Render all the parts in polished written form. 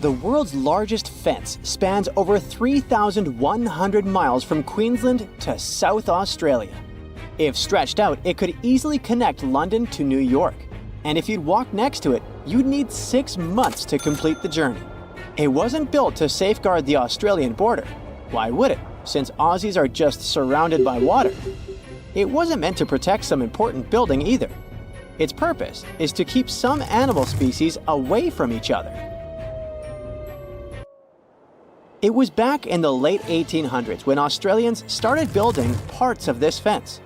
The world's largest fence spans over 3,100 miles from Queensland to South Australia. If stretched out, it could easily connect London to New York. And if you'd walk next to it, you'd need 6 months to complete the journey. It wasn't built to safeguard the Australian border. Why would it, since Aussies are just surrounded by water? It wasn't meant to protect some important building either. Its purpose is to keep some animal species away from each other. It was back in the late 1800s when Australians started building parts of this fence.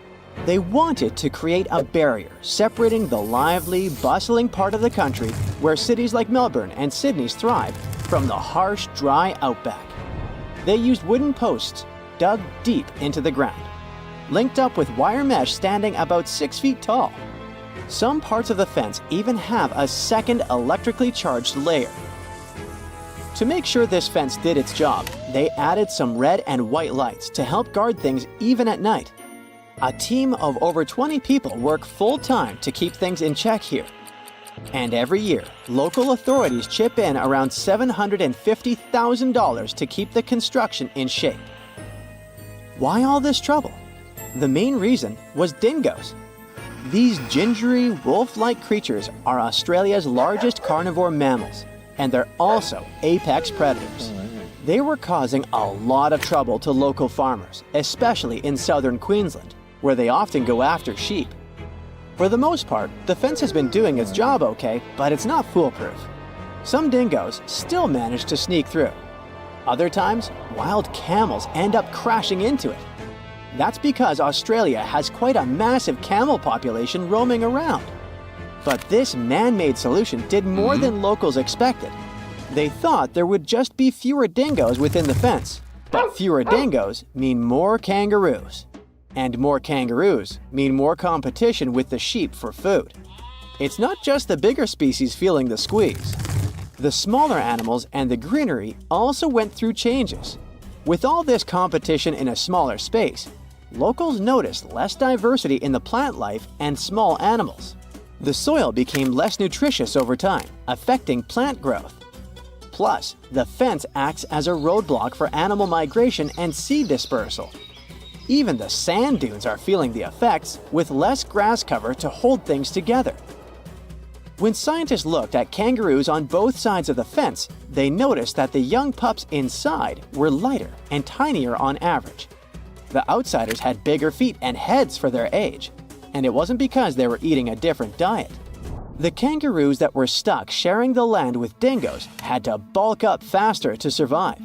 They wanted to create a barrier separating the lively, bustling part of the country where cities like Melbourne and Sydney thrive from the harsh, dry outback. They used wooden posts dug deep into the ground, linked up with wire mesh standing about 6 feet tall. Some parts of the fence even have a second electrically charged layer. To make sure this fence did its job, they added some red and white lights to help guard things even at night. A team of over 20 people work full-time to keep things in check here. And every year, local authorities chip in around $750,000 to keep the construction in shape. Why all this trouble? The main reason was dingoes. These gingery, wolf-like creatures are Australia's largest carnivore mammals, and they're also apex predators. They were causing a lot of trouble to local farmers, especially in southern Queensland, where they often go after sheep. For the most part, the fence has been doing its job okay, but it's not foolproof. Some dingoes still manage to sneak through. Other times, wild camels end up crashing into it. That's because Australia has quite a massive camel population roaming around. But this man-made solution did more than locals expected. They thought there would just be fewer dingoes within the fence, but fewer dingoes mean more kangaroos. And more kangaroos mean more competition with the sheep for food. It's not just the bigger species feeling the squeeze. The smaller animals and the greenery also went through changes. With all this competition in a smaller space, locals noticed less diversity in the plant life and small animals. The soil became less nutritious over time, affecting plant growth. Plus, the fence acts as a roadblock for animal migration and seed dispersal. Even the sand dunes are feeling the effects, with less grass cover to hold things together. When scientists looked at kangaroos on both sides of the fence, they noticed that the young pups inside were lighter and tinier on average. The outsiders had bigger feet and heads for their age, and it wasn't because they were eating a different diet. The kangaroos that were stuck sharing the land with dingoes had to bulk up faster to survive.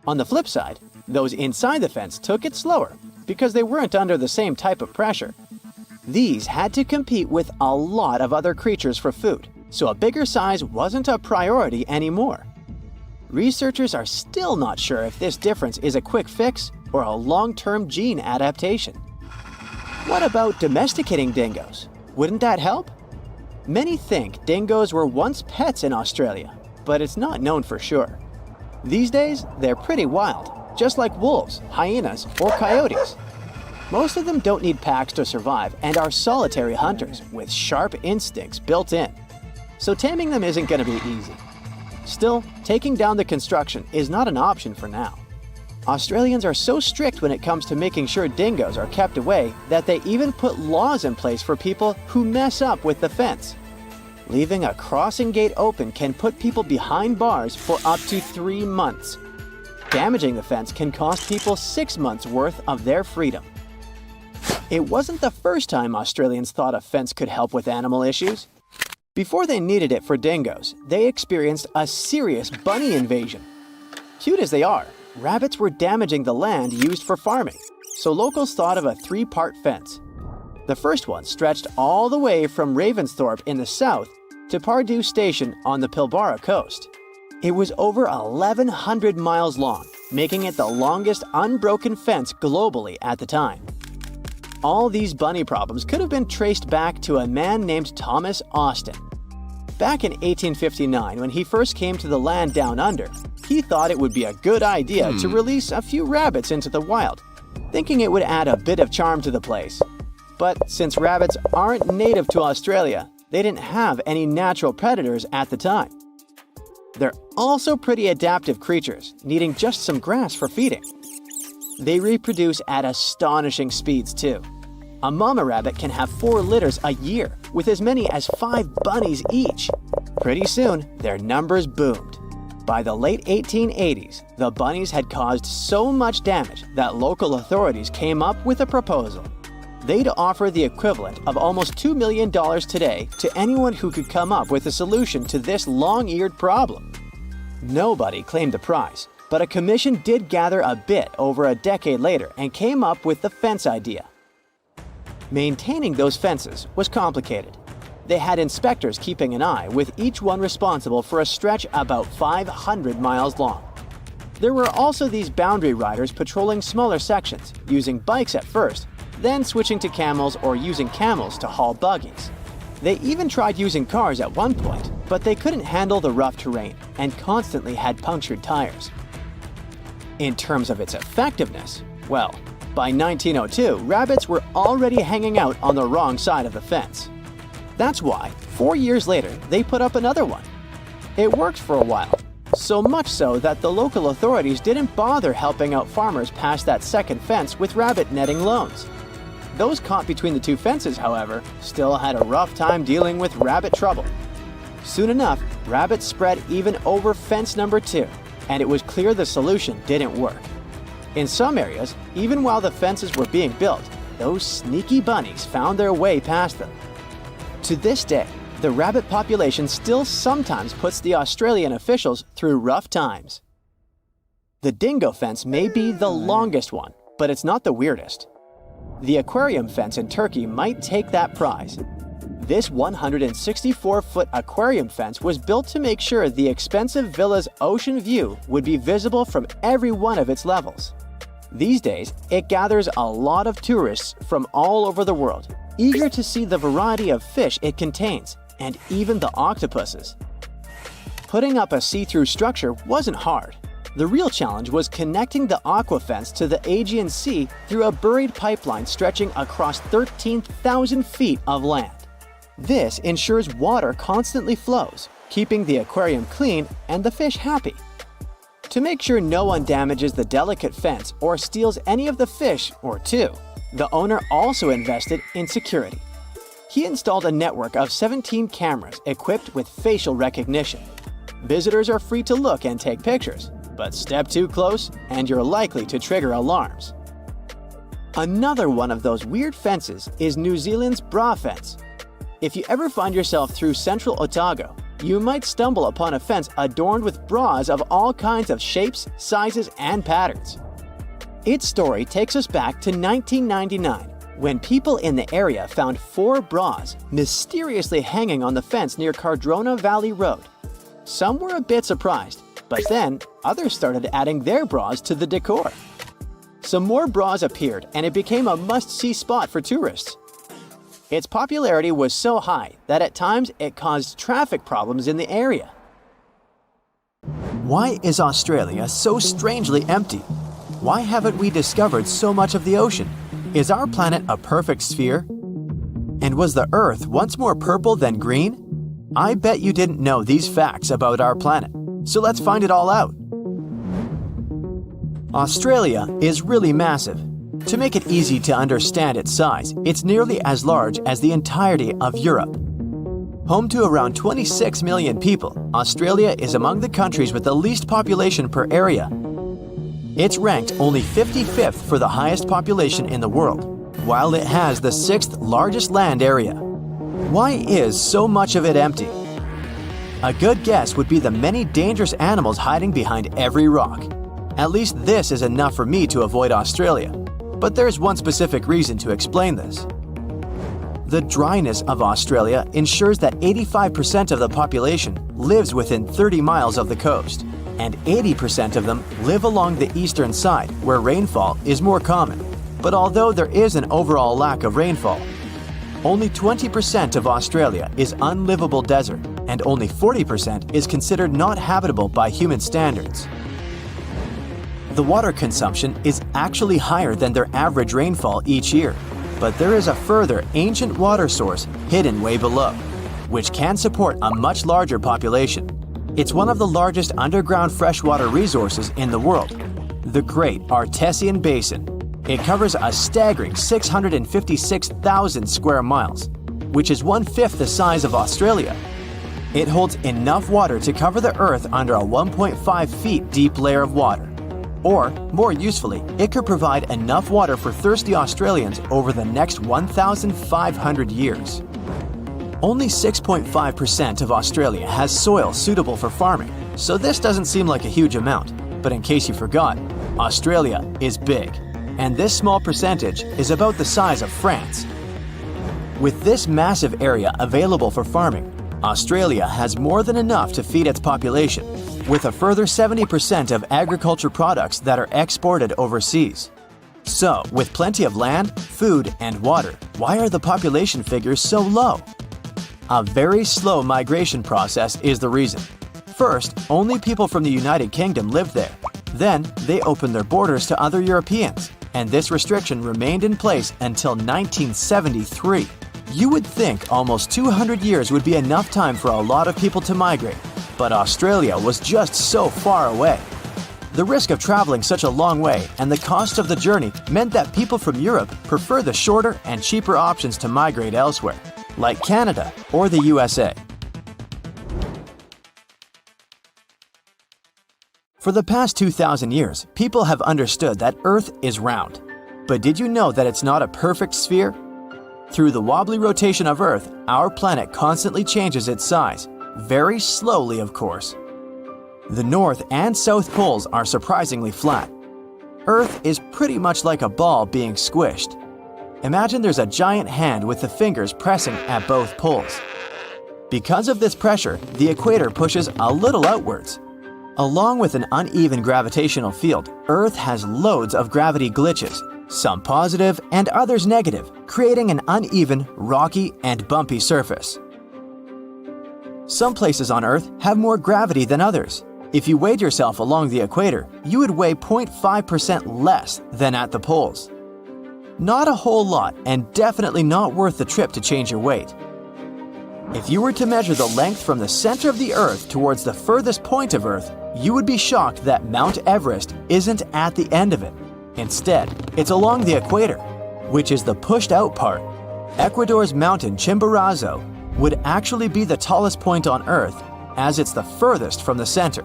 On the flip side, those inside the fence took it slower because they weren't under the same type of pressure. These had to compete with a lot of other creatures for food, so a bigger size wasn't a priority anymore. Researchers are still not sure if this difference is a quick fix or a long-term gene adaptation. What about domesticating dingoes? Wouldn't that help? Many think dingoes were once pets in Australia, but it's not known for sure. These days, they're pretty wild, just like wolves, hyenas, or coyotes. Most of them don't need packs to survive and are solitary hunters with sharp instincts built in. So taming them isn't going to be easy. Still, taking down the construction is not an option for now. Australians are so strict when it comes to making sure dingoes are kept away that they even put laws in place for people who mess up with the fence. Leaving a crossing gate open can put people behind bars for up to 3 months. Damaging the fence can cost people 6 months' worth of their freedom. It wasn't the first time Australians thought a fence could help with animal issues. Before they needed it for dingoes, they experienced a serious bunny invasion. Cute as they are, rabbits were damaging the land used for farming, so locals thought of a 3-part fence. The first one stretched all the way from Ravensthorpe in the south to Pardue Station on the Pilbara coast. It was over 1,100 miles long, making it the longest unbroken fence globally at the time. All these bunny problems could have been traced back to a man named Thomas Austin. Back in 1859, when he first came to the land down under, he thought it would be a good idea to release a few rabbits into the wild, thinking it would add a bit of charm to the place. But since rabbits aren't native to Australia, they didn't have any natural predators at the time. They're also pretty adaptive creatures, needing just some grass for feeding. They reproduce at astonishing speeds too. A mama rabbit can have 4 litters a year, with as many as 5 bunnies each. Pretty soon, their numbers boomed. By the late 1880s, the bunnies had caused so much damage that local authorities came up with a proposal. They'd offer the equivalent of almost $2 million today to anyone who could come up with a solution to this long-eared problem. Nobody claimed the prize, but a commission did gather a bit over a decade later and came up with the fence idea. Maintaining those fences was complicated. They had inspectors keeping an eye, with each one responsible for a stretch about 500 miles long. There were also these boundary riders patrolling smaller sections, using bikes at first, then switching to camels or using camels to haul buggies. They even tried using cars at one point, but they couldn't handle the rough terrain and constantly had punctured tires. In terms of its effectiveness, well, by 1902, rabbits were already hanging out on the wrong side of the fence. That's why, 4 years later, they put up another one. It worked for a while, so much so that the local authorities didn't bother helping out farmers past that second fence with rabbit netting loans. Those caught between the two fences, however, still had a rough time dealing with rabbit trouble. Soon enough, rabbits spread even over fence number 2, and it was clear the solution didn't work. In some areas, even while the fences were being built, those sneaky bunnies found their way past them. To this day, the rabbit population still sometimes puts the Australian officials through rough times. The dingo fence may be the longest one, but it's not the weirdest. The aquarium fence in Turkey might take that prize. This 164-foot aquarium fence was built to make sure the expensive villa's ocean view would be visible from every one of its levels. These days, it gathers a lot of tourists from all over the world, eager to see the variety of fish it contains, and even the octopuses. Putting up a see-through structure wasn't hard. The real challenge was connecting the aqua fence to the Aegean Sea through a buried pipeline stretching across 13,000 feet of land. This ensures water constantly flows, keeping the aquarium clean and the fish happy. To make sure no one damages the delicate fence or steals any of the fish or two, the owner also invested in security. He installed a network of 17 cameras equipped with facial recognition. Visitors are free to look and take pictures, but step too close and you're likely to trigger alarms. Another one of those weird fences is New Zealand's bra fence. If you ever find yourself through central Otago, you might stumble upon a fence adorned with bras of all kinds of shapes, sizes, and patterns. Its story takes us back to 1999, when people in the area found 4 bras mysteriously hanging on the fence near Cardrona Valley Road. Some were a bit surprised, but then others started adding their bras to the decor. Some more bras appeared and it became a must-see spot for tourists. Its popularity was so high that at times it caused traffic problems in the area. Why is Australia so strangely empty? Why haven't we discovered so much of the ocean? Is our planet a perfect sphere? And was the Earth once more purple than green? I bet you didn't know these facts about our planet, so let's find it all out. Australia is really massive. To make it easy to understand its size, it's nearly as large as the entirety of Europe. Home to around 26 million people, Australia is among the countries with the least population per area. It's ranked only 55th for the highest population in the world, while it has the 6th largest land area. Why is so much of it empty? A good guess would be the many dangerous animals hiding behind every rock. At least this is enough for me to avoid Australia. But there's one specific reason to explain this. The dryness of Australia ensures that 85% of the population lives within 30 miles of the coast, and 80% of them live along the eastern side where rainfall is more common. But although there is an overall lack of rainfall, only 20% of Australia is unlivable desert, and only 40% is considered not habitable by human standards. The water consumption is actually higher than their average rainfall each year, but there is a further ancient water source hidden way below, which can support a much larger population. It's one of the largest underground freshwater resources in the world, the Great Artesian Basin. It covers a staggering 656,000 square miles, which is 1/5 the size of Australia. It holds enough water to cover the Earth under a 1.5 feet deep layer of water. Or, more usefully, it could provide enough water for thirsty Australians over the next 1,500 years. Only 6.5% of Australia has soil suitable for farming, so this doesn't seem like a huge amount. But in case you forgot, Australia is big, and this small percentage is about the size of France. With this massive area available for farming, Australia has more than enough to feed its population, with a further 70% of agriculture products that are exported overseas. So, with plenty of land, food, and water, why are the population figures so low? A very slow migration process is the reason. First, only people from the United Kingdom lived there. Then, they opened their borders to other Europeans, and this restriction remained in place until 1973. You would think almost 200 years would be enough time for a lot of people to migrate, but Australia was just so far away. The risk of traveling such a long way and the cost of the journey meant that people from Europe prefer the shorter and cheaper options to migrate elsewhere, like Canada or the USA. For the past 2,000 years, people have understood that Earth is round. But did you know that it's not a perfect sphere? Through the wobbly rotation of Earth, our planet constantly changes its size, very slowly of course. The North and South poles are surprisingly flat. Earth is pretty much like a ball being squished. Imagine there's a giant hand with the fingers pressing at both poles. Because of this pressure, the equator pushes a little outwards. Along with an uneven gravitational field, Earth has loads of gravity glitches, some positive and others negative, creating an uneven, rocky, and bumpy surface. Some places on Earth have more gravity than others. If you weighed yourself along the equator, you would weigh 0.5% less than at the poles. Not a whole lot, and definitely not worth the trip to change your weight. If you were to measure the length from the center of the Earth towards the furthest point of Earth, you would be shocked that Mount Everest isn't at the end of it. Instead, it's along the equator, which is the pushed-out part. Ecuador's mountain Chimborazo would actually be the tallest point on Earth, as it's the furthest from the center.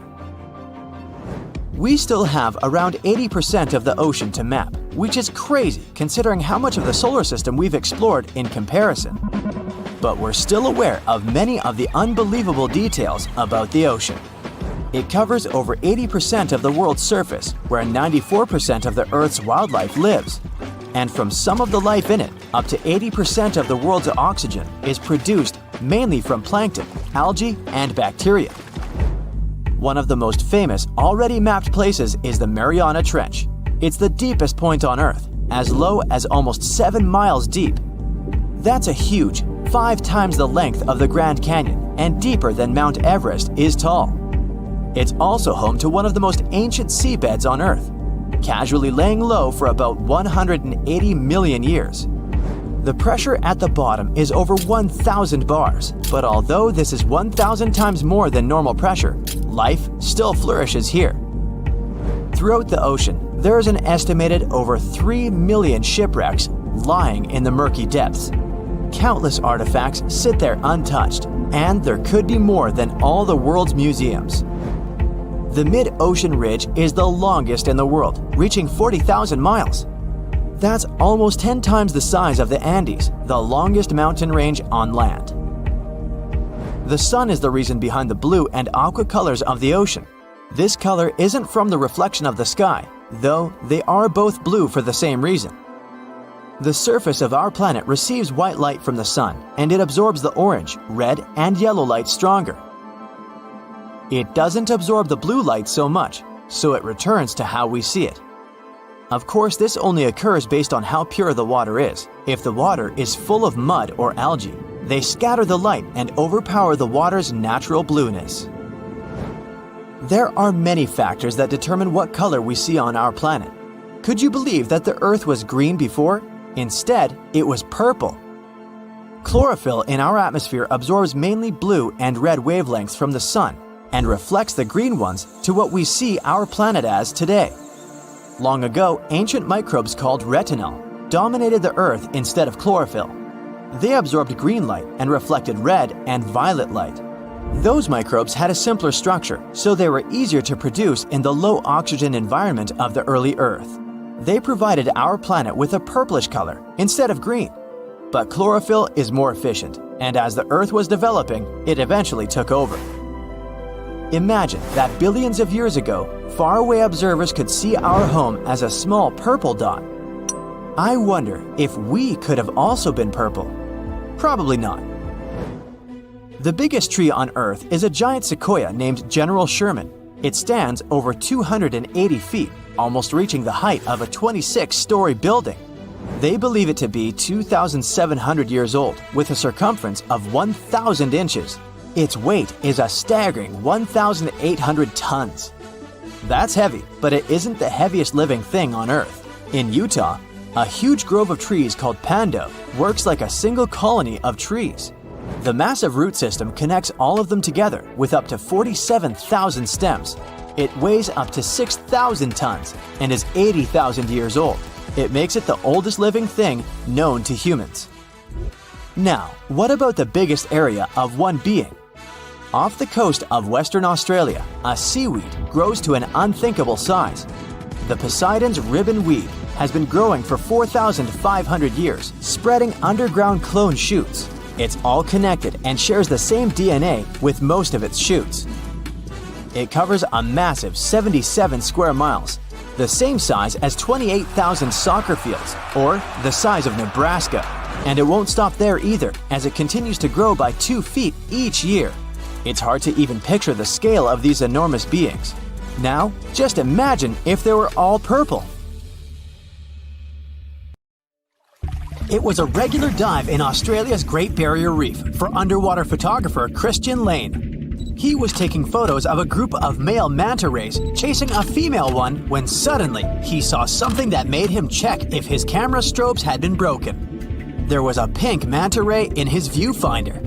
We still have around 80% of the ocean to map, which is crazy considering how much of the solar system we've explored in comparison. But we're still aware of many of the unbelievable details about the ocean. It covers over 80% of the world's surface, where 94% of the Earth's wildlife lives. And from some of the life in it, up to 80% of the world's oxygen is produced mainly from plankton, algae, and bacteria. One of the most famous, already mapped places is the Mariana Trench. It's the deepest point on Earth, as low as almost 7 miles deep. That's a huge, 5 times the length of the Grand Canyon, and deeper than Mount Everest is tall. It's also home to one of the most ancient seabeds on Earth, casually laying low for about 180 million years. The pressure at the bottom is over 1,000 bars, but although this is 1,000 times more than normal pressure, life still flourishes here. Throughout the ocean, there is an estimated over 3 million shipwrecks lying in the murky depths. Countless artifacts sit there untouched, and there could be more than all the world's museums. The mid-ocean ridge is the longest in the world, reaching 40,000 miles. That's almost 10 times the size of the Andes, the longest mountain range on land. The sun is the reason behind the blue and aqua colors of the ocean. This color isn't from the reflection of the sky, though they are both blue for the same reason. The surface of our planet receives white light from the sun, and it absorbs the orange, red, and yellow light stronger. It doesn't absorb the blue light so much, so it returns to how we see it. Of course, this only occurs based on how pure the water is. If the water is full of mud or algae, they scatter the light and overpower the water's natural blueness. There are many factors that determine what color we see on our planet. Could you believe that the Earth was green before? Instead, it was purple. Chlorophyll in our atmosphere absorbs mainly blue and red wavelengths from the sun, and reflects the green ones to what we see our planet as today. Long ago, ancient microbes called retinal dominated the Earth instead of chlorophyll. They absorbed green light and reflected red and violet light. Those microbes had a simpler structure, so they were easier to produce in the low oxygen environment of the early Earth. They provided our planet with a purplish color instead of green. But chlorophyll is more efficient, and as the Earth was developing, it eventually took over. Imagine that billions of years ago, faraway observers could see our home as a small purple dot. I wonder if we could have also been purple. Probably not. The biggest tree on Earth is a giant sequoia named General Sherman. It stands over 280 feet, almost reaching the height of a 26-story building. They believe it to be 2,700 years old, with a circumference of 1,000 inches. Its weight is a staggering 1,800 tons. That's heavy, but it isn't the heaviest living thing on Earth. In Utah, a huge grove of trees called pando works like a single colony of trees. The massive root system connects all of them together with up to 47,000 stems. It weighs up to 6,000 tons and is 80,000 years old. It makes it the oldest living thing known to humans. Now, what about the biggest area of one being? Off the coast of Western Australia, a seaweed grows to an unthinkable size. The Poseidon's ribbon weed has been growing for 4,500 years, spreading underground clone shoots. It's all connected and shares the same DNA with most of its shoots. It covers a massive 77 square miles, the same size as 28,000 soccer fields, or the size of Nebraska. And it won't stop there either, as it continues to grow by 2 feet each year. It's hard to even picture the scale of these enormous beings. Now, just imagine if they were all purple. It was a regular dive in Australia's Great Barrier Reef for underwater photographer Christian Lane. He was taking photos of a group of male manta rays chasing a female one when suddenly he saw something that made him check if his camera strobes had been broken. There was a pink manta ray in his viewfinder.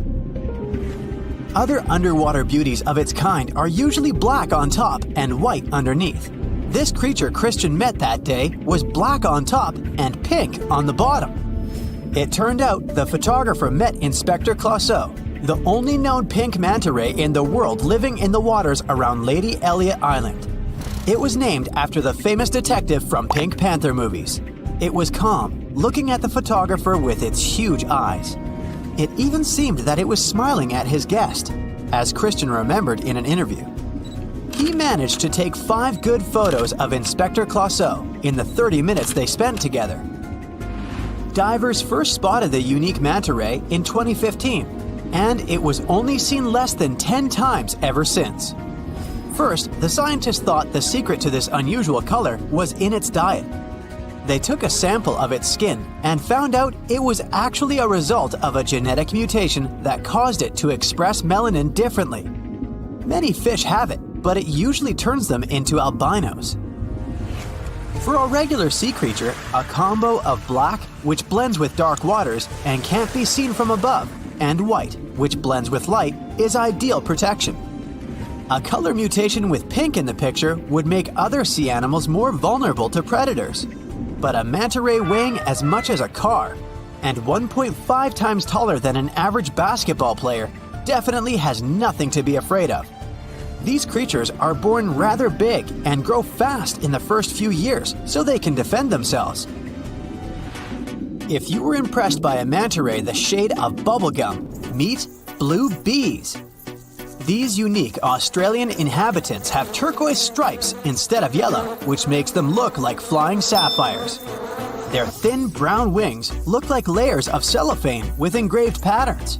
Other underwater beauties of its kind are usually black on top and white underneath. This creature Christian met that day was black on top and pink on the bottom. It turned out the photographer met Inspector Clouseau, the only known pink manta ray in the world living in the waters around Lady Elliot Island. It was named after the famous detective from Pink Panther movies. It was calm, looking at the photographer with its huge eyes. It even seemed that it was smiling at his guest, as Christian remembered in an interview. He managed to take 5 good photos of Inspector Clouseau in the 30 minutes they spent together. Divers first spotted the unique manta ray in 2015, and it was only seen less than 10 times ever since. First, the scientists thought the secret to this unusual color was in its diet. They took a sample of its skin and found out it was actually a result of a genetic mutation that caused it to express melanin differently. Many fish have it, but it usually turns them into albinos. For a regular sea creature, a combo of black, which blends with dark waters and can't be seen from above, and white, which blends with light, is ideal protection. A color mutation with pink in the picture would make other sea animals more vulnerable to predators. But a manta ray weighing as much as a car and 1.5 times taller than an average basketball player definitely has nothing to be afraid of. These creatures are born rather big and grow fast in the first few years so they can defend themselves. If you were impressed by a manta ray the shade of bubblegum, meet blue bees. These unique Australian inhabitants have turquoise stripes instead of yellow, which makes them look like flying sapphires. Their thin brown wings look like layers of cellophane with engraved patterns.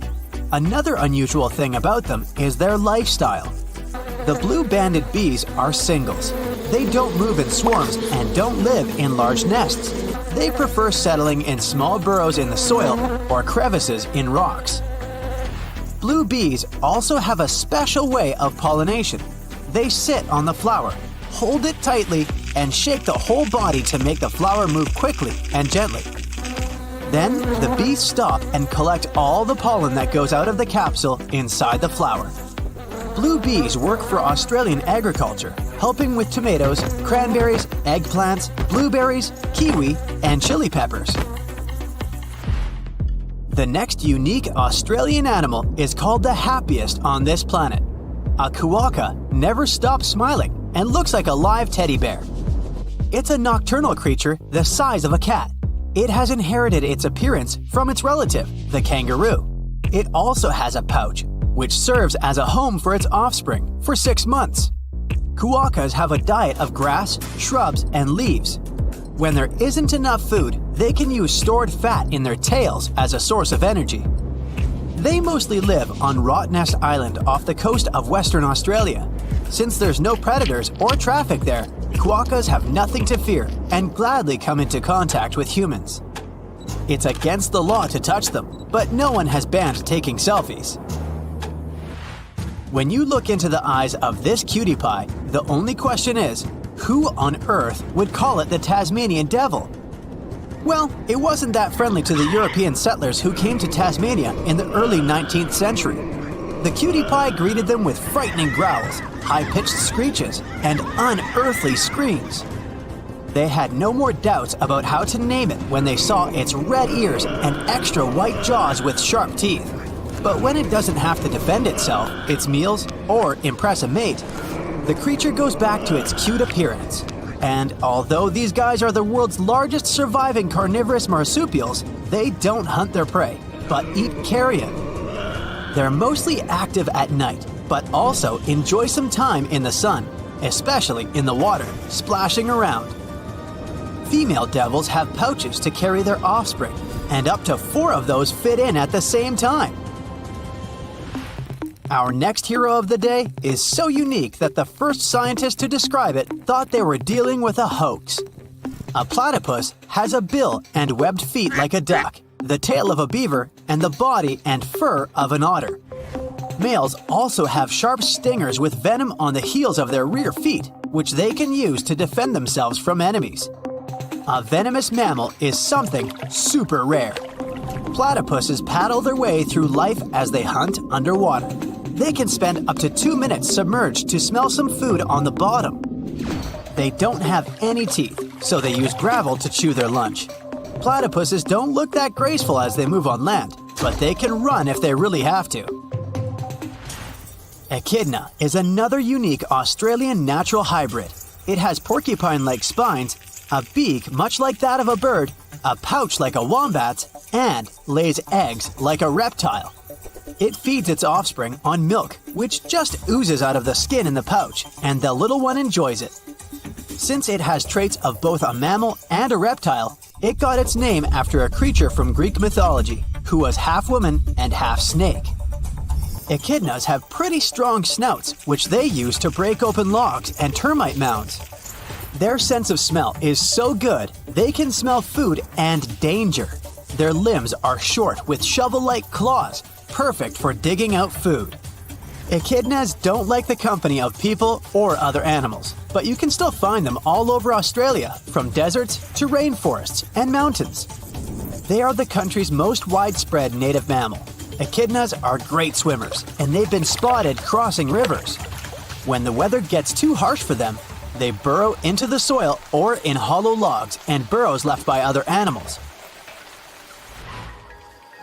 Another unusual thing about them is their lifestyle. The blue-banded bees are singles. They don't move in swarms and don't live in large nests. They prefer settling in small burrows in the soil or crevices in rocks. Blue bees also have a special way of pollination. They sit on the flower, hold it tightly, and shake the whole body to make the flower move quickly and gently. Then the bees stop and collect all the pollen that goes out of the capsule inside the flower. Blue bees work for Australian agriculture, helping with tomatoes, cranberries, eggplants, blueberries, kiwi, and chili peppers. The next unique Australian animal is called the happiest on this planet. A quokka never stops smiling and looks like a live teddy bear. It's a nocturnal creature the size of a cat. It has inherited its appearance from its relative, the kangaroo. It also has a pouch, which serves as a home for its offspring for 6 months. Quokkas have a diet of grass, shrubs, and leaves. When there isn't enough food, they can use stored fat in their tails as a source of energy. They mostly live on Rottnest Island off the coast of Western Australia. Since there's no predators or traffic there, quokkas have nothing to fear and gladly come into contact with humans. It's against the law to touch them, but no one has banned taking selfies. When you look into the eyes of this cutie pie, the only question is, who on earth would call it the Tasmanian devil? Well, it wasn't that friendly to the European settlers who came to Tasmania in the early 19th century. The cutie pie greeted them with frightening growls, high-pitched screeches, and unearthly screams. They had no more doubts about how to name it when they saw its red ears and extra white jaws with sharp teeth. But when it doesn't have to defend itself, its meals, or impress a mate, the creature goes back to its cute appearance. And although these guys are the world's largest surviving carnivorous marsupials, they don't hunt their prey, but eat carrion. They're mostly active at night, but also enjoy some time in the sun, especially in the water, splashing around. Female devils have pouches to carry their offspring, and up to 4 of those fit in at the same time. Our next hero of the day is so unique that the first scientist to describe it thought they were dealing with a hoax. A platypus has a bill and webbed feet like a duck, the tail of a beaver, and the body and fur of an otter. Males also have sharp stingers with venom on the heels of their rear feet, which they can use to defend themselves from enemies. A venomous mammal is something super rare. Platypuses paddle their way through life as they hunt underwater. They can spend up to 2 minutes submerged to smell some food on the bottom. They don't have any teeth, so they use gravel to chew their lunch. Platypuses don't look that graceful as they move on land, but they can run if they really have to. Echidna is another unique Australian natural hybrid. It has porcupine-like spines, a beak much like that of a bird, a pouch like a wombat's, and lays eggs like a reptile. It feeds its offspring on milk, which just oozes out of the skin in the pouch, and the little one enjoys it. Since it has traits of both a mammal and a reptile, it got its name after a creature from Greek mythology, who was half woman and half snake. Echidnas have pretty strong snouts, which they use to break open logs and termite mounds. Their sense of smell is so good, they can smell food and danger. Their limbs are short with shovel-like claws, perfect for digging out food. Echidnas don't like the company of people or other animals, but you can still find them all over Australia, from deserts to rainforests and mountains. They are the country's most widespread native mammal. Echidnas are great swimmers, and they've been spotted crossing rivers. When the weather gets too harsh for them, they burrow into the soil or in hollow logs and burrows left by other animals.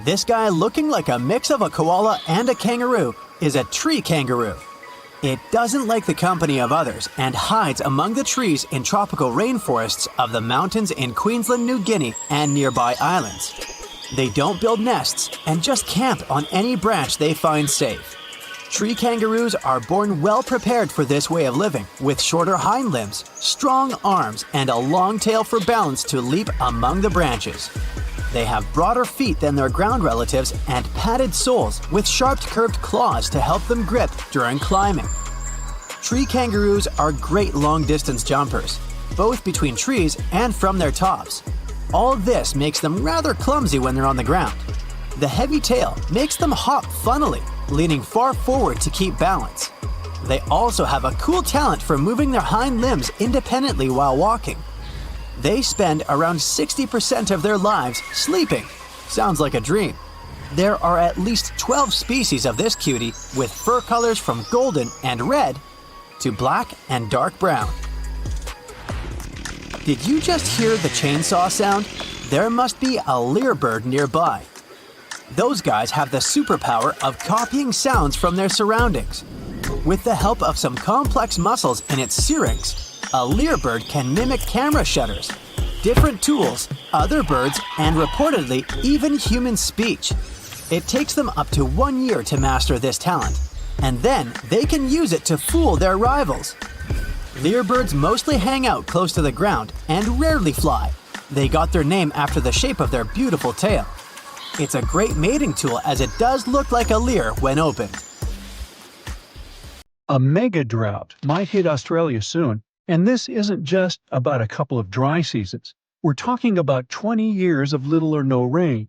This guy, looking like a mix of a koala and a kangaroo, is a tree kangaroo. It doesn't like the company of others and hides among the trees in tropical rainforests of the mountains in Queensland, New Guinea, and nearby islands. They don't build nests and just camp on any branch they find safe. Tree kangaroos are born well prepared for this way of living, with shorter hind limbs, strong arms, and a long tail for balance to leap among the branches. They have broader feet than their ground relatives and padded soles with sharp curved claws to help them grip during climbing. Tree kangaroos are great long-distance jumpers, both between trees and from their tops. All this makes them rather clumsy when they're on the ground. The heavy tail makes them hop funnily, leaning far forward to keep balance. They also have a cool talent for moving their hind limbs independently while walking. They spend around 60% of their lives sleeping. Sounds like a dream. There are at least 12 species of this cutie with fur colors from golden and red to black and dark brown. Did you just hear the chainsaw sound? There must be a lyrebird nearby. Those guys have the superpower of copying sounds from their surroundings. With the help of some complex muscles in its syrinx, a lyrebird can mimic camera shutters, different tools, other birds, and reportedly even human speech. It takes them up to 1 year to master this talent, and then they can use it to fool their rivals. Lyrebirds mostly hang out close to the ground and rarely fly. They got their name after the shape of their beautiful tail. It's a great mating tool as it does look like a lyre when opened. A mega drought might hit Australia soon, and this isn't just about a couple of dry seasons. We're talking about 20 years of little or no rain.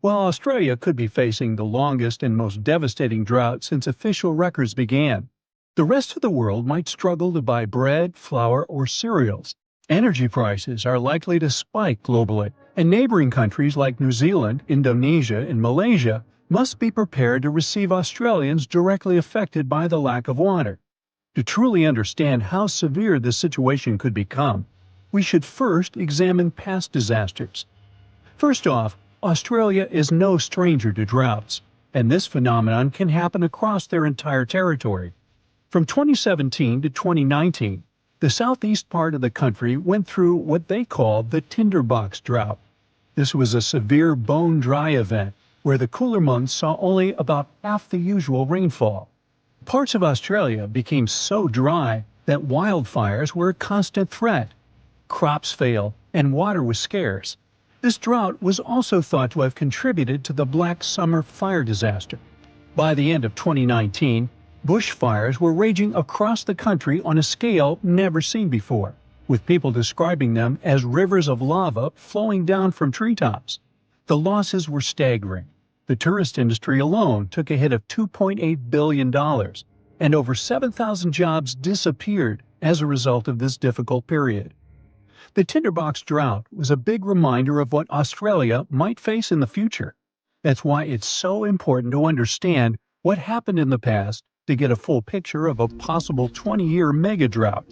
While Australia could be facing the longest and most devastating drought since official records began, the rest of the world might struggle to buy bread, flour, or cereals. Energy prices are likely to spike globally, and neighboring countries like New Zealand, Indonesia, and Malaysia must be prepared to receive Australians directly affected by the lack of water. To truly understand how severe this situation could become, we should first examine past disasters. First off, Australia is no stranger to droughts, and this phenomenon can happen across their entire territory. From 2017 to 2019, the southeast part of the country went through what they called the tinderbox drought. This was a severe bone-dry event where the cooler months saw only about half the usual rainfall. Parts of Australia became so dry that wildfires were a constant threat. Crops failed, and water was scarce. This drought was also thought to have contributed to the Black Summer fire disaster. By the end of 2019, bushfires were raging across the country on a scale never seen before, with people describing them as rivers of lava flowing down from treetops. The losses were staggering. The tourist industry alone took a hit of $2.8 billion, and over 7,000 jobs disappeared as a result of this difficult period. The tinderbox drought was a big reminder of what Australia might face in the future. That's why it's so important to understand what happened in the past to get a full picture of a possible 20-year mega drought.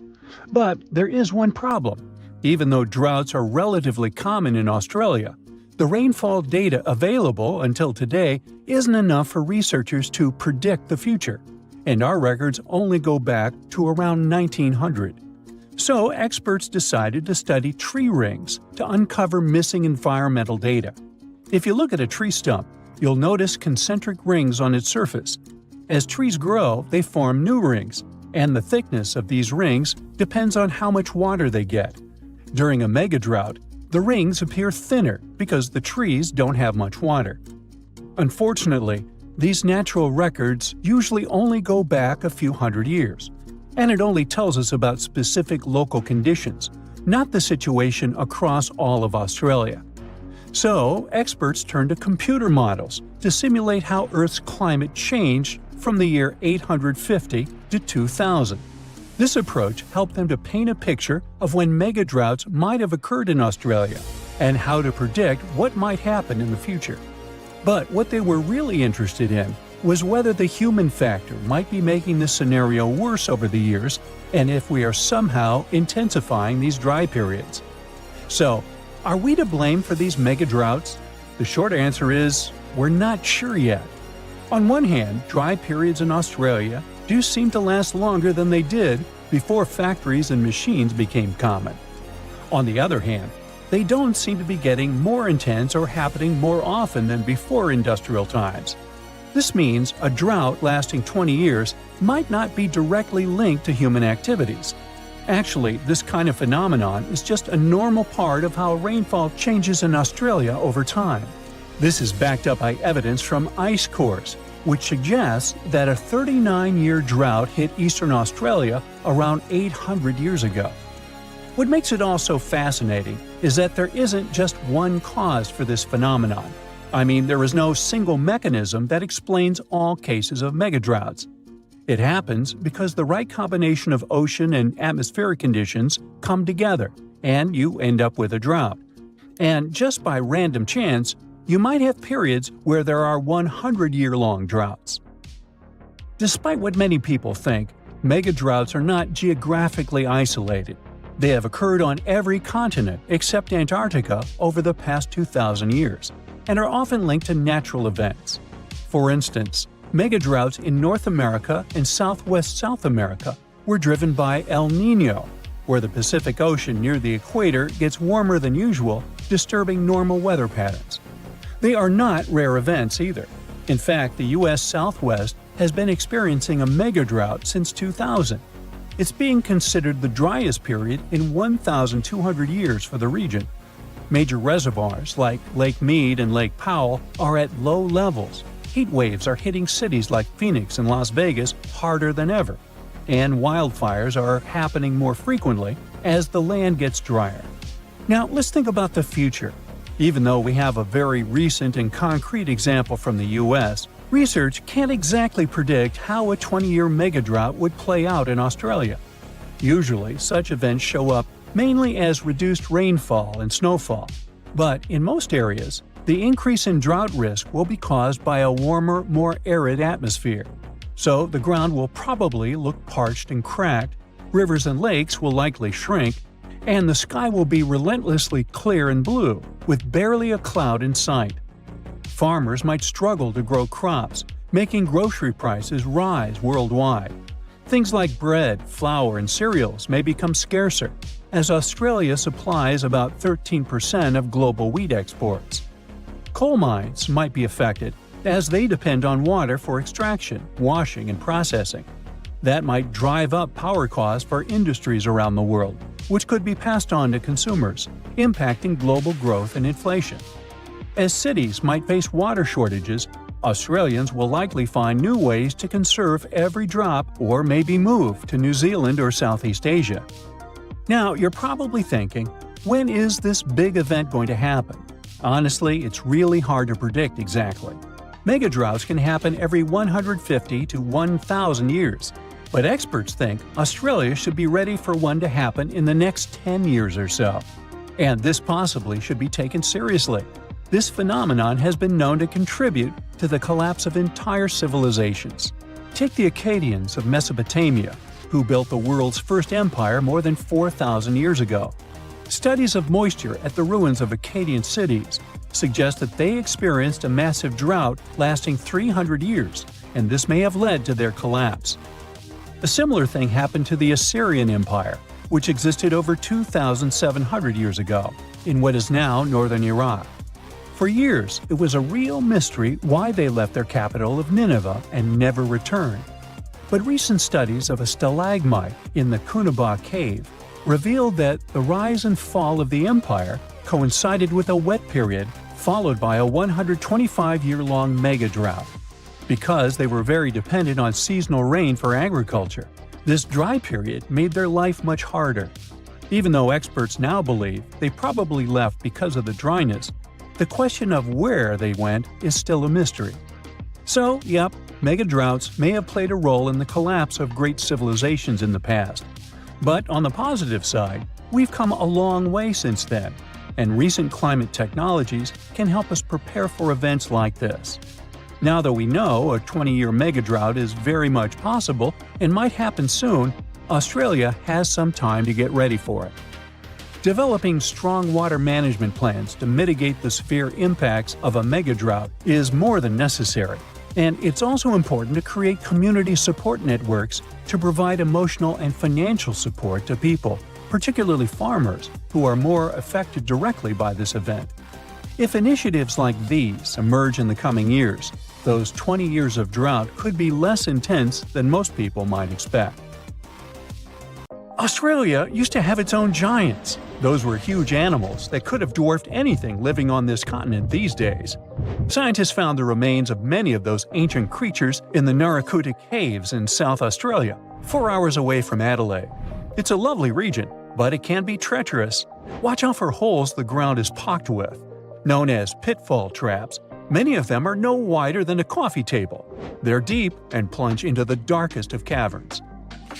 But there is one problem. Even though droughts are relatively common in Australia, the rainfall data available until today isn't enough for researchers to predict the future, and our records only go back to around 1900. So experts decided to study tree rings to uncover missing environmental data. If you look at a tree stump, you'll notice concentric rings on its surface. As trees grow, they form new rings, and the thickness of these rings depends on how much water they get. During a mega drought, the rings appear thinner because the trees don't have much water. Unfortunately, these natural records usually only go back a few hundred years, and it only tells us about specific local conditions, not the situation across all of Australia. So, experts turn to computer models to simulate how Earth's climate changed from the year 850 to 2000. This approach helped them to paint a picture of when megadroughts might have occurred in Australia and how to predict what might happen in the future. But what they were really interested in was whether the human factor might be making this scenario worse over the years and if we are somehow intensifying these dry periods. So, are we to blame for these megadroughts? The short answer is, we're not sure yet. On one hand, dry periods in Australia do seem to last longer than they did before factories and machines became common. On the other hand, they don't seem to be getting more intense or happening more often than before industrial times. This means a drought lasting 20 years might not be directly linked to human activities. Actually, this kind of phenomenon is just a normal part of how rainfall changes in Australia over time. This is backed up by evidence from ice cores, which suggests that a 39-year drought hit eastern Australia around 800 years ago. What makes it all so fascinating is that there isn't just one cause for this phenomenon. I mean, there is no single mechanism that explains all cases of megadroughts. It happens because the right combination of ocean and atmospheric conditions come together, and you end up with a drought. And just by random chance, you might have periods where there are 100-year-long droughts. Despite what many people think, mega-droughts are not geographically isolated. They have occurred on every continent except Antarctica over the past 2,000 years, and are often linked to natural events. For instance, mega-droughts in North America and Southwest South America were driven by El Niño, where the Pacific Ocean near the equator gets warmer than usual, disturbing normal weather patterns. They are not rare events either. In fact, the U.S. Southwest has been experiencing a mega-drought since 2000. It's being considered the driest period in 1,200 years for the region. Major reservoirs like Lake Mead and Lake Powell are at low levels. Heat waves are hitting cities like Phoenix and Las Vegas harder than ever. And wildfires are happening more frequently as the land gets drier. Now, let's think about the future. Even though we have a very recent and concrete example from the U.S., research can't exactly predict how a 20-year megadrought would play out in Australia. Usually, such events show up mainly as reduced rainfall and snowfall. But in most areas, the increase in drought risk will be caused by a warmer, more arid atmosphere. So the ground will probably look parched and cracked, rivers and lakes will likely shrink, and the sky will be relentlessly clear and blue, with barely a cloud in sight. Farmers might struggle to grow crops, making grocery prices rise worldwide. Things like bread, flour, and cereals may become scarcer, as Australia supplies about 13% of global wheat exports. Coal mines might be affected, as they depend on water for extraction, washing, and processing. That might drive up power costs for industries around the world, which could be passed on to consumers, impacting global growth and inflation. As cities might face water shortages, Australians will likely find new ways to conserve every drop or maybe move to New Zealand or Southeast Asia. Now, you're probably thinking, when is this big event going to happen? Honestly, it's really hard to predict exactly. Megadroughts can happen every 150 to 1,000 years, but experts think Australia should be ready for one to happen in the next 10 years or so. And this possibly should be taken seriously. This phenomenon has been known to contribute to the collapse of entire civilizations. Take the Akkadians of Mesopotamia, who built the world's first empire more than 4,000 years ago. Studies of moisture at the ruins of Akkadian cities suggest that they experienced a massive drought lasting 300 years, and this may have led to their collapse. A similar thing happened to the Assyrian Empire, which existed over 2,700 years ago, in what is now northern Iraq. For years, it was a real mystery why they left their capital of Nineveh and never returned. But recent studies of a stalagmite in the Cunaba cave revealed that the rise and fall of the empire coincided with a wet period followed by a 125-year-long mega-drought. Because they were very dependent on seasonal rain for agriculture, this dry period made their life much harder. Even though experts now believe they probably left because of the dryness, the question of where they went is still a mystery. So, yep, mega-droughts may have played a role in the collapse of great civilizations in the past. But on the positive side, we've come a long way since then, and recent climate technologies can help us prepare for events like this. Now that we know a 20-year mega-drought is very much possible and might happen soon, Australia has some time to get ready for it. Developing strong water management plans to mitigate the severe impacts of a mega-drought is more than necessary, and it's also important to create community support networks to provide emotional and financial support to people, particularly farmers, who are more affected directly by this event. If initiatives like these emerge in the coming years, those 20 years of drought could be less intense than most people might expect. Australia used to have its own giants. Those were huge animals that could have dwarfed anything living on this continent these days. Scientists found the remains of many of those ancient creatures in the Narracuta Caves in South Australia, 4 hours away from Adelaide. It's a lovely region, but it can be treacherous. Watch out for holes the ground is pocked with. Known as pitfall traps, many of them are no wider than a coffee table. They're deep and plunge into the darkest of caverns.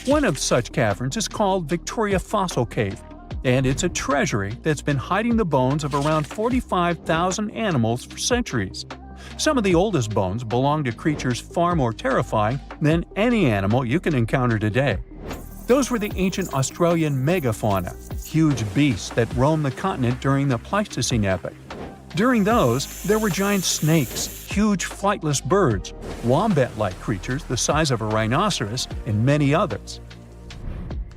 One of such caverns is called Victoria Fossil Cave, And it's a treasury that's been hiding the bones of around 45,000 animals for centuries. Some of the oldest bones belong to creatures far more terrifying than any animal you can encounter today. Those were the ancient Australian megafauna, huge beasts that roamed the continent during the Pleistocene epoch. During those, there were giant snakes, huge flightless birds, wombat-like creatures the size of a rhinoceros, and many others.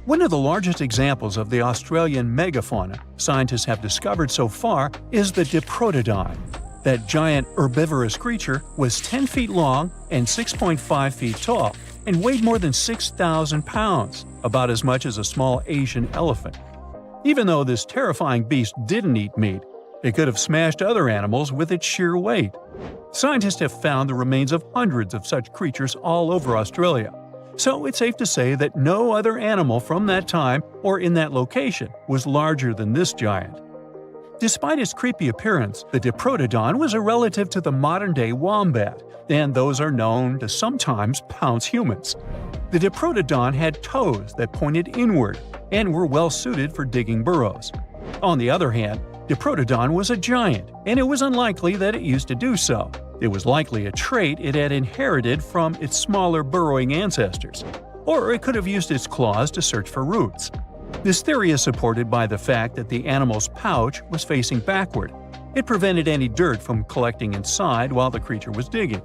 One of the largest examples of the Australian megafauna scientists have discovered so far is the diprotodon. That giant herbivorous creature was 10 feet long and 6.5 feet tall, and weighed more than 6,000 pounds, about as much as a small Asian elephant. Even though this terrifying beast didn't eat meat, it could have smashed other animals with its sheer weight. Scientists have found the remains of hundreds of such creatures all over Australia, so it's safe to say that no other animal from that time or in that location was larger than this giant. Despite its creepy appearance, the diprotodon was a relative to the modern-day wombat, and those are known to sometimes pounce humans. The diprotodon had toes that pointed inward and were well suited for digging burrows. On the other hand, diprotodon was a giant, and it was unlikely that it used to do so. It was likely a trait it had inherited from its smaller burrowing ancestors, or it could have used its claws to search for roots. This theory is supported by the fact that the animal's pouch was facing backward. It prevented any dirt from collecting inside while the creature was digging.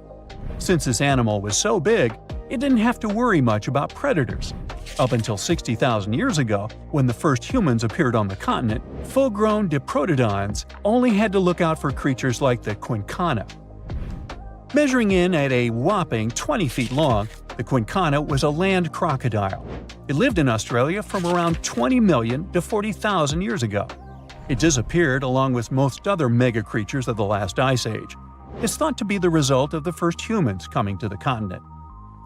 Since this animal was so big, it didn't have to worry much about predators. Up until 60,000 years ago, when the first humans appeared on the continent, full-grown diprotodons only had to look out for creatures like the quincana. Measuring in at a whopping 20 feet long, the quincana was a land crocodile. It lived in Australia from around 20 million to 40,000 years ago. It disappeared along with most other mega creatures of the last ice age. It's thought to be the result of the first humans coming to the continent.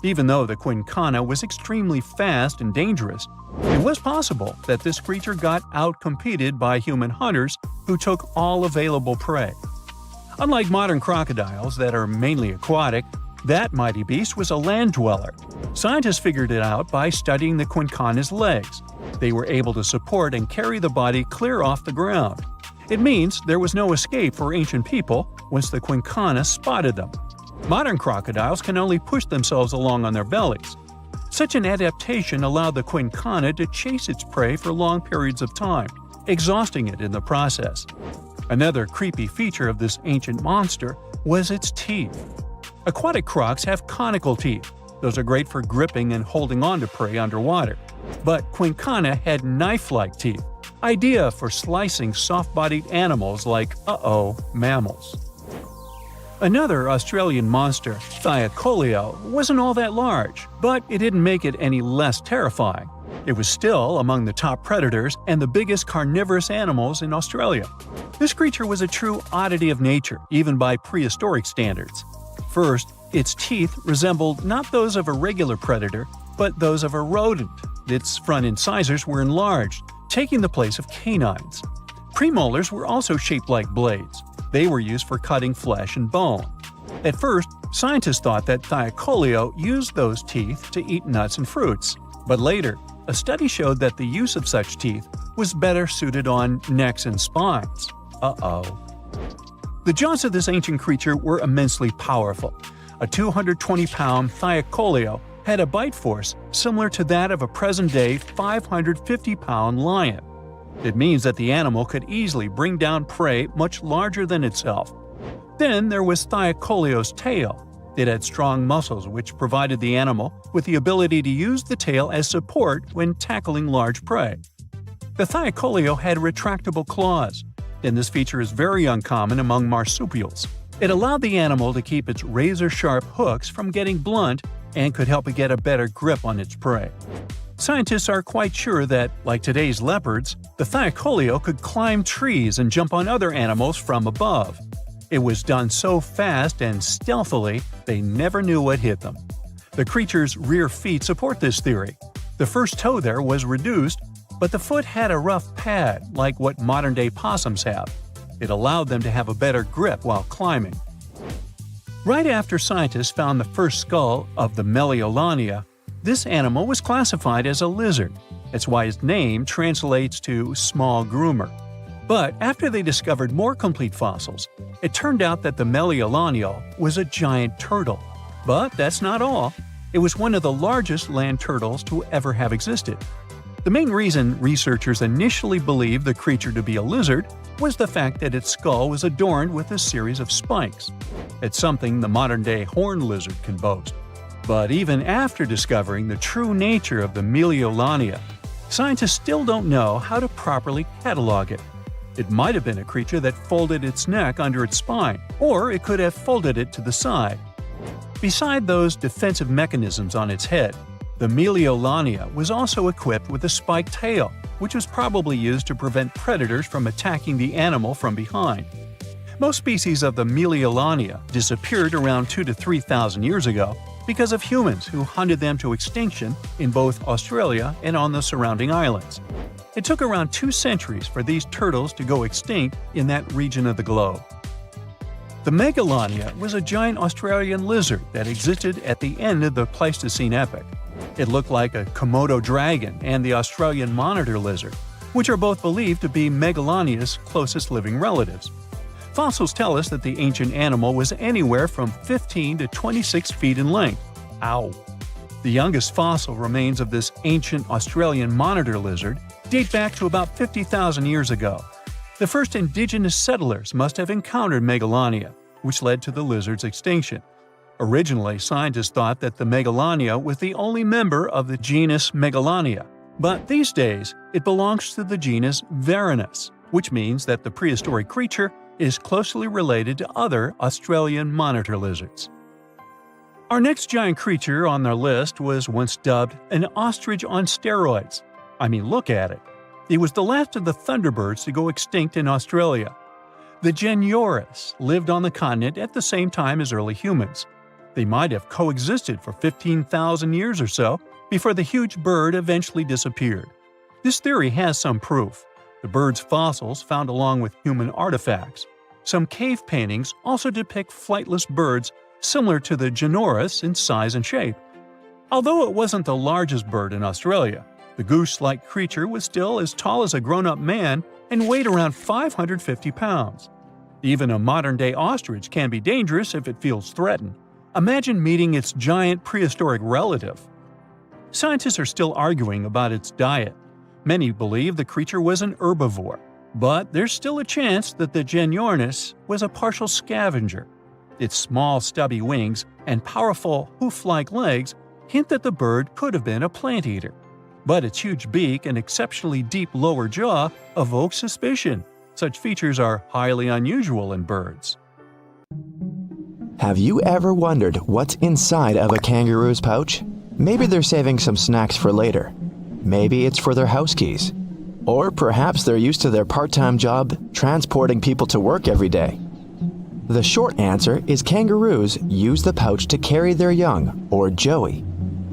Even though the quincana was extremely fast and dangerous, it was possible that this creature got outcompeted by human hunters who took all available prey. Unlike modern crocodiles that are mainly aquatic, that mighty beast was a land dweller. Scientists figured it out by studying the quincana's legs. They were able to support and carry the body clear off the ground. It means there was no escape for ancient people once the quincana spotted them. Modern crocodiles can only push themselves along on their bellies. Such an adaptation allowed the quincana to chase its prey for long periods of time, exhausting it in the process. Another creepy feature of this ancient monster was its teeth. Aquatic crocs have conical teeth. Those are great for gripping and holding on to prey underwater. But quincana had knife-like teeth, ideal for slicing soft-bodied animals like, mammals. Another Australian monster, Thylacoleo, wasn't all that large, but it didn't make it any less terrifying. It was still among the top predators and the biggest carnivorous animals in Australia. This creature was a true oddity of nature, even by prehistoric standards. First, its teeth resembled not those of a regular predator, but those of a rodent. Its front incisors were enlarged, taking the place of canines. Premolars were also shaped like blades. They were used for cutting flesh and bone. At first, scientists thought that Thylacoleo used those teeth to eat nuts and fruits. But later, a study showed that the use of such teeth was better suited on necks and spines. The jaws of this ancient creature were immensely powerful. A 220-pound Thylacoleo had a bite force similar to that of a present-day 550-pound lion. It means that the animal could easily bring down prey much larger than itself. Then there was Thylacoleo's tail. It had strong muscles which provided the animal with the ability to use the tail as support when tackling large prey. The Thylacoleo had retractable claws, and this feature is very uncommon among marsupials. It allowed the animal to keep its razor-sharp hooks from getting blunt and could help it get a better grip on its prey. Scientists are quite sure that, like today's leopards, the Thylacoleo could climb trees and jump on other animals from above. It was done so fast and stealthily, they never knew what hit them. The creature's rear feet support this theory. The first toe there was reduced, but the foot had a rough pad like what modern-day possums have. It allowed them to have a better grip while climbing. Right after scientists found the first skull of the Meliolania, this animal was classified as a lizard. That's why its name translates to small groomer. But after they discovered more complete fossils, it turned out that the Meliolania was a giant turtle. But that's not all. It was one of the largest land turtles to ever have existed. The main reason researchers initially believed the creature to be a lizard was the fact that its skull was adorned with a series of spikes. It's something the modern-day horned lizard can boast. But even after discovering the true nature of the Meliolania, scientists still don't know how to properly catalog it. It might have been a creature that folded its neck under its spine, or it could have folded it to the side. Beside those defensive mechanisms on its head, the Meliolania was also equipped with a spiked tail, which was probably used to prevent predators from attacking the animal from behind. Most species of the Meliolania disappeared around 2,000 to 3,000 years ago because of humans who hunted them to extinction in both Australia and on the surrounding islands. It took around 2 centuries for these turtles to go extinct in that region of the globe. The Megalania was a giant Australian lizard that existed at the end of the Pleistocene epoch. It looked like a Komodo dragon and the Australian monitor lizard, which are both believed to be Megalania's closest living relatives. Fossils tell us that the ancient animal was anywhere from 15 to 26 feet in length. Ow! The youngest fossil remains of this ancient Australian monitor lizard date back to about 50,000 years ago. The first indigenous settlers must have encountered Megalania, which led to the lizard's extinction. Originally, scientists thought that the Megalania was the only member of the genus Megalania, but these days it belongs to the genus Varanus, which means that the prehistoric creature is closely related to other Australian monitor lizards. Our next giant creature on our list was once dubbed an ostrich on steroids. I mean, look at it. It was the last of the thunderbirds to go extinct in Australia. The Genyorus lived on the continent at the same time as early humans. They might have coexisted for 15,000 years or so before the huge bird eventually disappeared. This theory has some proof. The bird's fossils found along with human artifacts. Some cave paintings also depict flightless birds similar to the Genyorus in size and shape. Although it wasn't the largest bird in Australia, the goose-like creature was still as tall as a grown-up man and weighed around 550 pounds. Even a modern-day ostrich can be dangerous if it feels threatened. Imagine meeting its giant prehistoric relative. Scientists are still arguing about its diet. Many believe the creature was an herbivore, but there's still a chance that the Genyornis was a partial scavenger. Its small, stubby wings and powerful hoof-like legs hint that the bird could have been a plant eater. But its huge beak and exceptionally deep lower jaw evoke suspicion. Such features are highly unusual in birds. Have you ever wondered what's inside of a kangaroo's pouch? Maybe they're saving some snacks for later. Maybe it's for their house keys. Or perhaps they're used to their part-time job transporting people to work every day. The short answer is kangaroos use the pouch to carry their young, or joey.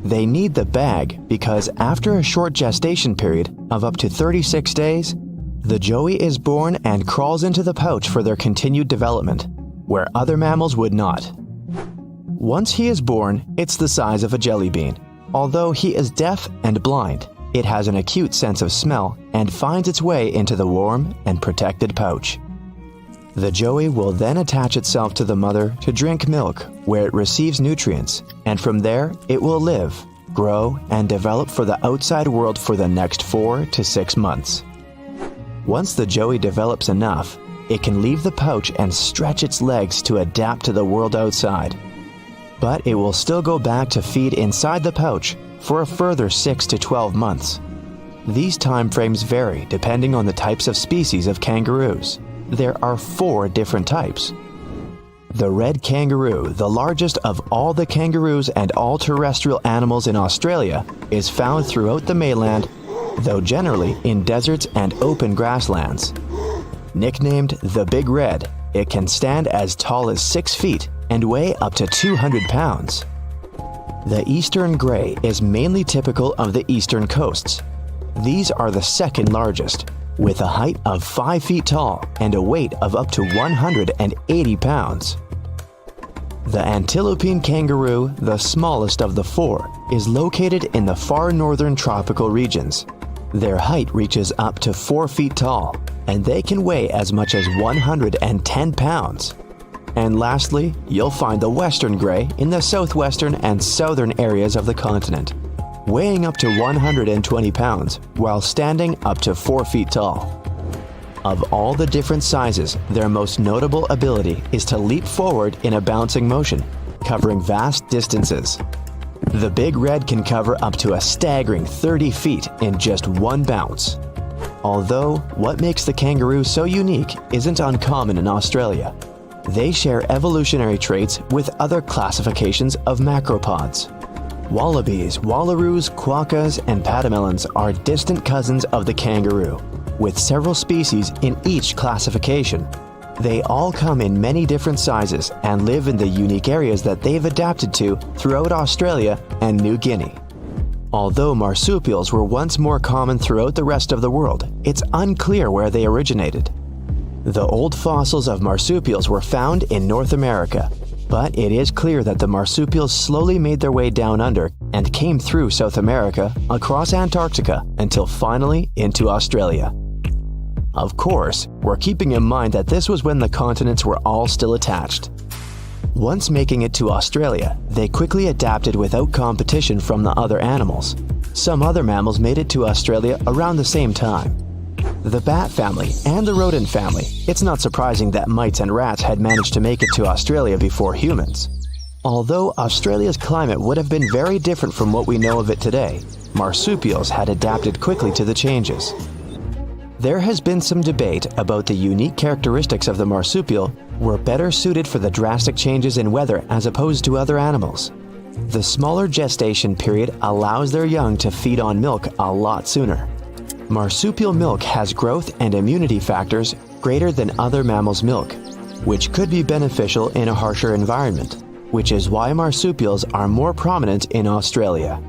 They need the bag because after a short gestation period of up to 36 days, the joey is born and crawls into the pouch for their continued development, where other mammals would not. Once he is born, it's the size of a jelly bean. Although he is deaf and blind, it has an acute sense of smell and finds its way into the warm and protected pouch. The joey will then attach itself to the mother to drink milk, where it receives nutrients, and from there it will live, grow, and develop for the outside world for the next 4 to 6 months. Once the joey develops enough, it can leave the pouch and stretch its legs to adapt to the world outside. But it will still go back to feed inside the pouch for a further 6 to 12 months. These time frames vary depending on the types of species of kangaroos. There are 4 different types. The red kangaroo, the largest of all the kangaroos and all terrestrial animals in Australia, is found throughout the mainland, though generally in deserts and open grasslands. Nicknamed the Big Red, it can stand as tall as 6 feet and weigh up to 200 pounds. The eastern gray is mainly typical of the eastern coasts. These are the second largest, with a height of 5 feet tall and a weight of up to 180 pounds. The antilopine kangaroo, the smallest of the 4, is located in the far northern tropical regions. Their height reaches up to 4 feet tall, and they can weigh as much as 110 pounds. And lastly, you'll find the western gray in the southwestern and southern areas of the continent, weighing up to 120 pounds while standing up to 4 feet tall. Of all the different sizes, their most notable ability is to leap forward in a bouncing motion, covering vast distances. The big red can cover up to a staggering 30 feet in just one bounce. Although, what makes the kangaroo so unique isn't uncommon in Australia. They share evolutionary traits with other classifications of macropods. Wallabies, wallaroos, quokkas, and patamelons are distant cousins of the kangaroo, with several species in each classification. They all come in many different sizes and live in the unique areas that they've adapted to throughout Australia and New Guinea. Although marsupials were once more common throughout the rest of the world, it's unclear where they originated. The old fossils of marsupials were found in North America, but it is clear that the marsupials slowly made their way down under and came through South America, across Antarctica, until finally into Australia. Of course, we're keeping in mind that this was when the continents were all still attached. Once making it to Australia, they quickly adapted without competition from the other animals. Some other mammals made it to Australia around the same time. The bat family and the rodent family, it's not surprising that mice and rats had managed to make it to Australia before humans. Although Australia's climate would have been very different from what we know of it today, marsupials had adapted quickly to the changes. There has been some debate about the unique characteristics of the marsupial were better suited for the drastic changes in weather as opposed to other animals. The smaller gestation period allows their young to feed on milk a lot sooner. Marsupial milk has growth and immunity factors greater than other mammals' milk, which could be beneficial in a harsher environment, which is why marsupials are more prominent in Australia.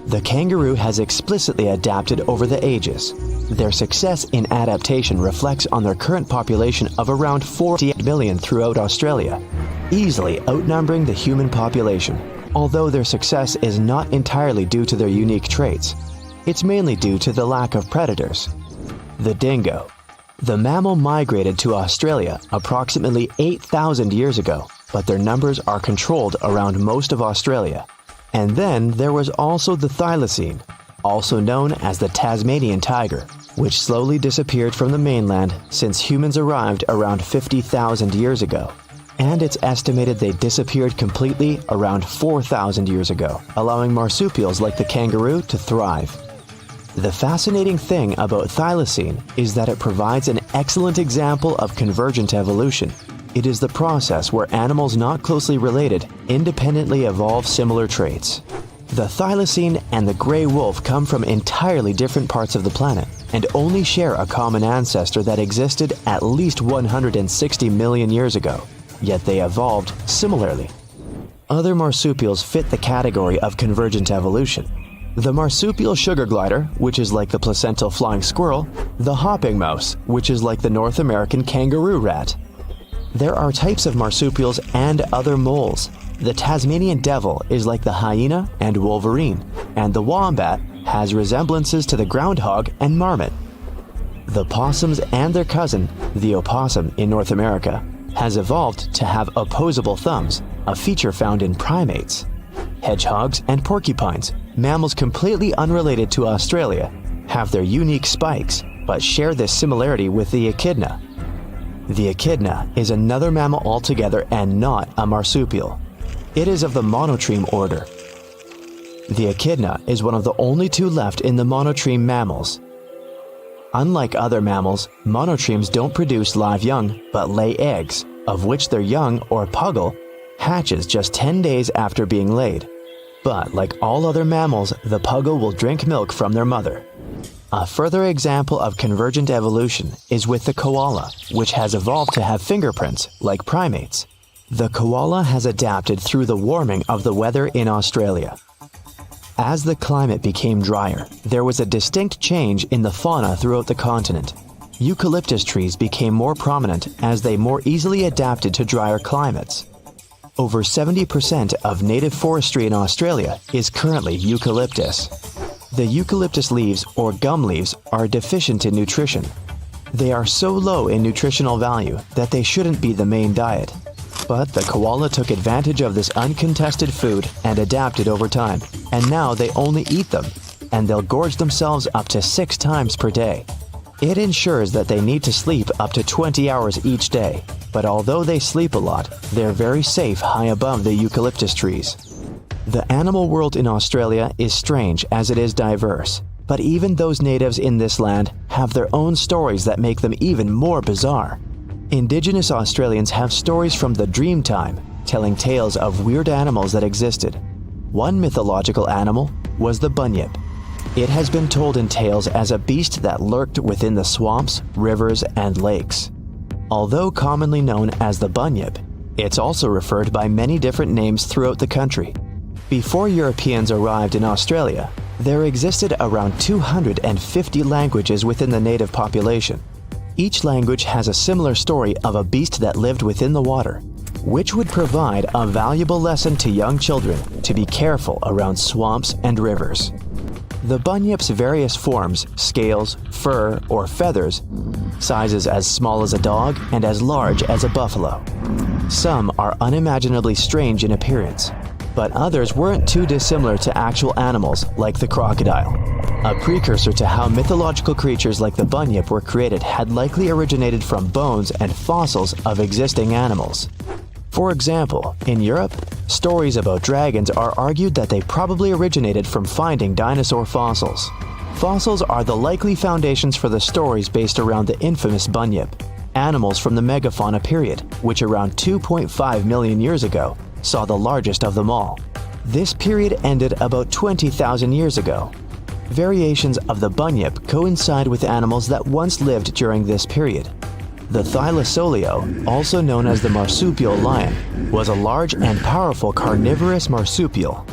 The kangaroo has explicitly adapted over the ages. Their success in adaptation reflects on their current population of around 48 million throughout Australia, easily outnumbering the human population. Although their success is not entirely due to their unique traits, it's mainly due to the lack of predators. The dingo. The mammal migrated to Australia approximately 8,000 years ago, but their numbers are controlled around most of Australia. And then there was also the thylacine, also known as the Tasmanian tiger, which slowly disappeared from the mainland since humans arrived around 50,000 years ago. And it's estimated they disappeared completely around 4,000 years ago, allowing marsupials like the kangaroo to thrive. The fascinating thing about thylacine is that it provides an excellent example of convergent evolution. It is the process where animals not closely related independently evolve similar traits. The thylacine and the gray wolf come from entirely different parts of the planet and only share a common ancestor that existed at least 160 million years ago, yet they evolved similarly. Other marsupials fit the category of convergent evolution. The marsupial sugar glider, which is like the placental flying squirrel, the hopping mouse, which is like the North American kangaroo rat. There are types of marsupials and other moles. The Tasmanian devil is like the hyena and wolverine, and the wombat has resemblances to the groundhog and marmot. The possums and their cousin, the opossum in North America, has evolved to have opposable thumbs, a feature found in primates. Hedgehogs and porcupines, mammals completely unrelated to Australia, have their unique spikes, but share this similarity with the echidna. The echidna is another mammal altogether and not a marsupial. It is of the monotreme order. The echidna is one of the only two left in the monotreme mammals. Unlike other mammals, monotremes don't produce live young, but lay eggs, of which their young, or puggle, hatches just 10 days after being laid. But like all other mammals, the puggle will drink milk from their mother. A further example of convergent evolution is with the koala, which has evolved to have fingerprints, like primates. The koala has adapted through the warming of the weather in Australia. As the climate became drier, there was a distinct change in the fauna throughout the continent. Eucalyptus trees became more prominent as they more easily adapted to drier climates. Over 70% of native forestry in Australia is currently eucalyptus. The eucalyptus leaves, or gum leaves, are deficient in nutrition. They are so low in nutritional value that they shouldn't be the main diet. But the koala took advantage of this uncontested food and adapted over time, and now they only eat them, and they'll gorge themselves up to 6 times per day. It ensures that they need to sleep up to 20 hours each day, but although they sleep a lot, they're very safe high above the eucalyptus trees. The animal world in Australia is strange as it is diverse, but even those natives in this land have their own stories that make them even more bizarre. Indigenous Australians have stories from the dream time, telling tales of weird animals that existed. One mythological animal was the bunyip. It has been told in tales as a beast that lurked within the swamps, rivers, and lakes. Although commonly known as the bunyip, it's also referred by many different names throughout the country. Before Europeans arrived in Australia, there existed around 250 languages within the native population. Each language has a similar story of a beast that lived within the water, which would provide a valuable lesson to young children to be careful around swamps and rivers. The bunyip's various forms, scales, fur, or feathers, sizes as small as a dog and as large as a buffalo. Some are unimaginably strange in appearance, but others weren't too dissimilar to actual animals like the crocodile. A precursor to how mythological creatures like the bunyip were created had likely originated from bones and fossils of existing animals. For example, in Europe, stories about dragons are argued that they probably originated from finding dinosaur fossils. Fossils are the likely foundations for the stories based around the infamous bunyip, animals from the megafauna period, which around 2.5 million years ago saw the largest of them all. This period ended about 20,000 years ago. Variations of the bunyip coincide with animals that once lived during this period. The Thylasolio, also known as the marsupial lion, was a large and powerful carnivorous marsupial.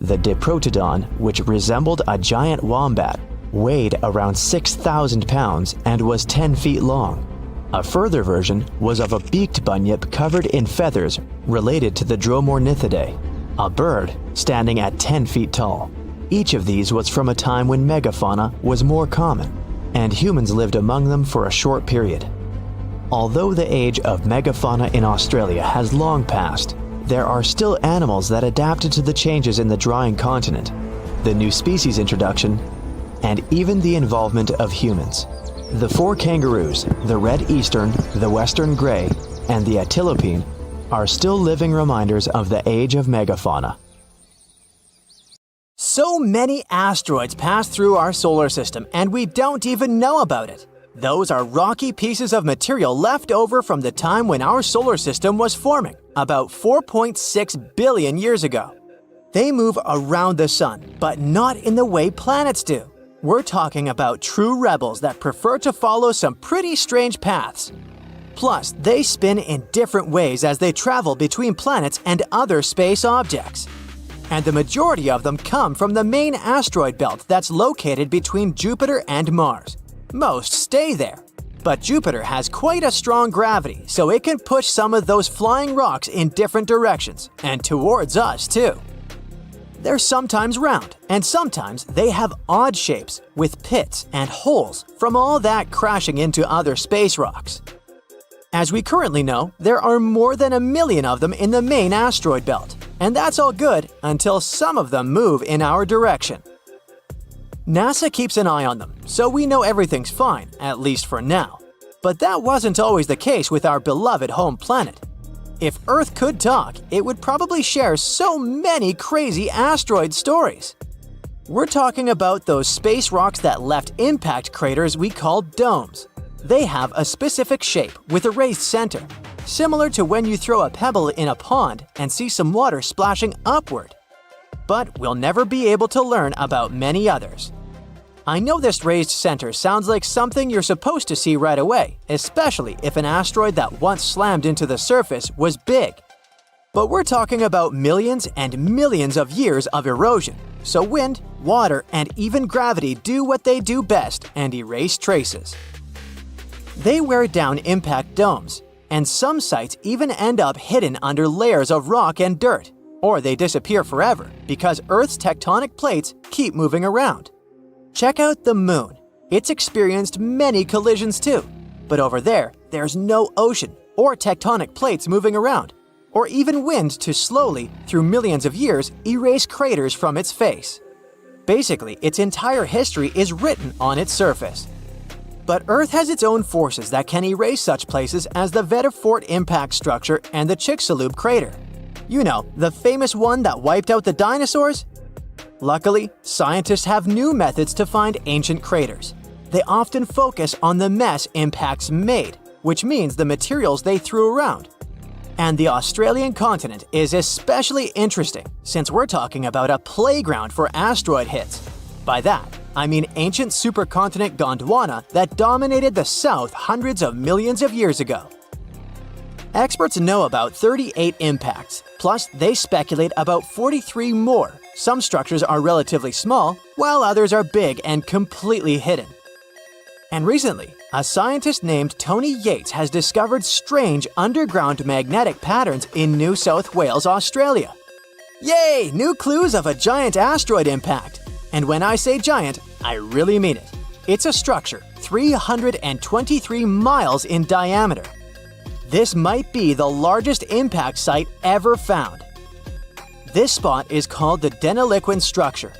The Diprotodon, which resembled a giant wombat, weighed around 6,000 pounds and was 10 feet long. A further version was of a beaked bunyip covered in feathers related to the Dromornithidae, a bird standing at 10 feet tall. Each of these was from a time when megafauna was more common, and humans lived among them for a short period. Although the age of megafauna in Australia has long passed, there are still animals that adapted to the changes in the drying continent, the new species introduction, and even the involvement of humans. The 4 kangaroos, the red eastern, the western gray, and the antilopine, are still living reminders of the age of megafauna. So many asteroids pass through our solar system and we don't even know about it. Those are rocky pieces of material left over from the time when our solar system was forming, about 4.6 billion years ago. They move around the sun, but not in the way planets do. We're talking about true rebels that prefer to follow some pretty strange paths. Plus, they spin in different ways as they travel between planets and other space objects. And the majority of them come from the main asteroid belt that's located between Jupiter and Mars. Most stay there. But Jupiter has quite a strong gravity, so it can push some of those flying rocks in different directions, and towards us too. They're sometimes round, and sometimes they have odd shapes, with pits and holes from all that crashing into other space rocks. As we currently know, there are more than 1 million of them in the main asteroid belt, and that's all good until some of them move in our direction. NASA keeps an eye on them, so we know everything's fine, at least for now. But that wasn't always the case with our beloved home planet. If Earth could talk, it would probably share so many crazy asteroid stories. We're talking about those space rocks that left impact craters we call domes. They have a specific shape with a raised center, similar to when you throw a pebble in a pond and see some water splashing upward. But we'll never be able to learn about many others. I know this raised center sounds like something you're supposed to see right away, especially if an asteroid that once slammed into the surface was big. But we're talking about millions and millions of years of erosion, so wind, water, and even gravity do what they do best and erase traces. They wear down impact domes, and some sites even end up hidden under layers of rock and dirt, or they disappear forever because Earth's tectonic plates keep moving around. Check out the moon. It's experienced many collisions too. But over there, there's no ocean or tectonic plates moving around, or even wind to slowly, through millions of years, erase craters from its face. Basically, its entire history is written on its surface. But Earth has its own forces that can erase such places as the Vedafort impact structure and the Chicxulub crater. You know, the famous one that wiped out the dinosaurs? Luckily, scientists have new methods to find ancient craters. They often focus on the mess impacts made, which means the materials they threw around. And the Australian continent is especially interesting since we're talking about a playground for asteroid hits. By that, I mean ancient supercontinent Gondwana that dominated the South hundreds of millions of years ago. Experts know about 38 impacts, plus they speculate about 43 more. Some structures are relatively small, while others are big and completely hidden. And recently, a scientist named Tony Yates has discovered strange underground magnetic patterns in New South Wales, Australia. Yay! New clues of a giant asteroid impact. And when I say giant, I really mean it. It's a structure 323 miles in diameter. This might be the largest impact site ever found. This spot is called the Deniliquin structure.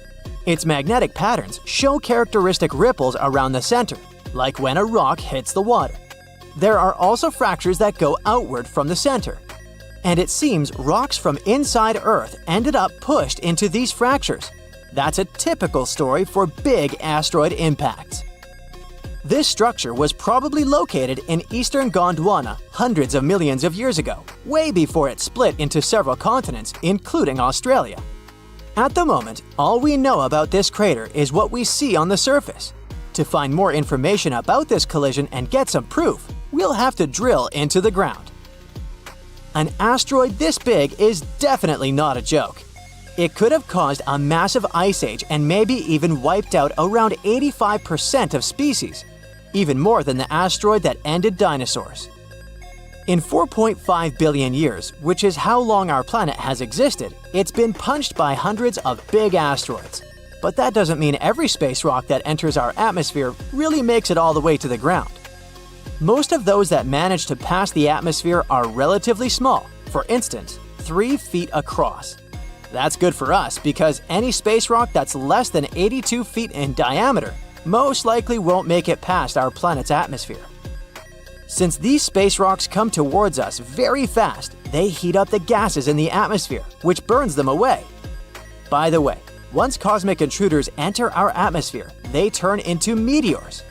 Its magnetic patterns show characteristic ripples around the center, like when a rock hits the water. There are also fractures that go outward from the center. And it seems rocks from inside Earth ended up pushed into these fractures. That's a typical story for big asteroid impacts. This structure was probably located in eastern Gondwana hundreds of millions of years ago, way before it split into several continents, including Australia. At the moment, all we know about this crater is what we see on the surface. To find more information about this collision and get some proof, we'll have to drill into the ground. An asteroid this big is definitely not a joke. It could have caused a massive ice age and maybe even wiped out around 85% of species, even more than the asteroid that ended dinosaurs. In 4.5 billion years, which is how long our planet has existed, it's been punched by hundreds of big asteroids. But that doesn't mean every space rock that enters our atmosphere really makes it all the way to the ground. Most of those that manage to pass the atmosphere are relatively small, for instance, 3 feet across. That's good for us because any space rock that's less than 82 feet in diameter most likely won't make it past our planet's atmosphere. Since these space rocks come towards us very fast, they heat up the gases in the atmosphere, which burns them away. By the way, once cosmic intruders enter our atmosphere, they turn into meteors.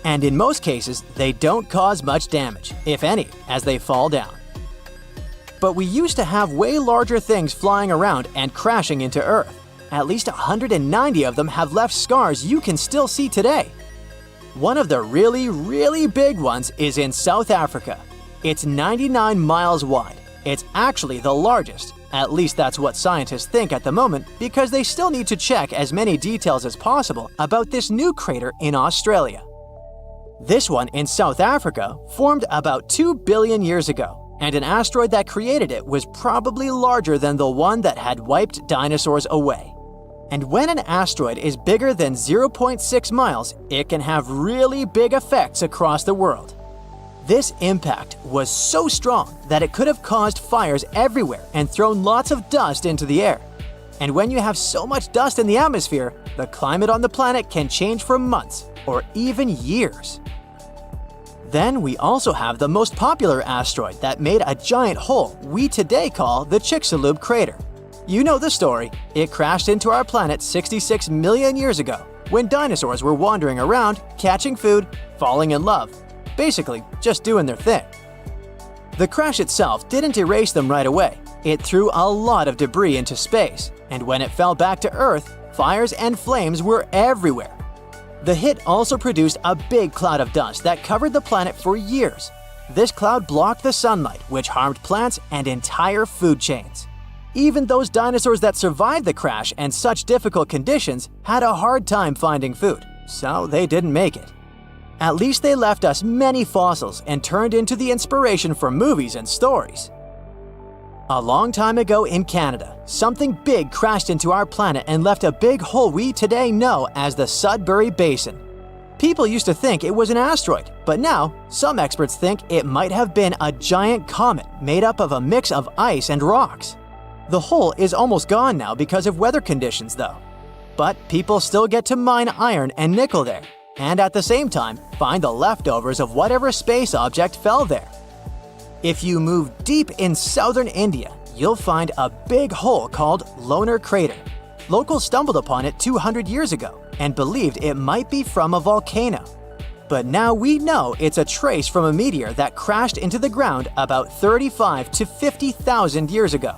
And in most cases, they don't cause much damage, if any, as they fall down. But we used to have way larger things flying around and crashing into Earth. At least 190 of them have left scars you can still see today. One of the really big ones is in South Africa. It's 99 miles wide. It's actually the largest. At least that's what scientists think at the moment because they still need to check as many details as possible about this new crater in Australia. This one in South Africa formed about 2 billion years ago, and an asteroid that created it was probably larger than the one that had wiped dinosaurs away. And when an asteroid is bigger than 0.6 miles, it can have really big effects across the world. This impact was so strong that it could have caused fires everywhere and thrown lots of dust into the air. And when you have so much dust in the atmosphere, the climate on the planet can change for months or even years. Then we also have the most popular asteroid that made a giant hole we today call the Chicxulub crater. You know the story. It crashed into our planet 66 million years ago when dinosaurs were wandering around, catching food, falling in love. Basically, just doing their thing. The crash itself didn't erase them right away. It threw a lot of debris into space, and when it fell back to Earth, fires and flames were everywhere. The hit also produced a big cloud of dust that covered the planet for years. This cloud blocked the sunlight, which harmed plants and entire food chains. Even those dinosaurs that survived the crash and such difficult conditions had a hard time finding food, so they didn't make it. At least they left us many fossils and turned into the inspiration for movies and stories. A long time ago in Canada, something big crashed into our planet and left a big hole we today know as the Sudbury Basin. People used to think it was an asteroid, but now some experts think it might have been a giant comet made up of a mix of ice and rocks. The hole is almost gone now because of weather conditions though. But people still get to mine iron and nickel there, and at the same time find the leftovers of whatever space object fell there. If you move deep in southern India, you'll find a big hole called Lonar Crater. Locals stumbled upon it 200 years ago and believed it might be from a volcano. But now we know it's a trace from a meteor that crashed into the ground about 35 to 50,000 years ago.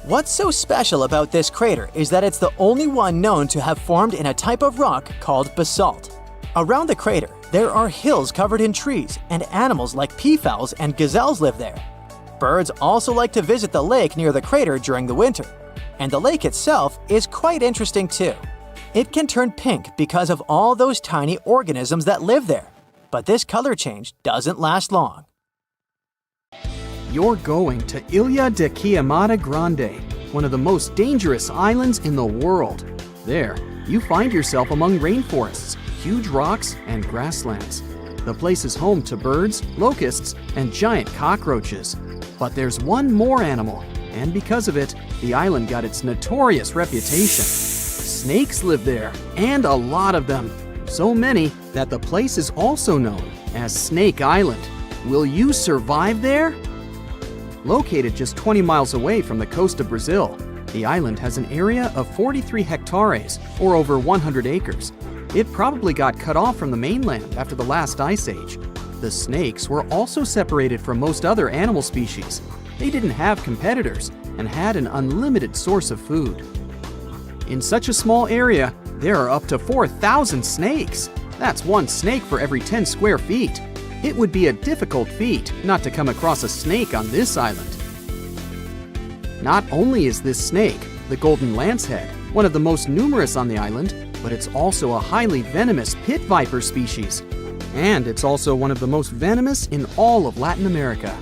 What's so special about this crater is that it's the only one known to have formed in a type of rock called basalt. Around the crater, there are hills covered in trees, and animals like peafowls and gazelles live there. Birds also like to visit the lake near the crater during the winter. And the lake itself is quite interesting too. It can turn pink because of all those tiny organisms that live there. But this color change doesn't last long. You're going to Ilha de Queimada Grande, one of the most dangerous islands in the world. There, you find yourself among rainforests, huge rocks, and grasslands. The place is home to birds, locusts, and giant cockroaches. But there's one more animal, and because of it, the island got its notorious reputation. Snakes live there, and a lot of them. So many that the place is also known as Snake Island. Will you survive there? Located just 20 miles away from the coast of Brazil, the island has an area of 43 hectares, or over 100 acres. It probably got cut off from the mainland after the last ice age. The snakes were also separated from most other animal species. They didn't have competitors and had an unlimited source of food. In such a small area, there are up to 4,000 snakes. That's one snake for every 10 square feet. It would be a difficult feat not to come across a snake on this island. Not only is this snake, the golden lancehead, one of the most numerous on the island, but it's also a highly venomous pit viper species. And it's also one of the most venomous in all of Latin America.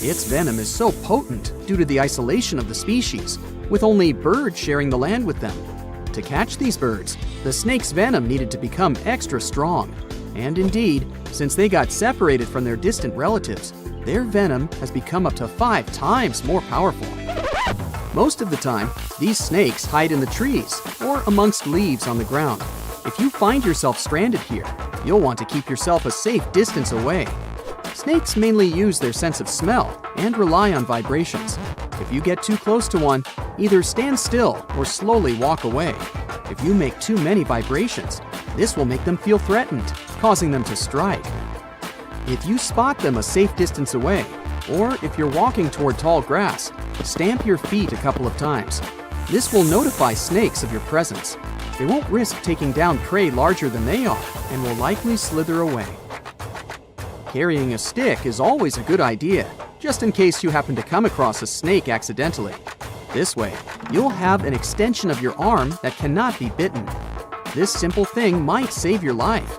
Its venom is so potent due to the isolation of the species, with only birds sharing the land with them. To catch these birds, the snake's venom needed to become extra strong. And indeed, since they got separated from their distant relatives, their venom has become up to 5 times more powerful. Most of the time, these snakes hide in the trees or amongst leaves on the ground. If you find yourself stranded here, you'll want to keep yourself a safe distance away. Snakes mainly use their sense of smell and rely on vibrations. If you get too close to one, either stand still or slowly walk away. If you make too many vibrations, this will make them feel threatened, causing them to strike. If you spot them a safe distance away, or if you're walking toward tall grass, stamp your feet a couple of times. This will notify snakes of your presence. They won't risk taking down prey larger than they are and will likely slither away. Carrying a stick is always a good idea, just in case you happen to come across a snake accidentally. This way, you'll have an extension of your arm that cannot be bitten. This simple thing might save your life.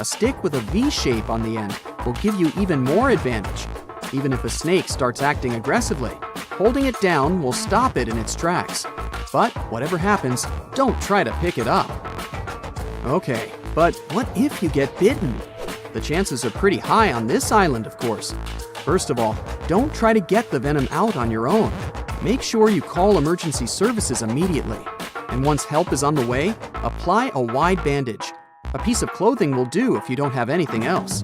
A stick with a V shape on the end will give you even more advantage. Even if a snake starts acting aggressively, holding it down will stop it in its tracks. But whatever happens, don't try to pick it up. Okay, but what if you get bitten? The chances are pretty high on this island, of course. First of all, don't try to get the venom out on your own. Make sure you call emergency services immediately. And once help is on the way, apply a wide bandage. A piece of clothing will do if you don't have anything else.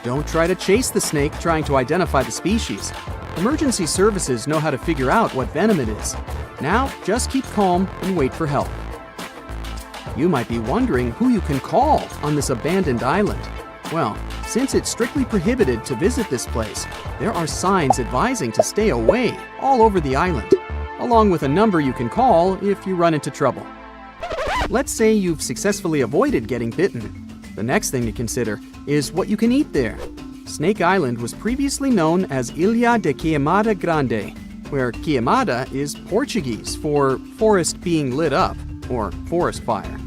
Don't try to chase the snake trying to identify the species. Emergency services know how to figure out what venom it is. Now, just keep calm and wait for help. You might be wondering who you can call on this abandoned island. Well, since it's strictly prohibited to visit this place, there are signs advising to stay away all over the island, along with a number you can call if you run into trouble. Let's say you've successfully avoided getting bitten. The next thing to consider is what you can eat there. Snake Island was previously known as Ilha de Queimada Grande, where queimada is Portuguese for forest being lit up, or forest fire.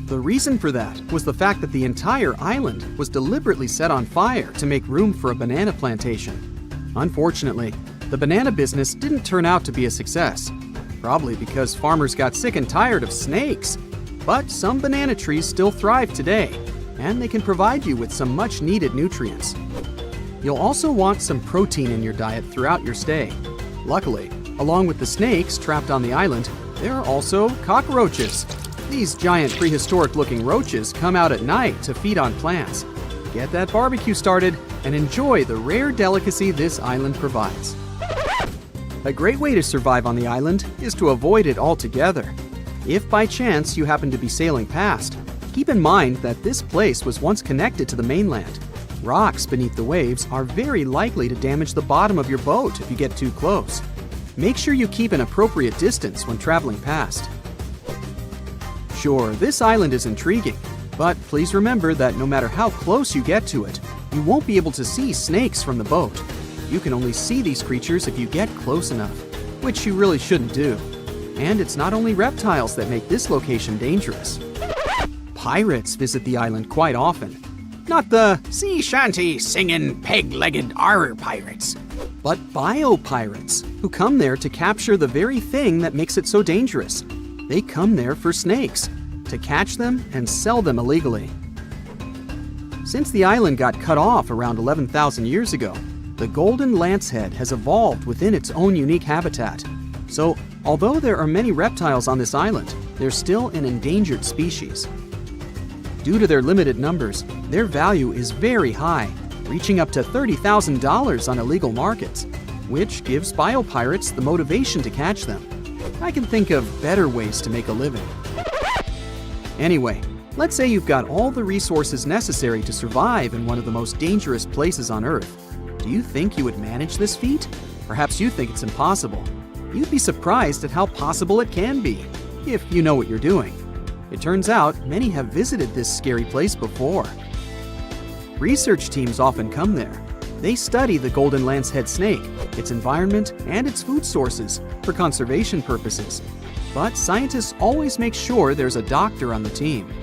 The reason for that was the fact that the entire island was deliberately set on fire to make room for a banana plantation. Unfortunately, the banana business didn't turn out to be a success, probably because farmers got sick and tired of snakes. But some banana trees still thrive today, and they can provide you with some much-needed nutrients. You'll also want some protein in your diet throughout your stay. Luckily, along with the snakes trapped on the island, there are also cockroaches. These giant prehistoric-looking roaches come out at night to feed on plants. Get that barbecue started and enjoy the rare delicacy this island provides. A great way to survive on the island is to avoid it altogether. If by chance you happen to be sailing past, keep in mind that this place was once connected to the mainland. Rocks beneath the waves are very likely to damage the bottom of your boat if you get too close. Make sure you keep an appropriate distance when traveling past. Sure, this island is intriguing, but please remember that no matter how close you get to it, you won't be able to see snakes from the boat. You can only see these creatures if you get close enough, which you really shouldn't do. And it's not only reptiles that make this location dangerous. Pirates visit the island quite often. Not the sea shanty singing peg-legged arr pirates, but bio-pirates who come there to capture the very thing that makes it so dangerous. They come there for snakes, to catch them and sell them illegally. Since the island got cut off around 11,000 years ago, the golden lancehead has evolved within its own unique habitat. So, although there are many reptiles on this island, they're still an endangered species. Due to their limited numbers, their value is very high, reaching up to $30,000 on illegal markets, which gives biopirates the motivation to catch them. I can think of better ways to make a living. Anyway, let's say you've got all the resources necessary to survive in one of the most dangerous places on Earth. Do you think you would manage this feat? Perhaps you think it's impossible. You'd be surprised at how possible it can be, if you know what you're doing. It turns out many have visited this scary place before. Research teams often come there. They study the golden lancehead snake, its environment, and its food sources for conservation purposes. But scientists always make sure there's a doctor on the team.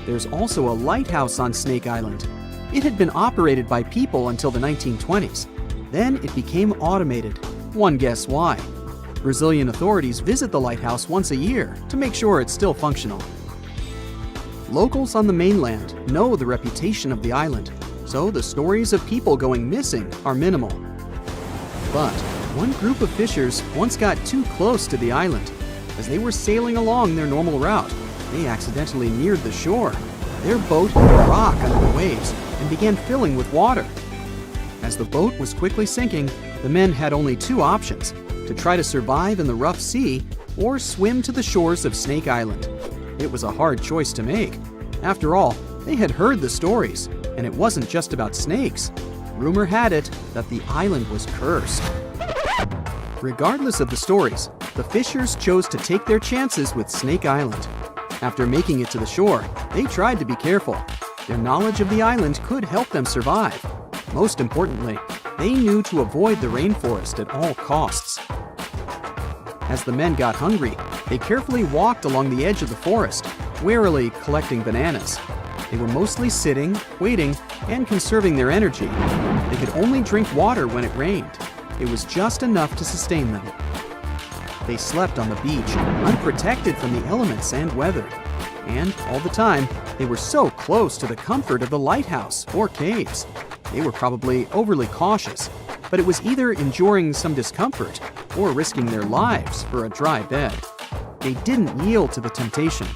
There's also a lighthouse on Snake Island. It had been operated by people until the 1920s. Then it became automated. One guess why. Brazilian authorities visit the lighthouse once a year to make sure it's still functional. Locals on the mainland know the reputation of the island, so the stories of people going missing are minimal. But one group of fishers once got too close to the island. As they were sailing along their normal route, they accidentally neared the shore. Their boat hit a rock under the waves and began filling with water. As the boat was quickly sinking, the men had only two options: to try to survive in the rough sea or swim to the shores of Snake Island. It was a hard choice to make. After all, they had heard the stories, and it wasn't just about snakes. Rumor had it that the island was cursed. Regardless of the stories, the fishers chose to take their chances with Snake Island. After making it to the shore, they tried to be careful. Their knowledge of the island could help them survive. Most importantly, they knew to avoid the rainforest at all costs. As the men got hungry, they carefully walked along the edge of the forest, warily collecting bananas. They were mostly sitting, waiting, and conserving their energy. They could only drink water when it rained. It was just enough to sustain them. They slept on the beach, unprotected from the elements and weather. And all the time, they were so close to the comfort of the lighthouse or caves. They were probably overly cautious, but it was either enduring some discomfort or risking their lives for a dry bed. They didn't yield to the temptation.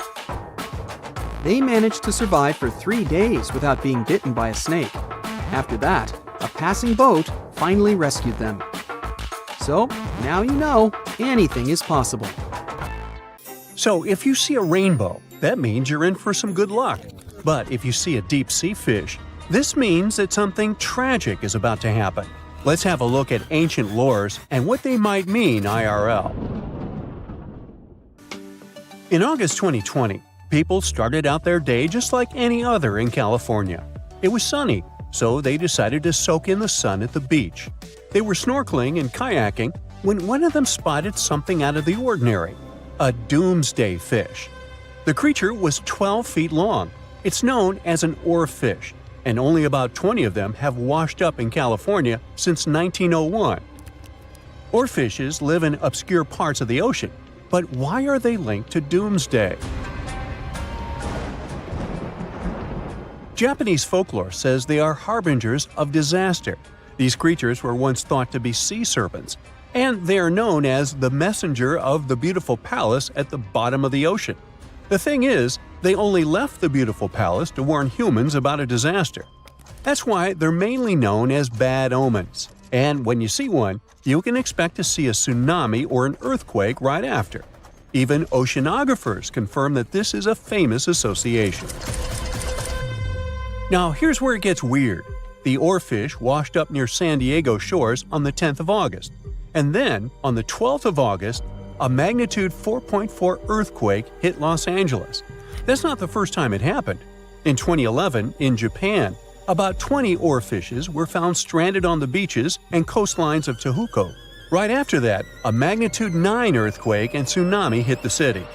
They managed to survive for 3 days without being bitten by a snake. After that, a passing boat finally rescued them. So, now you know, anything is possible. So if you see a rainbow, that means you're in for some good luck. But if you see a deep sea fish, this means that something tragic is about to happen. Let's have a look at ancient lores and what they might mean IRL. In August 2020, people started out their day just like any other in California. It was sunny, so they decided to soak in the sun at the beach. They were snorkeling and kayaking when one of them spotted something out of the ordinary: a doomsday fish. The creature was 12 feet long. It's known as an oarfish, and only about 20 of them have washed up in California since 1901. Oarfishes live in obscure parts of the ocean, but why are they linked to doomsday? Japanese folklore says they are harbingers of disaster. These creatures were once thought to be sea serpents, and they are known as the messenger of the beautiful palace at the bottom of the ocean. The thing is, they only left the beautiful palace to warn humans about a disaster. That's why they're mainly known as bad omens. And when you see one, you can expect to see a tsunami or an earthquake right after. Even oceanographers confirm that this is a famous association. Now here's where it gets weird. The oarfish washed up near San Diego shores on the 10th of August. And then, on the 12th of August, a magnitude 4.4 earthquake hit Los Angeles. That's not the first time it happened. In 2011, in Japan, about 20 oarfishes were found stranded on the beaches and coastlines of Tohoku. Right after that, a magnitude 9 earthquake and tsunami hit the city.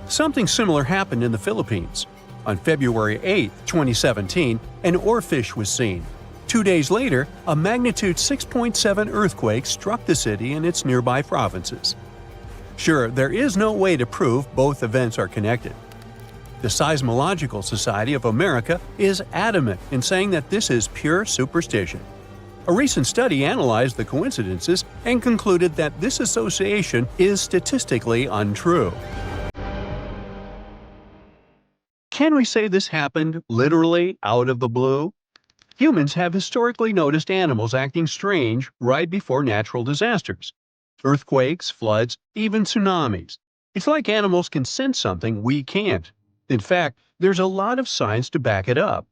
Something similar happened in the Philippines. On February 8, 2017, an oarfish was seen. 2 days later, a magnitude 6.7 earthquake struck the city and its nearby provinces. Sure, there is no way to prove both events are connected. The Seismological Society of America is adamant in saying that this is pure superstition. A recent study analyzed the coincidences and concluded that this association is statistically untrue. Can we say this happened literally out of the blue? Humans have historically noticed animals acting strange right before natural disasters. Earthquakes, floods, even tsunamis. It's like animals can sense something we can't. In fact, there's a lot of science to back it up.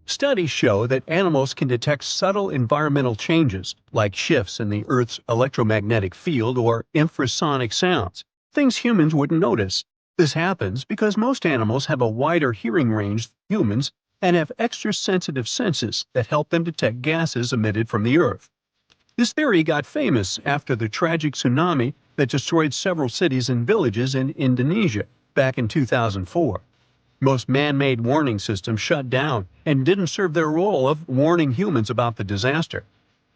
Studies show that animals can detect subtle environmental changes, like shifts in the Earth's electromagnetic field or infrasonic sounds, things humans wouldn't notice. This happens because most animals have a wider hearing range than humans and have extra sensitive senses that help them detect gases emitted from the Earth. This theory got famous after the tragic tsunami that destroyed several cities and villages in Indonesia back in 2004. Most man-made warning systems shut down and didn't serve their role of warning humans about the disaster.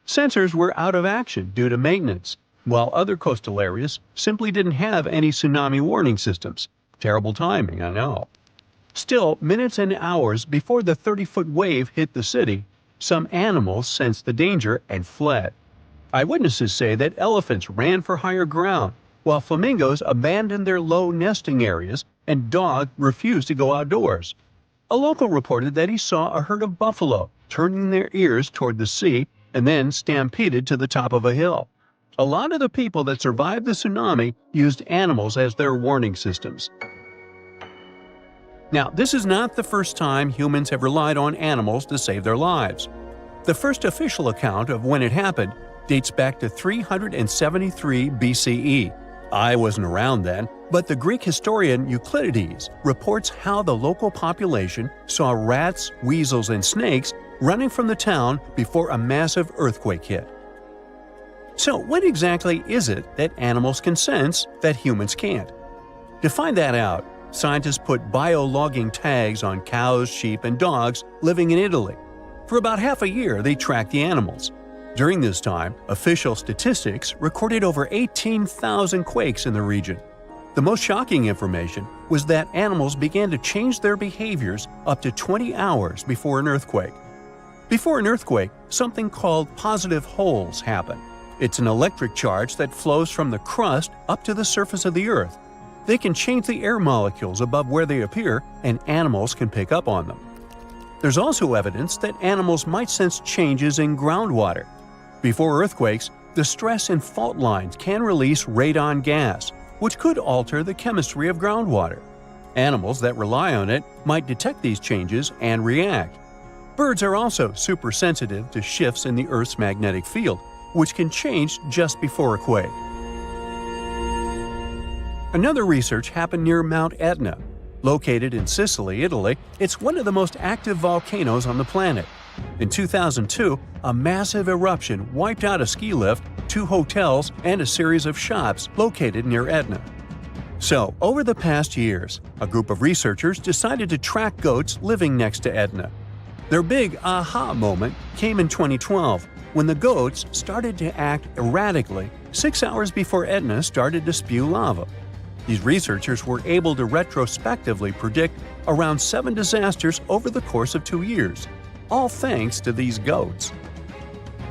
Sensors were out of action due to maintenance, while other coastal areas simply didn't have any tsunami warning systems. Terrible timing, I know. Still, minutes and hours before the 30-foot wave hit the city, some animals sensed the danger and fled. Eyewitnesses say that elephants ran for higher ground, while flamingos abandoned their low nesting areas and dogs refused to go outdoors. A local reported that he saw a herd of buffalo turning their ears toward the sea and then stampeded to the top of a hill. A lot of the people that survived the tsunami used animals as their warning systems. Now, this is not the first time humans have relied on animals to save their lives. The first official account of when it happened dates back to 373 BCE. I wasn't around then, but the Greek historian Euclides reports how the local population saw rats, weasels, and snakes running from the town before a massive earthquake hit. So what exactly is it that animals can sense that humans can't? To find that out, scientists put biologging tags on cows, sheep, and dogs living in Italy. For about half a year, they tracked the animals. During this time, official statistics recorded over 18,000 quakes in the region. The most shocking information was that animals began to change their behaviors up to 20 hours before an earthquake. Before an earthquake, something called positive holes happen. It's an electric charge that flows from the crust up to the surface of the Earth. They can change the air molecules above where they appear, and animals can pick up on them. There's also evidence that animals might sense changes in groundwater. Before earthquakes, the stress in fault lines can release radon gas, which could alter the chemistry of groundwater. Animals that rely on it might detect these changes and react. Birds are also super sensitive to shifts in the Earth's magnetic field, which can change just before a quake. Another research happened near Mount Etna. Located in Sicily, Italy, it's one of the most active volcanoes on the planet. In 2002, a massive eruption wiped out a ski lift, 2 hotels, and a series of shops located near Etna. So, over the past years, a group of researchers decided to track goats living next to Etna. Their big aha moment came in 2012 when the goats started to act erratically 6 hours before Etna started to spew lava. These researchers were able to retrospectively predict around 7 disasters over the course of 2 years, all thanks to these goats.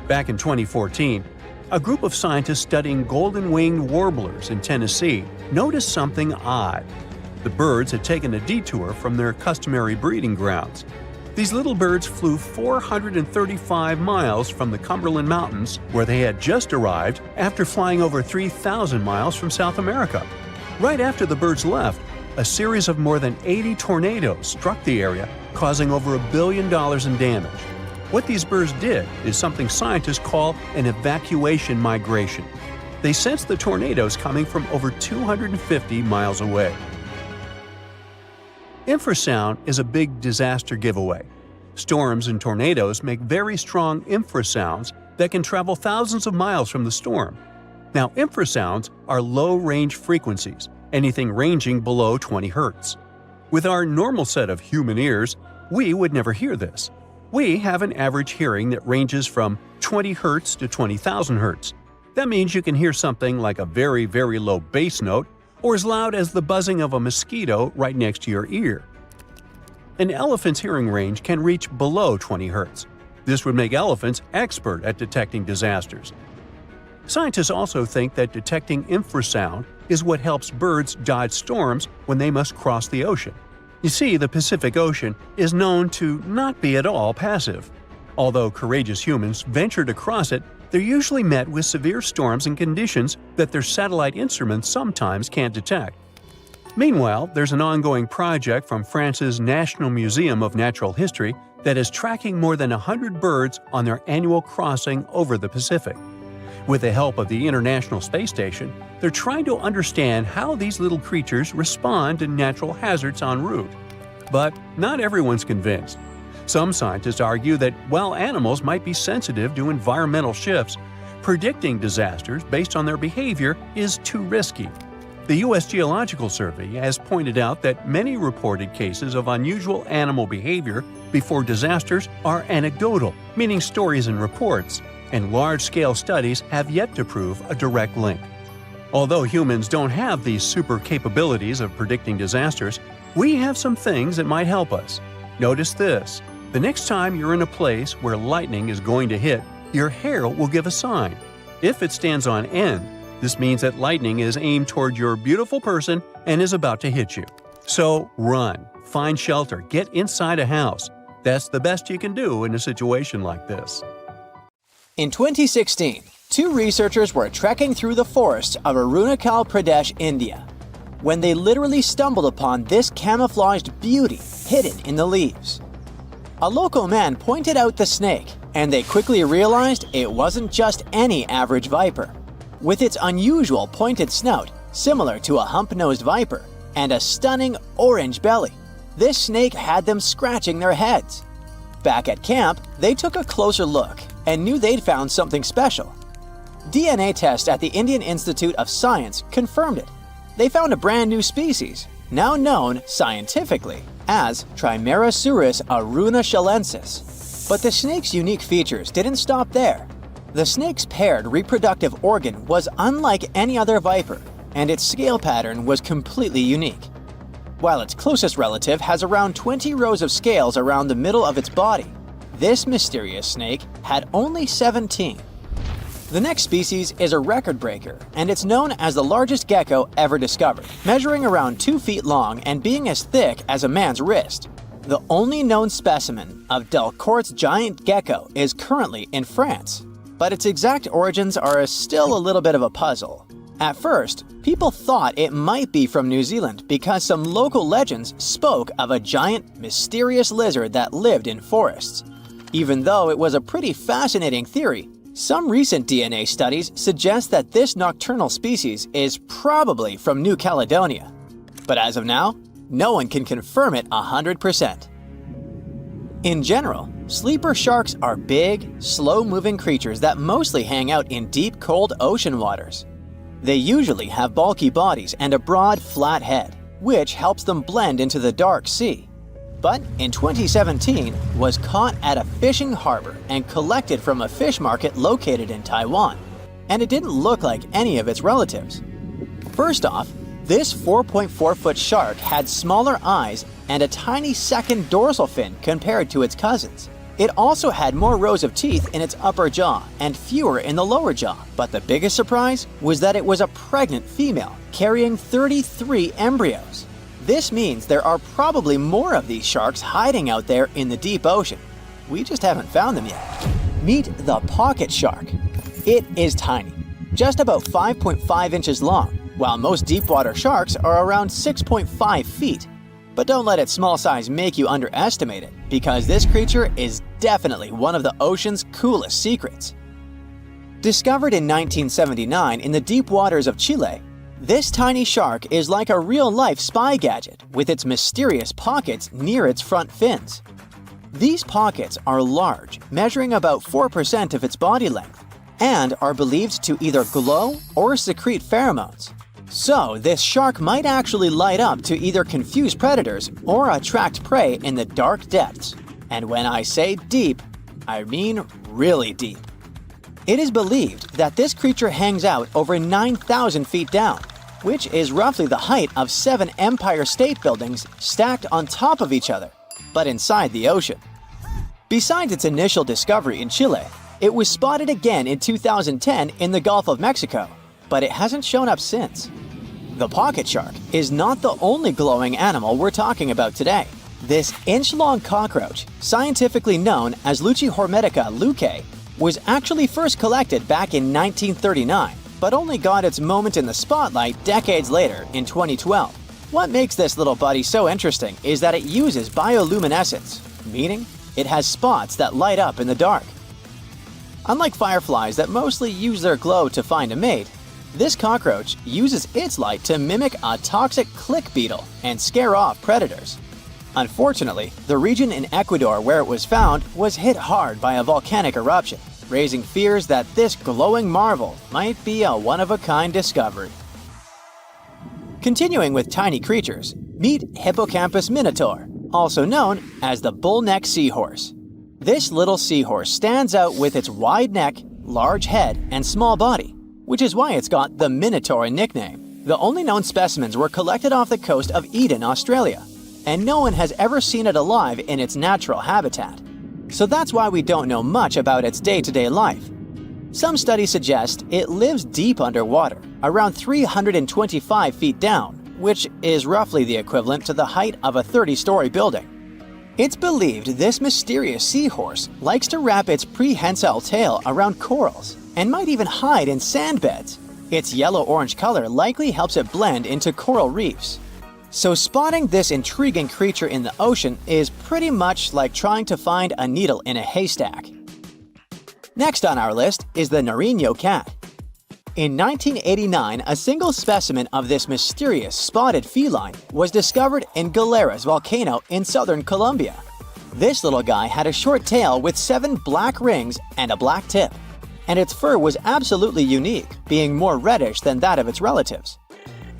Back in 2014, a group of scientists studying golden-winged warblers in Tennessee noticed something odd. The birds had taken a detour from their customary breeding grounds. These little birds flew 435 miles from the Cumberland Mountains, where they had just arrived after flying over 3,000 miles from South America. Right after the birds left, a series of more than 80 tornadoes struck the area, causing over $1 billion in damage. What these birds did is something scientists call an evacuation migration. They sensed the tornadoes coming from over 250 miles away. Infrasound is a big disaster giveaway. Storms and tornadoes make very strong infrasounds that can travel thousands of miles from the storm. Now, infrasounds are low-range frequencies, anything ranging below 20 Hz. With our normal set of human ears, we would never hear this. We have an average hearing that ranges from 20 Hz to 20,000 Hz. That means you can hear something like a very, very low bass note or as loud as the buzzing of a mosquito right next to your ear. An elephant's hearing range can reach below 20 Hz. This would make elephants expert at detecting disasters. Scientists also think that detecting infrasound is what helps birds dodge storms when they must cross the ocean. You see, the Pacific Ocean is known to not be at all passive. Although courageous humans venture to cross it, they're usually met with severe storms and conditions that their satellite instruments sometimes can't detect. Meanwhile, there's an ongoing project from France's National Museum of Natural History that is tracking more than 100 birds on their annual crossing over the Pacific. With the help of the International Space Station, they're trying to understand how these little creatures respond to natural hazards en route. But not everyone's convinced. Some scientists argue that while animals might be sensitive to environmental shifts, predicting disasters based on their behavior is too risky. The U.S. Geological Survey has pointed out that many reported cases of unusual animal behavior before disasters are anecdotal, meaning stories and reports, and large-scale studies have yet to prove a direct link. Although humans don't have these super capabilities of predicting disasters, we have some things that might help us. Notice this. The next time you're in a place where lightning is going to hit, your hair will give a sign. If it stands on end, this means that lightning is aimed toward your beautiful person and is about to hit you. So run, find shelter, get inside a house. That's the best you can do in a situation like this. In 2016, 2 researchers were trekking through the forests of Arunachal Pradesh, India, when they literally stumbled upon this camouflaged beauty hidden in the leaves. A local man pointed out the snake, and they quickly realized it wasn't just any average viper. With its unusual pointed snout, similar to a hump-nosed viper, and a stunning orange belly, this snake had them scratching their heads. Back at camp, they took a closer look and knew they'd found something special. DNA tests at the Indian Institute of Science confirmed it. They found a brand new species, now known scientifically as Trimeresurus arunachalensis. But the snake's unique features didn't stop there. The snake's paired reproductive organ was unlike any other viper, and its scale pattern was completely unique. While its closest relative has around 20 rows of scales around the middle of its body, this mysterious snake had only 17. The next species is a record breaker, and it's known as the largest gecko ever discovered, measuring around 2 feet long and being as thick as a man's wrist. The only known specimen of Delcourt's giant gecko is currently in France, but its exact origins are still a little bit of a puzzle. At first, people thought it might be from New Zealand because some local legends spoke of a giant, mysterious lizard that lived in forests. Even though it was a pretty fascinating theory, some recent DNA studies suggest that this nocturnal species is probably from New Caledonia. But as of now, no one can confirm it 100%. In general, sleeper sharks are big, slow-moving creatures that mostly hang out in deep, cold ocean waters. They usually have bulky bodies and a broad, flat head, which helps them blend into the dark sea. but in 2017 was caught at a fishing harbor and collected from a fish market located in Taiwan. And it didn't look like any of its relatives. First off, this 4.4-foot shark had smaller eyes and a tiny second dorsal fin compared to its cousins. It also had more rows of teeth in its upper jaw and fewer in the lower jaw. But the biggest surprise was that it was a pregnant female carrying 33 embryos. This means there are probably more of these sharks hiding out there in the deep ocean. We just haven't found them yet. Meet the pocket shark. It is tiny, just about 5.5 inches long, while most deepwater sharks are around 6.5 feet. But don't let its small size make you underestimate it, because this creature is definitely one of the ocean's coolest secrets. Discovered in 1979 in the deep waters of Chile, this tiny shark is like a real-life spy gadget with its mysterious pockets near its front fins. These pockets are large, measuring about 4% of its body length, and are believed to either glow or secrete pheromones. So this shark might actually light up to either confuse predators or attract prey in the dark depths. And when I say deep, I mean really deep. It is believed that this creature hangs out over 9,000 feet down, which is roughly the height of 7 Empire State Buildings stacked on top of each other, but inside the ocean. Besides its initial discovery in Chile, it was spotted again in 2010 in the Gulf of Mexico, but it hasn't shown up since. The pocket shark is not the only glowing animal we're talking about today. This inch-long cockroach, scientifically known as Luchihormetica lucae, was actually first collected back in 1939, but only got its moment in the spotlight decades later in 2012. What makes this little buddy so interesting is that it uses bioluminescence, meaning it has spots that light up in the dark. Unlike fireflies that mostly use their glow to find a mate, this cockroach uses its light to mimic a toxic click beetle and scare off predators. Unfortunately, the region in Ecuador where it was found was hit hard by a volcanic eruption, raising fears that this glowing marvel might be a one-of-a-kind discovery. Continuing with tiny creatures, meet Hippocampus minotaur, also known as the bull-neck seahorse. This little seahorse stands out with its wide neck, large head, and small body, which is why it's got the Minotaur nickname. The only known specimens were collected off the coast of Eden, Australia, and no one has ever seen it alive in its natural habitat. So that's why we don't know much about its day-to-day life. Some studies suggest it lives deep underwater, around 325 feet down, which is roughly the equivalent to the height of a 30-story building. It's believed this mysterious seahorse likes to wrap its prehensile tail around corals and might even hide in sand beds. Its yellow-orange color likely helps it blend into coral reefs. So spotting this intriguing creature in the ocean is pretty much like trying to find a needle in a haystack. Next on our list is the Nariño cat. In 1989, a single specimen of this mysterious spotted feline was discovered in Galeras volcano in southern Colombia. This little guy had a short tail with 7 black rings and a black tip, and its fur was absolutely unique, being more reddish than that of its relatives.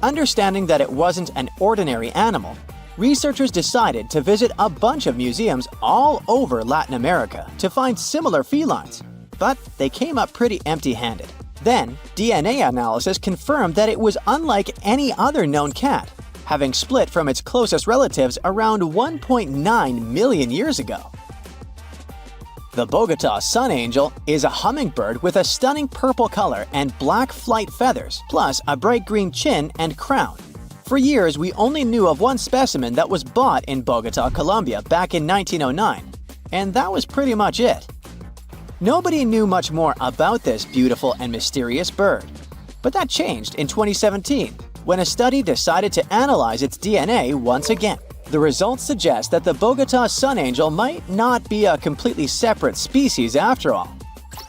Understanding that it wasn't an ordinary animal, researchers decided to visit a bunch of museums all over Latin America to find similar felines, but they came up pretty empty-handed. Then, DNA analysis confirmed that it was unlike any other known cat, having split from its closest relatives around 1.9 million years ago. The Bogota sun angel is a hummingbird with a stunning purple color and black flight feathers, plus a bright green chin and crown. For years, we only knew of one specimen that was bought in Bogota, Colombia back in 1909, and that was pretty much it. Nobody knew much more about this beautiful and mysterious bird. But that changed in 2017, when a study decided to analyze its DNA once again. The results suggest that the Bogota sun angel might not be a completely separate species after all.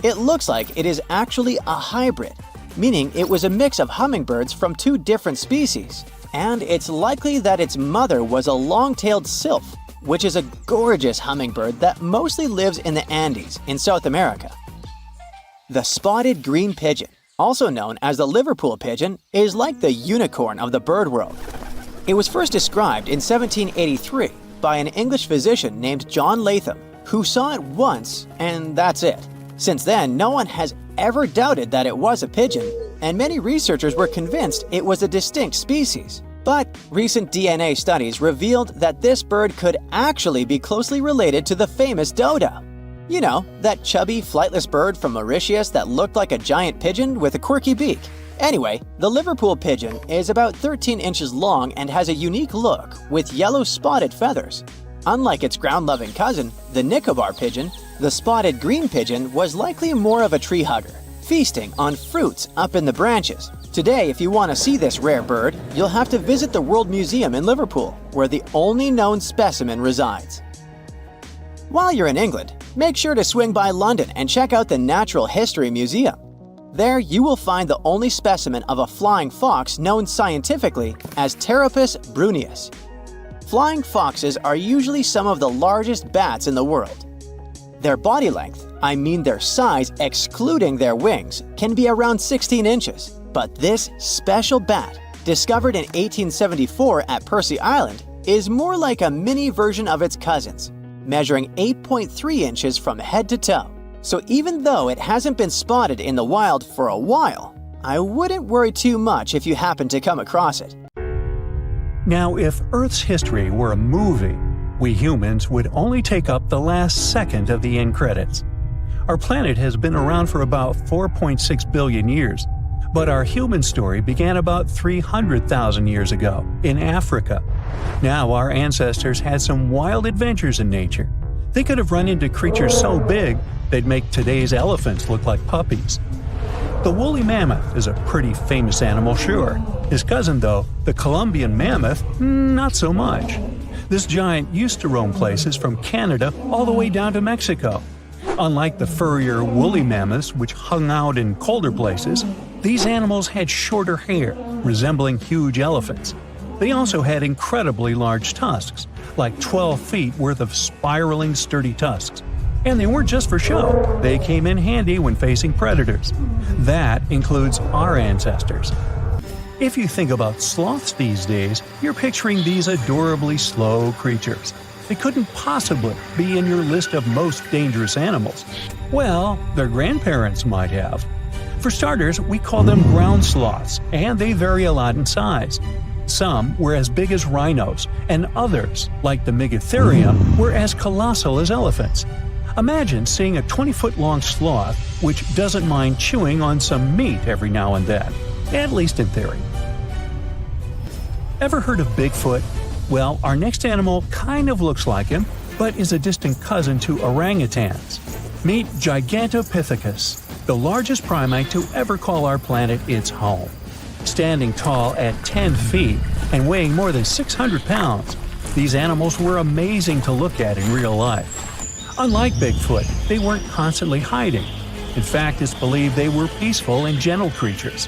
It looks like it is actually a hybrid, meaning it was a mix of hummingbirds from 2 different species. And it's likely that its mother was a long-tailed sylph, which is a gorgeous hummingbird that mostly lives in the Andes in South America. The spotted green pigeon, also known as the Liverpool pigeon, is like the unicorn of the bird world. It was first described in 1783 by an English physician named John Latham, who saw it once and that's it. Since then, no one has ever doubted that it was a pigeon, and many researchers were convinced it was a distinct species. But recent DNA studies revealed that this bird could actually be closely related to the famous dodo. You know, that chubby, flightless bird from Mauritius that looked like a giant pigeon with a quirky beak. Anyway, the Liverpool pigeon is about 13 inches long and has a unique look with yellow spotted feathers. Unlike its ground-loving cousin, the Nicobar pigeon, the spotted green pigeon was likely more of a tree hugger, feasting on fruits up in the branches. Today, if you want to see this rare bird, you'll have to visit the World Museum in Liverpool, where the only known specimen resides. While you're in England, make sure to swing by London and check out the Natural History Museum. There, you will find the only specimen of a flying fox known scientifically as Pteropus bruneus. Flying foxes are usually some of the largest bats in the world. Their body length, I mean their size excluding their wings, can be around 16 inches. But this special bat, discovered in 1874 at Percy Island, is more like a mini version of its cousins, measuring 8.3 inches from head to toe. So even though it hasn't been spotted in the wild for a while, I wouldn't worry too much if you happen to come across it. Now, if Earth's history were a movie, we humans would only take up the last second of the end credits. Our planet has been around for about 4.6 billion years, but our human story began about 300,000 years ago in Africa. Now, our ancestors had some wild adventures in nature. They could have run into creatures so big they'd make today's elephants look like puppies. The woolly mammoth is a pretty famous animal, sure. His cousin, though, the Columbian mammoth, not so much. This giant used to roam places from Canada all the way down to Mexico. Unlike the furrier woolly mammoths, which hung out in colder places, these animals had shorter hair, resembling huge elephants. They also had incredibly large tusks, like 12 feet worth of spiraling, sturdy tusks. And they weren't just for show, they came in handy when facing predators. That includes our ancestors. If you think about sloths these days, you're picturing these adorably slow creatures. They couldn't possibly be in your list of most dangerous animals. Well, their grandparents might have. For starters, we call them ground sloths, and they vary a lot in size. Some were as big as rhinos, and others, like the Megatherium, were as colossal as elephants. Imagine seeing a 20-foot-long sloth which doesn't mind chewing on some meat every now and then, at least in theory. Ever heard of Bigfoot? Well, our next animal kind of looks like him, but is a distant cousin to orangutans. Meet Gigantopithecus, the largest primate to ever call our planet its home. Standing tall at 10 feet and weighing more than 600 pounds, these animals were amazing to look at in real life. Unlike Bigfoot, they weren't constantly hiding. In fact, it's believed they were peaceful and gentle creatures.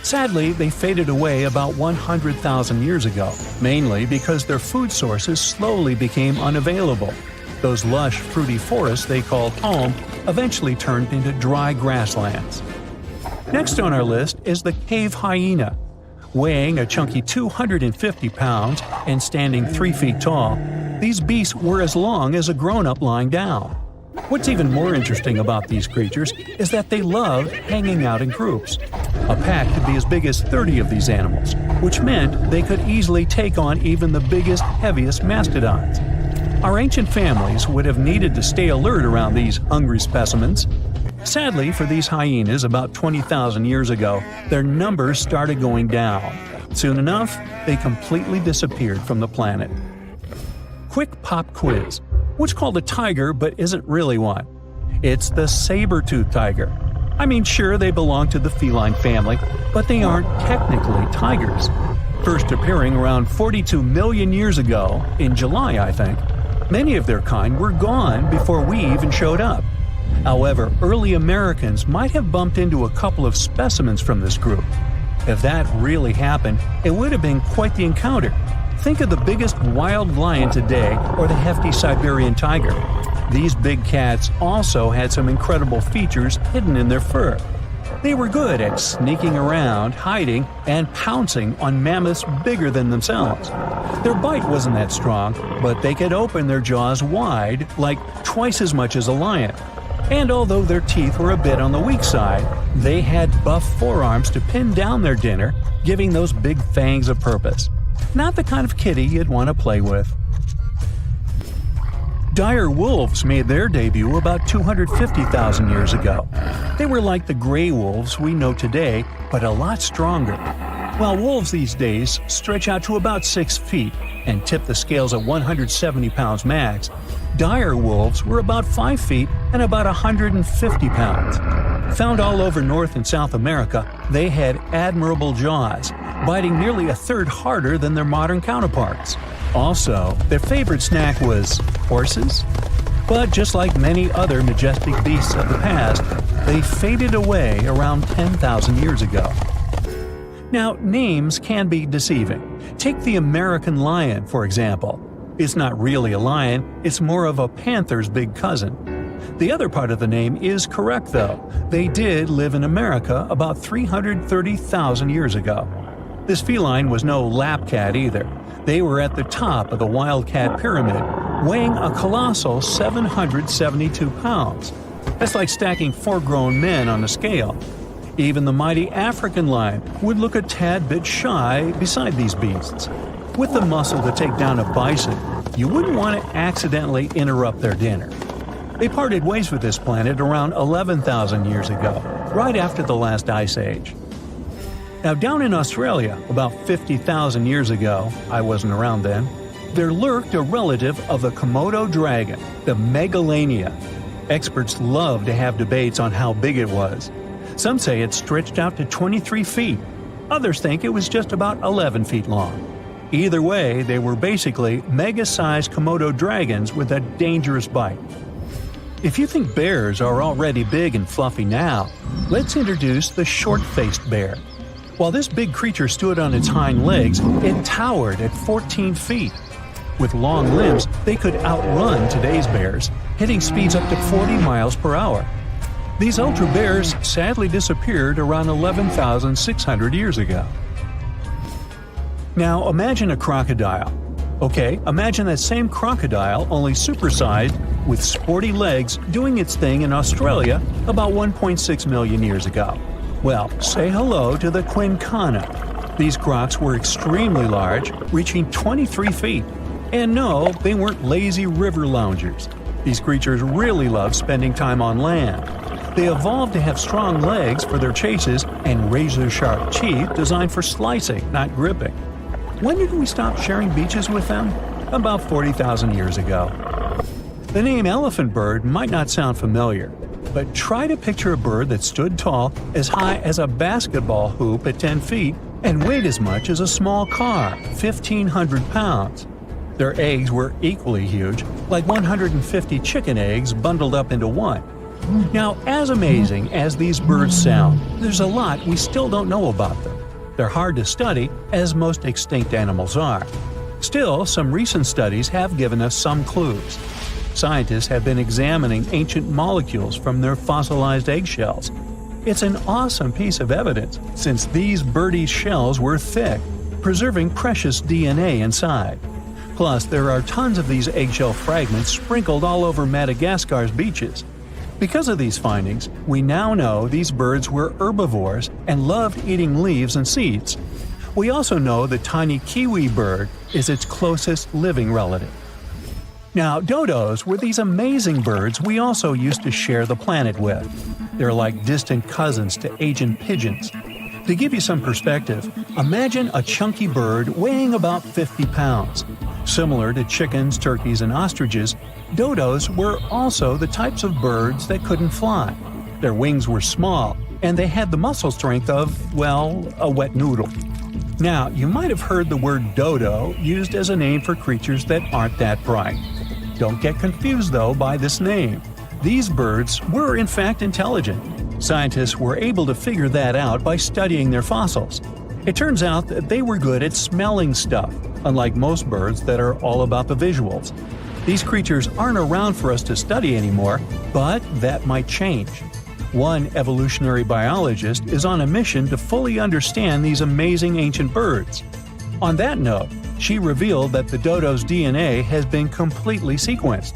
Sadly, they faded away about 100,000 years ago, mainly because their food sources slowly became unavailable. Those lush, fruity forests they called home eventually turned into dry grasslands. Next on our list is the cave hyena. Weighing a chunky 250 pounds and standing 3 feet tall, these beasts were as long as a grown-up lying down. What's even more interesting about these creatures is that they loved hanging out in groups. A pack could be as big as 30 of these animals, which meant they could easily take on even the biggest, heaviest mastodons. Our ancient families would have needed to stay alert around these hungry specimens. Sadly for these hyenas, about 20,000 years ago, their numbers started going down. Soon enough, they completely disappeared from the planet. Quick pop quiz. What's called a tiger but isn't really one? It's the saber-toothed tiger. I mean, sure, they belong to the feline family, but they aren't technically tigers. First appearing around 42 million years ago, in July, I think, many of their kind were gone before we even showed up. However, early Americans might have bumped into a couple of specimens from this group. If that really happened, it would have been quite the encounter. Think of the biggest wild lion today or the hefty Siberian tiger. These big cats also had some incredible features hidden in their fur. They were good at sneaking around, hiding, and pouncing on mammoths bigger than themselves. Their bite wasn't that strong, but they could open their jaws wide, like twice as much as a lion. And although their teeth were a bit on the weak side, they had buff forearms to pin down their dinner, giving those big fangs a purpose. Not the kind of kitty you'd want to play with. Dire wolves made their debut about 250,000 years ago. They were like the gray wolves we know today, but a lot stronger. While wolves these days stretch out to about 6 feet and tip the scales at 170 pounds max, dire wolves were about 5 feet and about 150 pounds. Found all over North and South America, they had admirable jaws, biting nearly a third harder than their modern counterparts. Also, their favorite snack was horses. But just like many other majestic beasts of the past, they faded away around 10,000 years ago. Now, names can be deceiving. Take the American lion, for example. It's not really a lion, it's more of a panther's big cousin. The other part of the name is correct, though. They did live in America about 330,000 years ago. This feline was no lap cat either. They were at the top of the wildcat pyramid, weighing a colossal 772 pounds. That's like stacking 4 grown men on a scale. Even the mighty African lion would look a tad bit shy beside these beasts. With the muscle to take down a bison, you wouldn't want to accidentally interrupt their dinner. They parted ways with this planet around 11,000 years ago, right after the last ice age. Now, down in Australia, about 50,000 years ago, I wasn't around then, there lurked a relative of the Komodo dragon, the Megalania. Experts love to have debates on how big it was. Some say it stretched out to 23 feet. Others think it was just about 11 feet long. Either way, they were basically mega-sized Komodo dragons with a dangerous bite. If you think bears are already big and fluffy now, let's introduce the short-faced bear. While this big creature stood on its hind legs, it towered at 14 feet. With long limbs, they could outrun today's bears, hitting speeds up to 40 miles per hour. These ultra bears sadly disappeared around 11,600 years ago. Now imagine a crocodile. Okay, imagine that same crocodile, only supersized, with sporty legs, doing its thing in Australia about 1.6 million years ago. Well, say hello to the quincana. These crocs were extremely large, reaching 23 feet. And no, they weren't lazy river loungers. These creatures really love spending time on land. They evolved to have strong legs for their chases and razor-sharp teeth designed for slicing, not gripping. When did we stop sharing beaches with them? About 40,000 years ago. The name elephant bird might not sound familiar, but try to picture a bird that stood tall as high as a basketball hoop at 10 feet and weighed as much as a small car, 1,500 pounds. Their eggs were equally huge, like 150 chicken eggs bundled up into one. Now, as amazing as these birds sound, there's a lot we still don't know about them. They're hard to study, as most extinct animals are. Still, some recent studies have given us some clues. Scientists have been examining ancient molecules from their fossilized eggshells. It's an awesome piece of evidence, since these birdies' shells were thick, preserving precious DNA inside. Plus, there are tons of these eggshell fragments sprinkled all over Madagascar's beaches. Because of these findings, we now know these birds were herbivores and loved eating leaves and seeds. We also know the tiny kiwi bird is its closest living relative. Now, dodos were these amazing birds we also used to share the planet with. They're like distant cousins to Asian pigeons. To give you some perspective, imagine a chunky bird weighing about 50 pounds. Similar to chickens, turkeys, and ostriches, dodos were also the types of birds that couldn't fly. Their wings were small, and they had the muscle strength of, well, a wet noodle. Now, you might have heard the word dodo used as a name for creatures that aren't that bright. Don't get confused, though, by this name. These birds were, in fact, intelligent. Scientists were able to figure that out by studying their fossils. It turns out that they were good at smelling stuff, unlike most birds that are all about the visuals. These creatures aren't around for us to study anymore, but that might change. One evolutionary biologist is on a mission to fully understand these amazing ancient birds. On that note, she revealed that the dodo's DNA has been completely sequenced.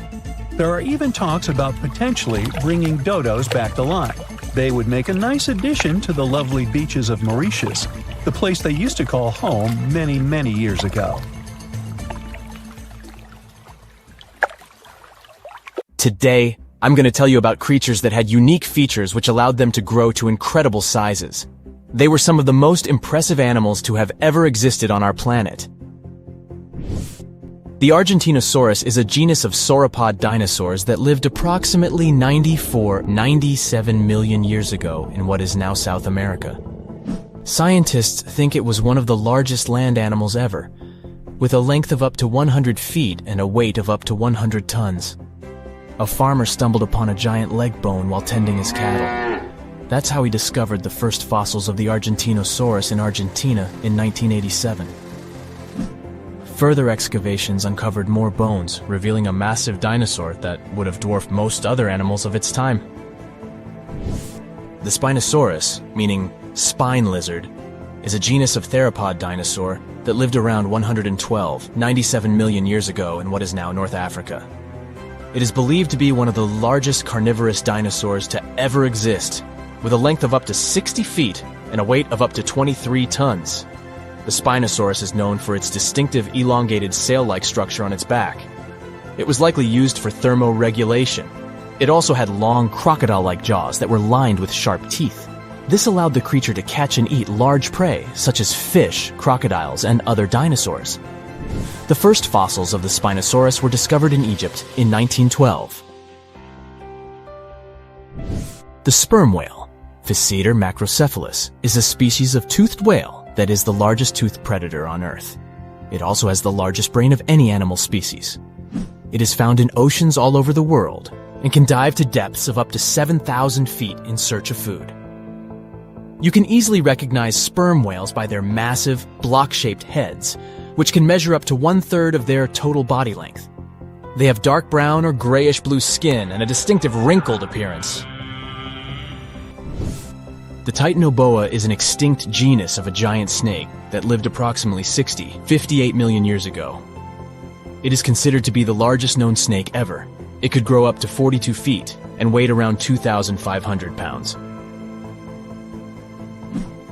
There are even talks about potentially bringing dodos back to life. They would make a nice addition to the lovely beaches of Mauritius, the place they used to call home many, many years ago. Today, I'm going to tell you about creatures that had unique features which allowed them to grow to incredible sizes. They were some of the most impressive animals to have ever existed on our planet. The Argentinosaurus is a genus of sauropod dinosaurs that lived approximately 97 million years ago in what is now South America. Scientists think it was one of the largest land animals ever, with a length of up to 100 feet and a weight of up to 100 tons. A farmer stumbled upon a giant leg bone while tending his cattle. That's how he discovered the first fossils of the Argentinosaurus in Argentina in 1987. Further excavations uncovered more bones, revealing a massive dinosaur that would have dwarfed most other animals of its time. The Spinosaurus, meaning spine lizard, is a genus of theropod dinosaur that lived around 97 million years ago in what is now North Africa. It is believed to be one of the largest carnivorous dinosaurs to ever exist, with a length of up to 60 feet and a weight of up to 23 tons. The Spinosaurus is known for its distinctive elongated sail-like structure on its back. It was likely used for thermoregulation. It also had long crocodile-like jaws that were lined with sharp teeth. This allowed the creature to catch and eat large prey, such as fish, crocodiles, and other dinosaurs. The first fossils of the Spinosaurus were discovered in Egypt in 1912. The sperm whale, Physeter macrocephalus, is a species of toothed whale that is the largest toothed predator on Earth. It also has the largest brain of any animal species. It is found in oceans all over the world and can dive to depths of up to 7,000 feet in search of food. You can easily recognize sperm whales by their massive, block-shaped heads, which can measure up to 1/3 of their total body length. They have dark brown or grayish-blue skin and a distinctive wrinkled appearance. The Titanoboa is an extinct genus of a giant snake that lived approximately 58 million years ago. It is considered to be the largest known snake ever. It could grow up to 42 feet and weighed around 2,500 pounds.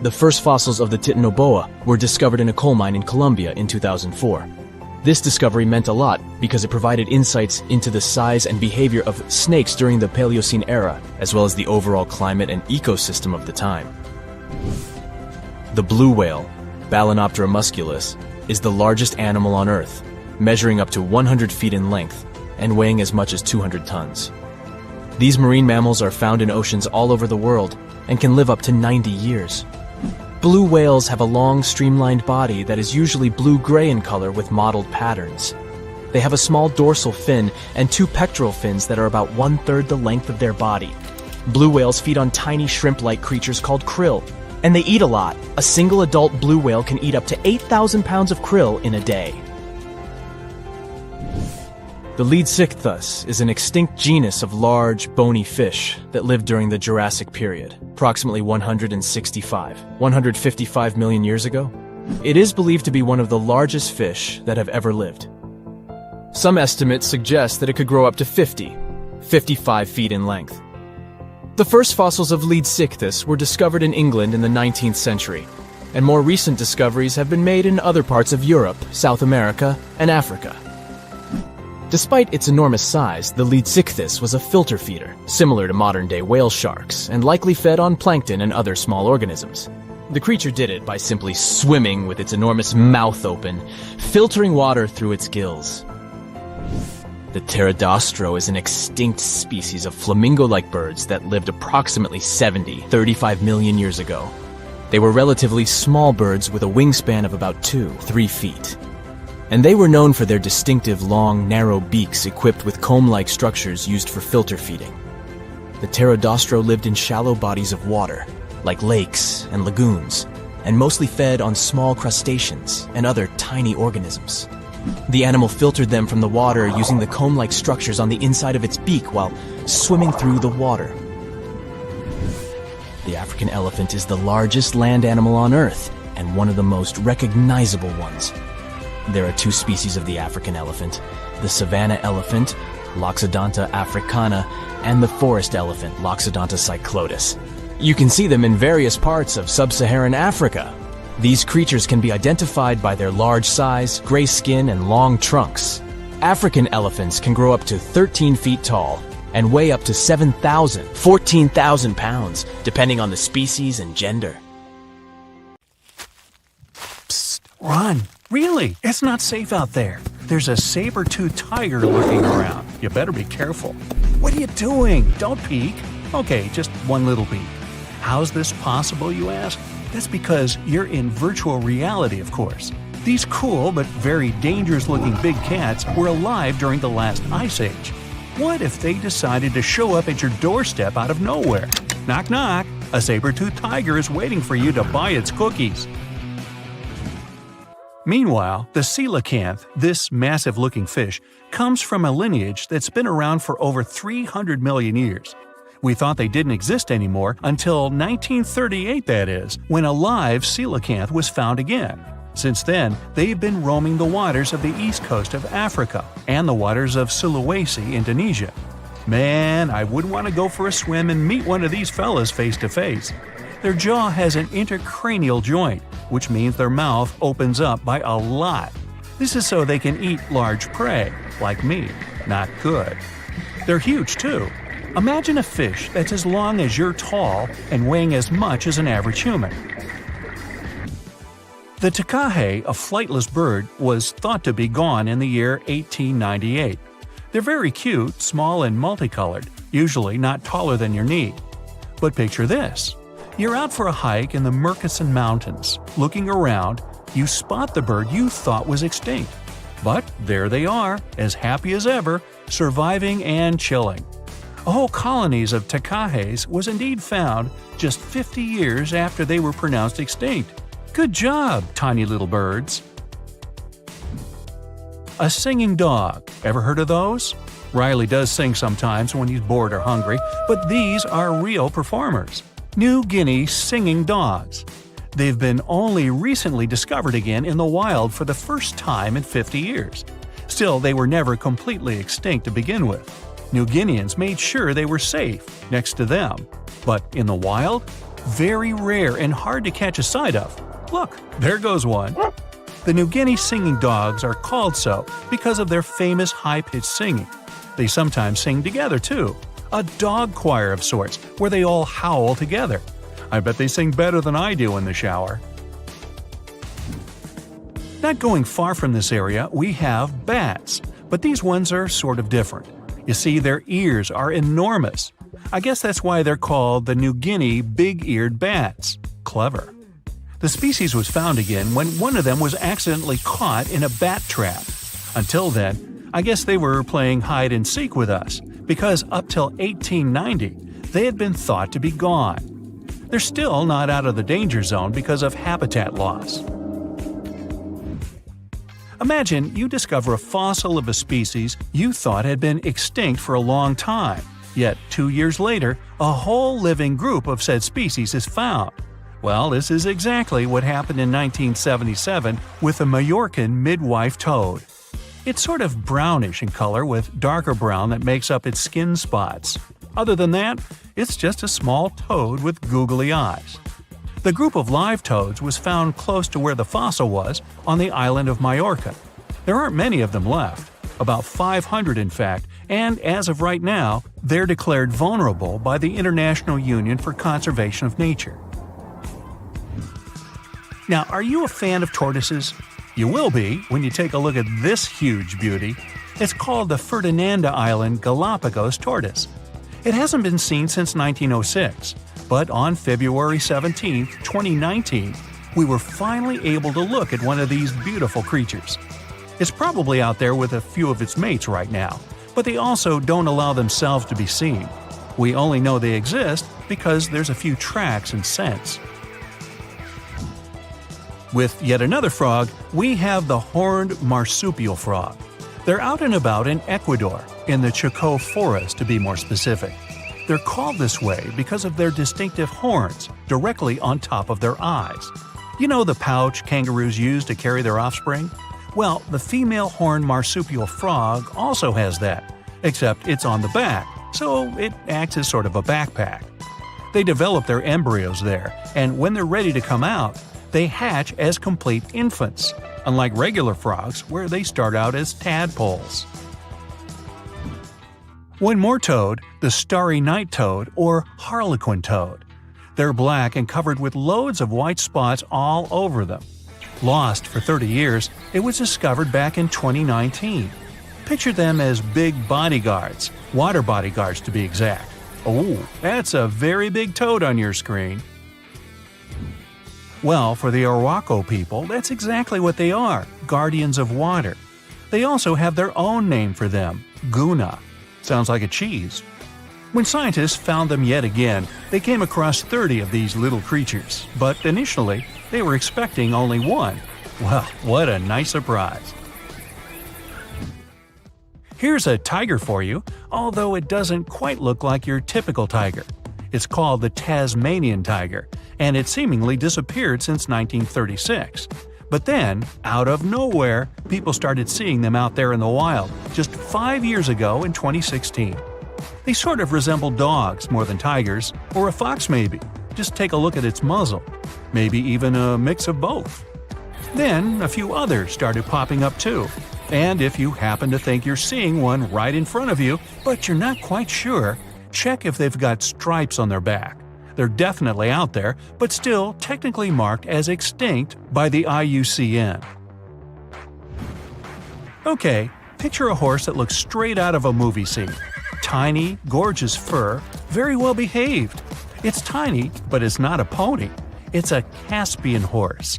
The first fossils of the Titanoboa were discovered in a coal mine in Colombia in 2004. This discovery meant a lot because it provided insights into the size and behavior of snakes during the Paleocene era, as well as the overall climate and ecosystem of the time. The blue whale, Balænoptera musculus, is the largest animal on Earth, measuring up to 100 feet in length and weighing as much as 200 tons. These marine mammals are found in oceans all over the world and can live up to 90 years. Blue whales have a long, streamlined body that is usually blue-gray in color with mottled patterns. They have a small dorsal fin and 2 pectoral fins that are about 1/3 the length of their body. Blue whales feed on tiny shrimp-like creatures called krill, and they eat a lot. A single adult blue whale can eat up to 8,000 pounds of krill in a day. The Leadsichthus is an extinct genus of large, bony fish that lived during the Jurassic period, approximately 155 million years ago. It is believed to be one of the largest fish that have ever lived. Some estimates suggest that it could grow up to 55 feet in length. The first fossils of Leadsichthus were discovered in England in the 19th century, and more recent discoveries have been made in other parts of Europe, South America, and Africa. Despite its enormous size, the Leadsichthus was a filter feeder, similar to modern-day whale sharks, and likely fed on plankton and other small organisms. The creature did it by simply swimming with its enormous mouth open, filtering water through its gills. The pterodostro is an extinct species of flamingo-like birds that lived approximately 35 million years ago. They were relatively small birds with a wingspan of about 2-3 feet. And they were known for their distinctive long, narrow beaks equipped with comb-like structures used for filter feeding. The pterodostro lived in shallow bodies of water, like lakes and lagoons, and mostly fed on small crustaceans and other tiny organisms. The animal filtered them from the water using the comb-like structures on the inside of its beak while swimming through the water. The African elephant is the largest land animal on Earth and one of the most recognizable ones. There are two species of the African elephant, the savanna elephant, Loxodonta africana, and the forest elephant, Loxodonta cyclotis. You can see them in various parts of sub-Saharan Africa. These creatures can be identified by their large size, gray skin, and long trunks. African elephants can grow up to 13 feet tall and weigh up to 14,000 pounds, depending on the species and gender. Psst, run! Really, it's not safe out there. There's a saber-toothed tiger lurking around. You better be careful. What are you doing? Don't peek. Okay, just one little peek. How's this possible, you ask? That's because you're in virtual reality, of course. These cool but very dangerous-looking big cats were alive during the last ice age. What if they decided to show up at your doorstep out of nowhere? Knock knock, a saber-toothed tiger is waiting for you to buy its cookies. Meanwhile, the coelacanth, this massive-looking fish, comes from a lineage that's been around for over 300 million years. We thought they didn't exist anymore until 1938, that is, when a live coelacanth was found again. Since then, they've been roaming the waters of the east coast of Africa and the waters of Sulawesi, Indonesia. Man, I wouldn't want to go for a swim and meet one of these fellas face to face. Their jaw has an intercranial joint, which means their mouth opens up by a lot. This is so they can eat large prey, like me. Not good. They're huge, too. Imagine a fish that's as long as you're tall and weighing as much as an average human. The takahe, a flightless bird, was thought to be gone in the year 1898. They're very cute, small and multicolored, usually not taller than your knee. But picture this. You're out for a hike in the Murchison Mountains. Looking around, you spot the bird you thought was extinct. But there they are, as happy as ever, surviving and chilling. Whole colonies of takahes was indeed found just 50 years after they were pronounced extinct. Good job, tiny little birds. A singing dog. Ever heard of those? Riley does sing sometimes when he's bored or hungry, but these are real performers. New Guinea singing dogs. They've been only recently discovered again in the wild for the first time in 50 years. Still, they were never completely extinct to begin with. New Guineans made sure they were safe next to them. But in the wild, very rare and hard to catch a sight of. Look, there goes one. The New Guinea singing dogs are called so because of their famous high-pitched singing. They sometimes sing together, too. A dog choir of sorts, where they all howl together. I bet they sing better than I do in the shower. Not going far from this area, we have bats, but these ones are sort of different. You see, their ears are enormous. I guess that's why they're called the New Guinea big-eared bats. Clever. The species was found again when one of them was accidentally caught in a bat trap. Until then, I guess they were playing hide-and-seek with us, because up till 1890, they had been thought to be gone. They're still not out of the danger zone because of habitat loss. Imagine you discover a fossil of a species you thought had been extinct for a long time, yet 2 years later, a whole living group of said species is found. Well, this is exactly what happened in 1977 with the Majorcan midwife toad. It's sort of brownish in color with darker brown that makes up its skin spots. Other than that, it's just a small toad with googly eyes. The group of live toads was found close to where the fossil was, on the island of Majorca. There aren't many of them left, about 500 in fact, and as of right now, they're declared vulnerable by the International Union for Conservation of Nature. Now, are you a fan of tortoises? You will be when you take a look at this huge beauty. It's called the Ferdinanda Island Galapagos tortoise. It hasn't been seen since 1906. But on February 17, 2019, we were finally able to look at one of these beautiful creatures. It's probably out there with a few of its mates right now, but they also don't allow themselves to be seen. We only know they exist because there's a few tracks and scents. With yet another frog, we have the horned marsupial frog. They're out and about in Ecuador, in the Chocó forest to be more specific. They're called this way because of their distinctive horns directly on top of their eyes. You know the pouch kangaroos use to carry their offspring? Well, the female horned marsupial frog also has that, except it's on the back, so it acts as sort of a backpack. They develop their embryos there, and when they're ready to come out, they hatch as complete infants, unlike regular frogs where they start out as tadpoles. One more toad, the starry night toad or harlequin toad. They're black and covered with loads of white spots all over them. Lost for 30 years, it was discovered back in 2019. Picture them as big bodyguards, water bodyguards to be exact. Oh, that's a very big toad on your screen. Well, for the Arhuaco people, that's exactly what they are, guardians of water. They also have their own name for them, Guna. Sounds like a cheese. When scientists found them yet again, they came across 30 of these little creatures, but initially, they were expecting only one. Well, what a nice surprise. Here's a tiger for you, although it doesn't quite look like your typical tiger. It's called the Tasmanian tiger, and it seemingly disappeared since 1936. But then, out of nowhere, people started seeing them out there in the wild just 5 years ago in 2016. They sort of resemble dogs more than tigers, or a fox maybe. Just take a look at its muzzle. Maybe even a mix of both. Then, a few others started popping up too. And if you happen to think you're seeing one right in front of you, but you're not quite sure, check if they've got stripes on their back. They're definitely out there, but still technically marked as extinct by the IUCN. Okay, picture a horse that looks straight out of a movie scene. Tiny, gorgeous fur, very well behaved. It's tiny, but it's not a pony. It's a Caspian horse.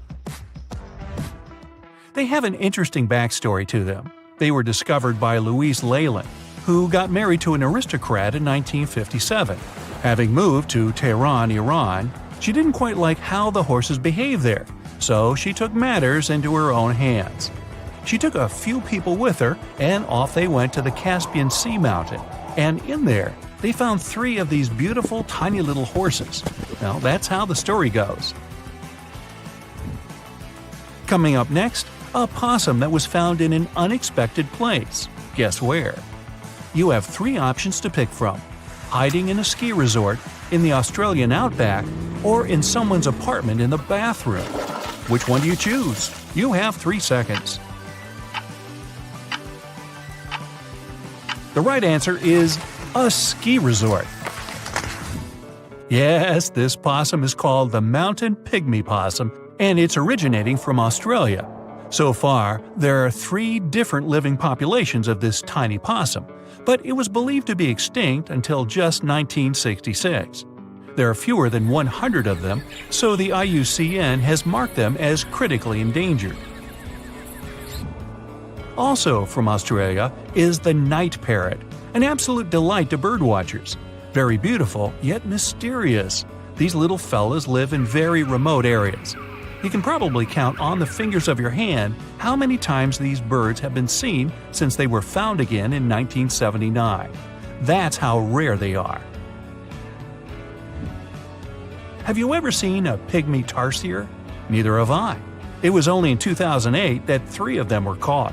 They have an interesting backstory to them. They were discovered by Louise Leyland, who got married to an aristocrat in 1957. Having moved to Tehran, Iran, she didn't quite like how the horses behaved there, so she took matters into her own hands. She took a few people with her, and off they went to the Caspian Sea mountain. And in there, they found 3 of these beautiful tiny little horses. Well, that's how the story goes. Coming up next, a possum that was found in an unexpected place. Guess where? You have 3 options to pick from: hiding in a ski resort, in the Australian Outback, or in someone's apartment in the bathroom. Which one do you choose? You have 3 seconds. The right answer is a ski resort. Yes, this possum is called the mountain pygmy possum, and it's originating from Australia. So far, there are 3 different living populations of this tiny possum, but it was believed to be extinct until just 1966. There are fewer than 100 of them, so the IUCN has marked them as critically endangered. Also from Australia is the night parrot, an absolute delight to birdwatchers. Very beautiful, yet mysterious. These little fellas live in very remote areas. You can probably count on the fingers of your hand how many times these birds have been seen since they were found again in 1979. That's how rare they are. Have you ever seen a pygmy tarsier? Neither have I. It was only in 2008 that 3 of them were caught.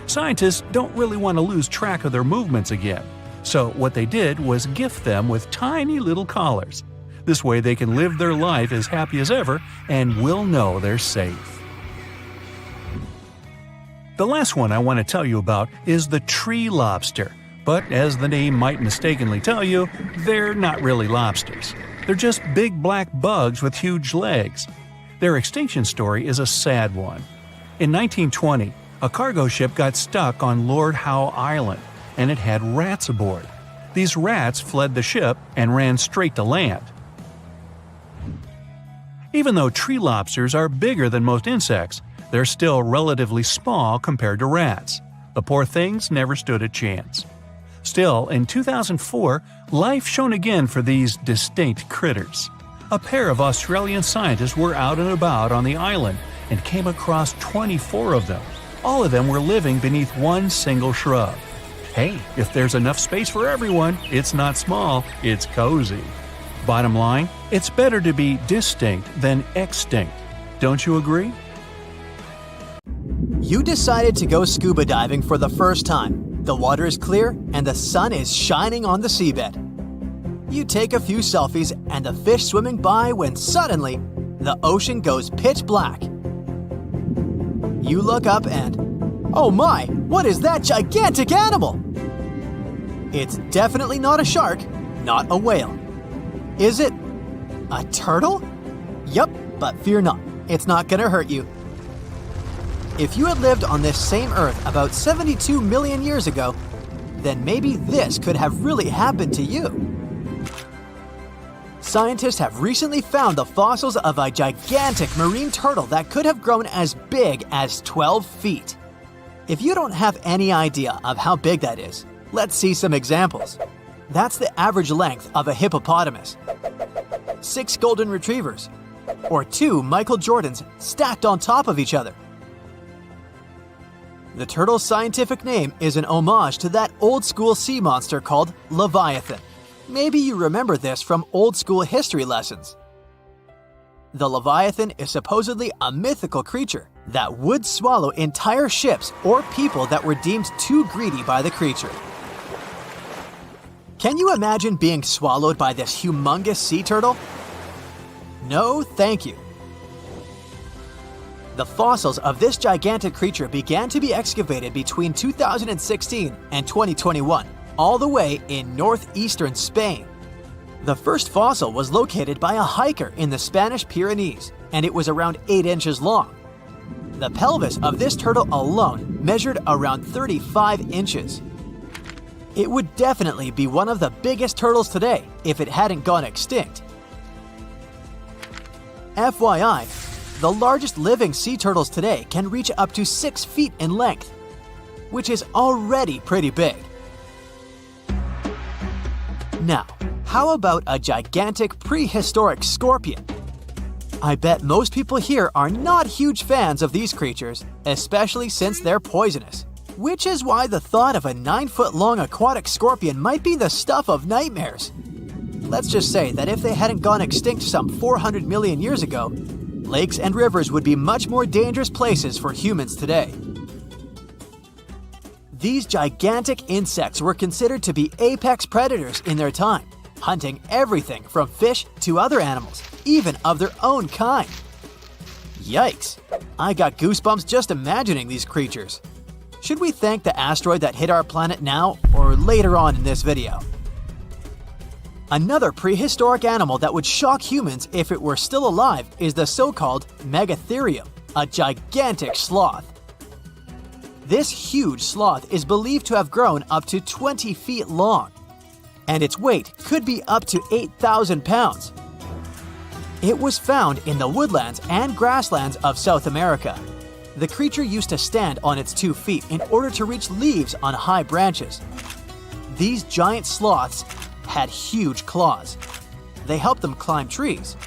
Scientists don't really want to lose track of their movements again, so what they did was gift them with tiny little collars. This way they can live their life as happy as ever and will know they're safe. The last one I want to tell you about is the tree lobster, but as the name might mistakenly tell you, they're not really lobsters. They're just big black bugs with huge legs. Their extinction story is a sad one. In 1920, a cargo ship got stuck on Lord Howe Island, and it had rats aboard. These rats fled the ship and ran straight to land. Even though tree lobsters are bigger than most insects, they're still relatively small compared to rats. The poor things never stood a chance. Still, in 2004, life shone again for these distinct critters. A pair of Australian scientists were out and about on the island and came across 24 of them. All of them were living beneath one single shrub. Hey, if there's enough space for everyone, it's not small, it's cozy. Bottom line, it's better to be distinct than extinct. Don't you agree? You decided to go scuba diving for the first time. The water is clear and the sun is shining on the seabed. You take a few selfies and the fish swimming by when suddenly, the ocean goes pitch black. You look up and, oh my, what is that gigantic animal? It's definitely not a shark, not a whale. Is it a turtle? Yup, but fear not, it's not gonna hurt you. If you had lived on this same Earth about 72 million years ago, then maybe this could have really happened to you. Scientists have recently found the fossils of a gigantic marine turtle that could have grown as big as 12 feet. If you don't have any idea of how big that is, let's see some examples. That's the average length of a hippopotamus, 6 golden retrievers, or 2 Michael Jordans stacked on top of each other. The turtle's scientific name is an homage to that old-school sea monster called Leviathan. Maybe you remember this from old-school history lessons. The Leviathan is supposedly a mythical creature that would swallow entire ships or people that were deemed too greedy by the creature. Can you imagine being swallowed by this humongous sea turtle? No, thank you. The fossils of this gigantic creature began to be excavated between 2016 and 2021, all the way in northeastern Spain. The first fossil was located by a hiker in the Spanish Pyrenees, and it was around 8 inches long. The pelvis of this turtle alone measured around 35 inches. It would definitely be one of the biggest turtles today if it hadn't gone extinct. FYI, the largest living sea turtles today can reach up to 6 feet in length, which is already pretty big. Now, how about a gigantic prehistoric scorpion? I bet most people here are not huge fans of these creatures, especially since they're poisonous, which is why the thought of a 9-foot-long aquatic scorpion might be the stuff of nightmares. Let's just say that if they hadn't gone extinct some 400 million years ago, lakes and rivers would be much more dangerous places for humans today. These gigantic insects were considered to be apex predators in their time, hunting everything from fish to other animals, even of their own kind. Yikes! I got goosebumps just imagining these creatures. Should we thank the asteroid that hit our planet now or later on in this video? Another prehistoric animal that would shock humans if it were still alive is the so-called Megatherium, a gigantic sloth. This huge sloth is believed to have grown up to 20 feet long, and its weight could be up to 8,000 pounds. It was found in the woodlands and grasslands of South America. The creature used to stand on its 2 feet in order to reach leaves on high branches. These giant sloths had huge claws. They helped them climb trees.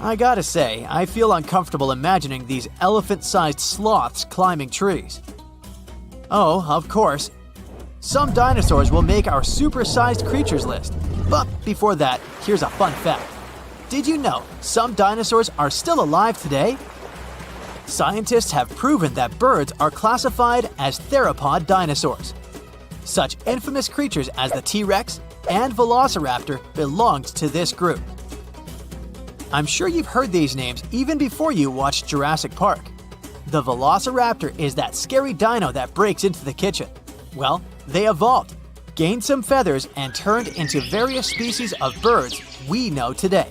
I gotta say, I feel uncomfortable imagining these elephant-sized sloths climbing trees. Oh, of course, some dinosaurs will make our super-sized creatures list. But before that, here's a fun fact. Did you know some dinosaurs are still alive today? Scientists have proven that birds are classified as theropod dinosaurs. Such infamous creatures as the T-Rex and Velociraptor belonged to this group. I'm sure you've heard these names even before you watched Jurassic Park. The Velociraptor is that scary dino that breaks into the kitchen. Well, they evolved, gained some feathers, and turned into various species of birds we know today.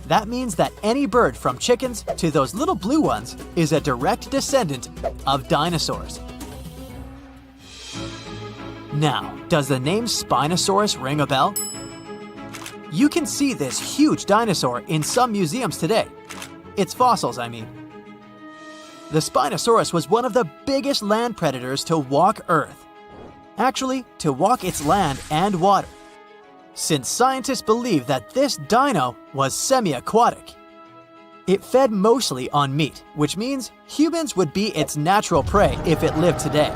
That means that any bird from chickens to those little blue ones is a direct descendant of dinosaurs. Now, does the name Spinosaurus ring a bell? You can see this huge dinosaur in some museums today. Its fossils, I mean. The Spinosaurus was one of the biggest land predators to walk Earth. Actually, to walk its land and water, since scientists believe that this dino was semi-aquatic. It fed mostly on meat, which means humans would be its natural prey if it lived today.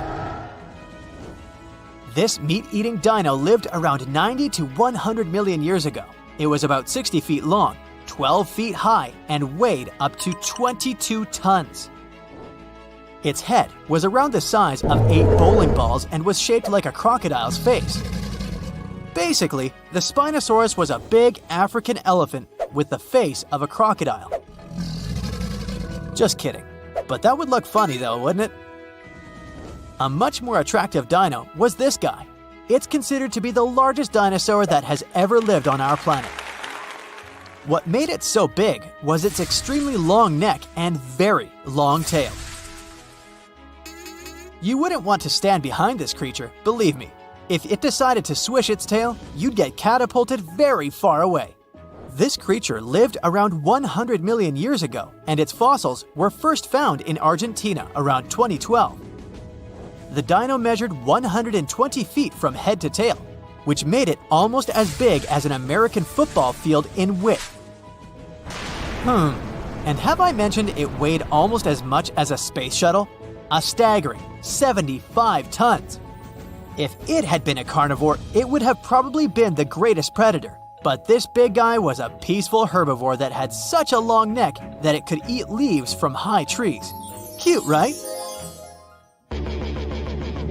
This meat-eating dino lived around 90 to 100 million years ago. It was about 60 feet long, 12 feet high, and weighed up to 22 tons. Its head was around the size of 8 bowling balls and was shaped like a crocodile's face. Basically, the Spinosaurus was a big African elephant with the face of a crocodile. Just kidding. But that would look funny though, wouldn't it? A much more attractive dino was this guy. It's considered to be the largest dinosaur that has ever lived on our planet. What made it so big was its extremely long neck and very long tail. You wouldn't want to stand behind this creature, believe me. If it decided to swish its tail, you'd get catapulted very far away. This creature lived around 100 million years ago, and its fossils were first found in Argentina around 2012. The dino measured 120 feet from head to tail, which made it almost as big as an American football field in width. And have I mentioned it weighed almost as much as a space shuttle? A staggering 75 tons. If it had been a carnivore, it would have probably been the greatest predator. But this big guy was a peaceful herbivore that had such a long neck that it could eat leaves from high trees. Cute, right?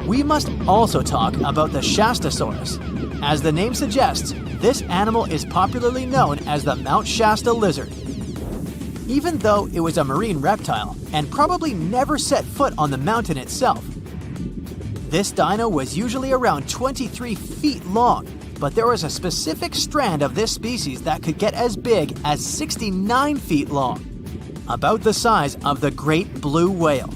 We must also talk about the Shastasaurus. As the name suggests, this animal is popularly known as the Mount Shasta lizard. Even though it was a marine reptile and probably never set foot on the mountain itself, this dino was usually around 23 feet long, but there was a specific strand of this species that could get as big as 69 feet long, about the size of the great blue whale.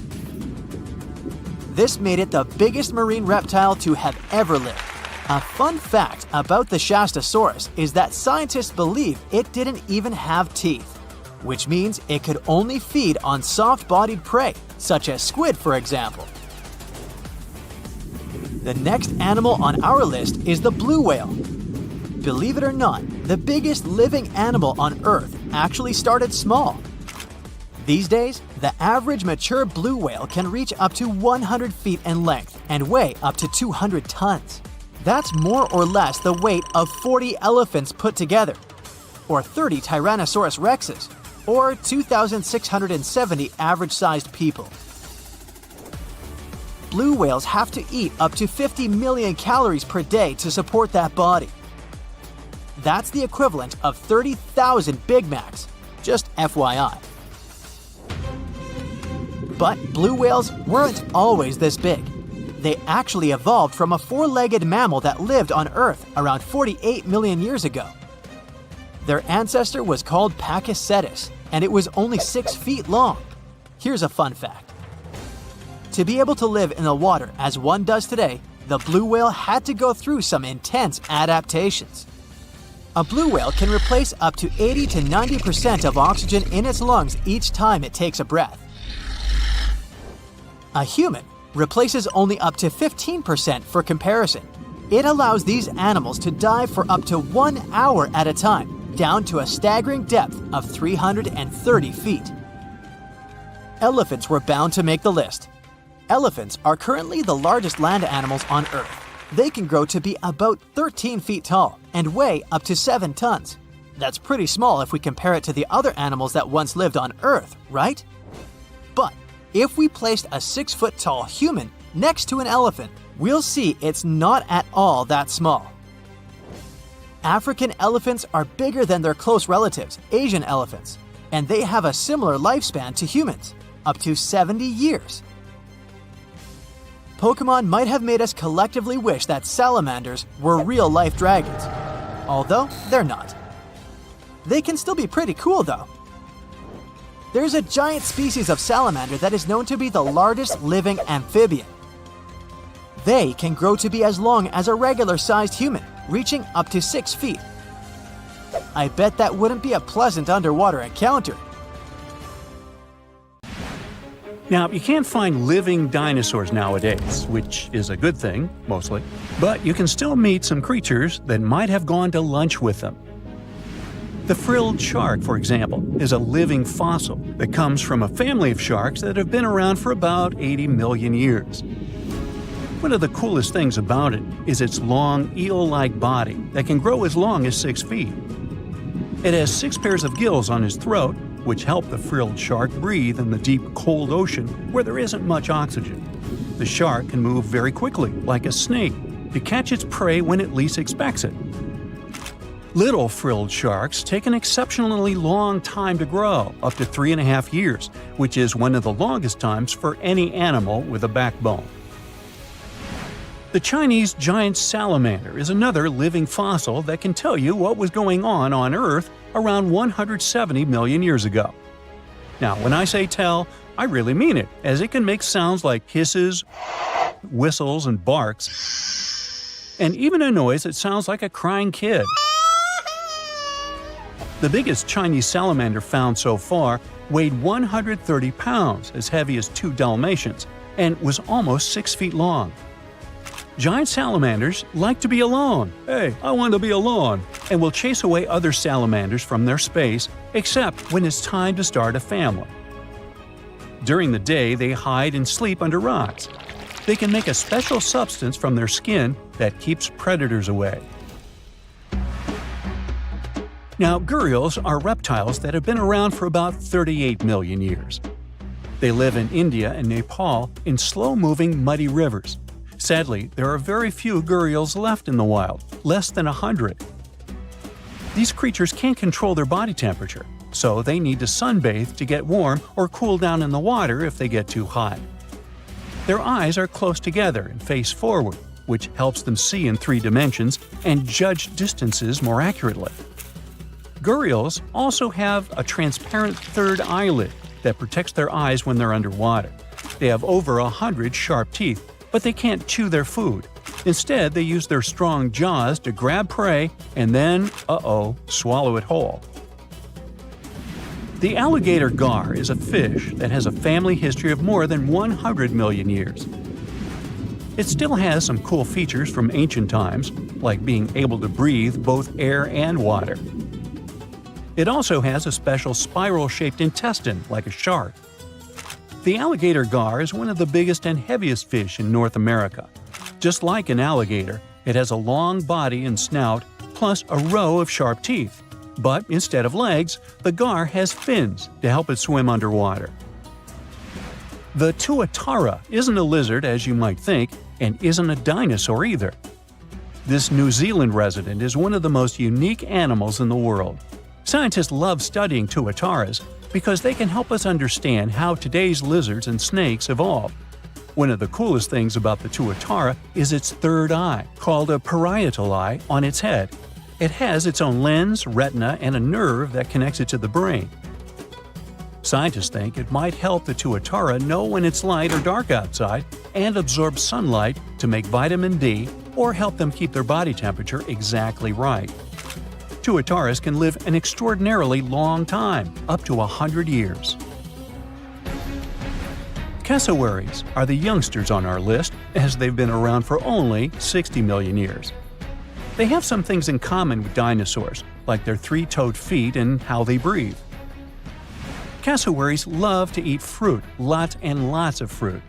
This made it the biggest marine reptile to have ever lived. A fun fact about the Shastasaurus is that scientists believe it didn't even have teeth, which means it could only feed on soft-bodied prey, such as squid, for example. The next animal on our list is the blue whale. Believe it or not, the biggest living animal on Earth actually started small. These days, the average mature blue whale can reach up to 100 feet in length and weigh up to 200 tons. That's more or less the weight of 40 elephants put together, or 30 Tyrannosaurus rexes, or 2,670 average-sized people. Blue whales have to eat up to 50 million calories per day to support that body. That's the equivalent of 30,000 Big Macs, just FYI. But blue whales weren't always this big. They actually evolved from a four-legged mammal that lived on Earth around 48 million years ago. Their ancestor was called Pakicetus, and it was only 6 feet long. Here's a fun fact. To be able to live in the water as one does today, the blue whale had to go through some intense adaptations. A blue whale can replace up to 80 to 90% of oxygen in its lungs each time it takes a breath. A human replaces only up to 15% for comparison. It allows these animals to dive for up to 1 hour at a time, down to a staggering depth of 330 feet. Elephants were bound to make the list. Elephants are currently the largest land animals on Earth. They can grow to be about 13 feet tall and weigh up to 7 tons. That's pretty small if we compare it to the other animals that once lived on Earth, right? But if we placed a 6-foot-tall human next to an elephant, we'll see it's not at all that small. African elephants are bigger than their close relatives, Asian elephants, and they have a similar lifespan to humans, up to 70 years. Pokemon might have made us collectively wish that salamanders were real-life dragons, although they're not. They can still be pretty cool though. There's a giant species of salamander that is known to be the largest living amphibian. They can grow to be as long as a regular-sized human, reaching up to 6 feet. I bet that wouldn't be a pleasant underwater encounter. Now, you can't find living dinosaurs nowadays, which is a good thing, mostly, but you can still meet some creatures that might have gone to lunch with them. The frilled shark, for example, is a living fossil that comes from a family of sharks that have been around for about 80 million years. One of the coolest things about it is its long, eel-like body that can grow as long as 6 feet. It has 6 pairs of gills on its throat, which help the frilled shark breathe in the deep, cold ocean where there isn't much oxygen. The shark can move very quickly, like a snake, to catch its prey when it least expects it. Little frilled sharks take an exceptionally long time to grow, up to 3.5 years, which is one of the longest times for any animal with a backbone. The Chinese giant salamander is another living fossil that can tell you what was going on Earth around 170 million years ago. Now, when I say tell, I really mean it, as it can make sounds like hisses, whistles, and barks, and even a noise that sounds like a crying kid. The biggest Chinese salamander found so far weighed 130 pounds, as heavy as 2 Dalmatians, and was almost 6 feet long. Giant salamanders like to be alone. Hey, I want to be alone. And will chase away other salamanders from their space, except when it's time to start a family. During the day, they hide and sleep under rocks. They can make a special substance from their skin that keeps predators away. Now, gharials are reptiles that have been around for about 38 million years. They live in India and Nepal in slow-moving, muddy rivers. Sadly, there are very few gharials left in the wild, less than 100. These creatures can't control their body temperature, so they need to sunbathe to get warm or cool down in the water if they get too hot. Their eyes are close together and face forward, which helps them see in 3 dimensions and judge distances more accurately. Gharials also have a transparent third eyelid that protects their eyes when they're underwater. They have over 100 sharp teeth, but they can't chew their food. Instead, they use their strong jaws to grab prey and then, swallow it whole. The alligator gar is a fish that has a family history of more than 100 million years. It still has some cool features from ancient times, like being able to breathe both air and water. It also has a special spiral-shaped intestine, like a shark. The alligator gar is one of the biggest and heaviest fish in North America. Just like an alligator, it has a long body and snout, plus a row of sharp teeth. But instead of legs, the gar has fins to help it swim underwater. The tuatara isn't a lizard as you might think, and isn't a dinosaur either. This New Zealand resident is one of the most unique animals in the world. Scientists love studying tuataras because they can help us understand how today's lizards and snakes evolved. One of the coolest things about the tuatara is its third eye, called a parietal eye, on its head. It has its own lens, retina, and a nerve that connects it to the brain. Scientists think it might help the tuatara know when it's light or dark outside and absorb sunlight to make vitamin D or help them keep their body temperature exactly right. Tuataras can live an extraordinarily long time, up to 100 years. Cassowaries are the youngsters on our list, as they've been around for only 60 million years. They have some things in common with dinosaurs, like their 3-toed feet and how they breathe. Cassowaries love to eat fruit, lots and lots of fruit.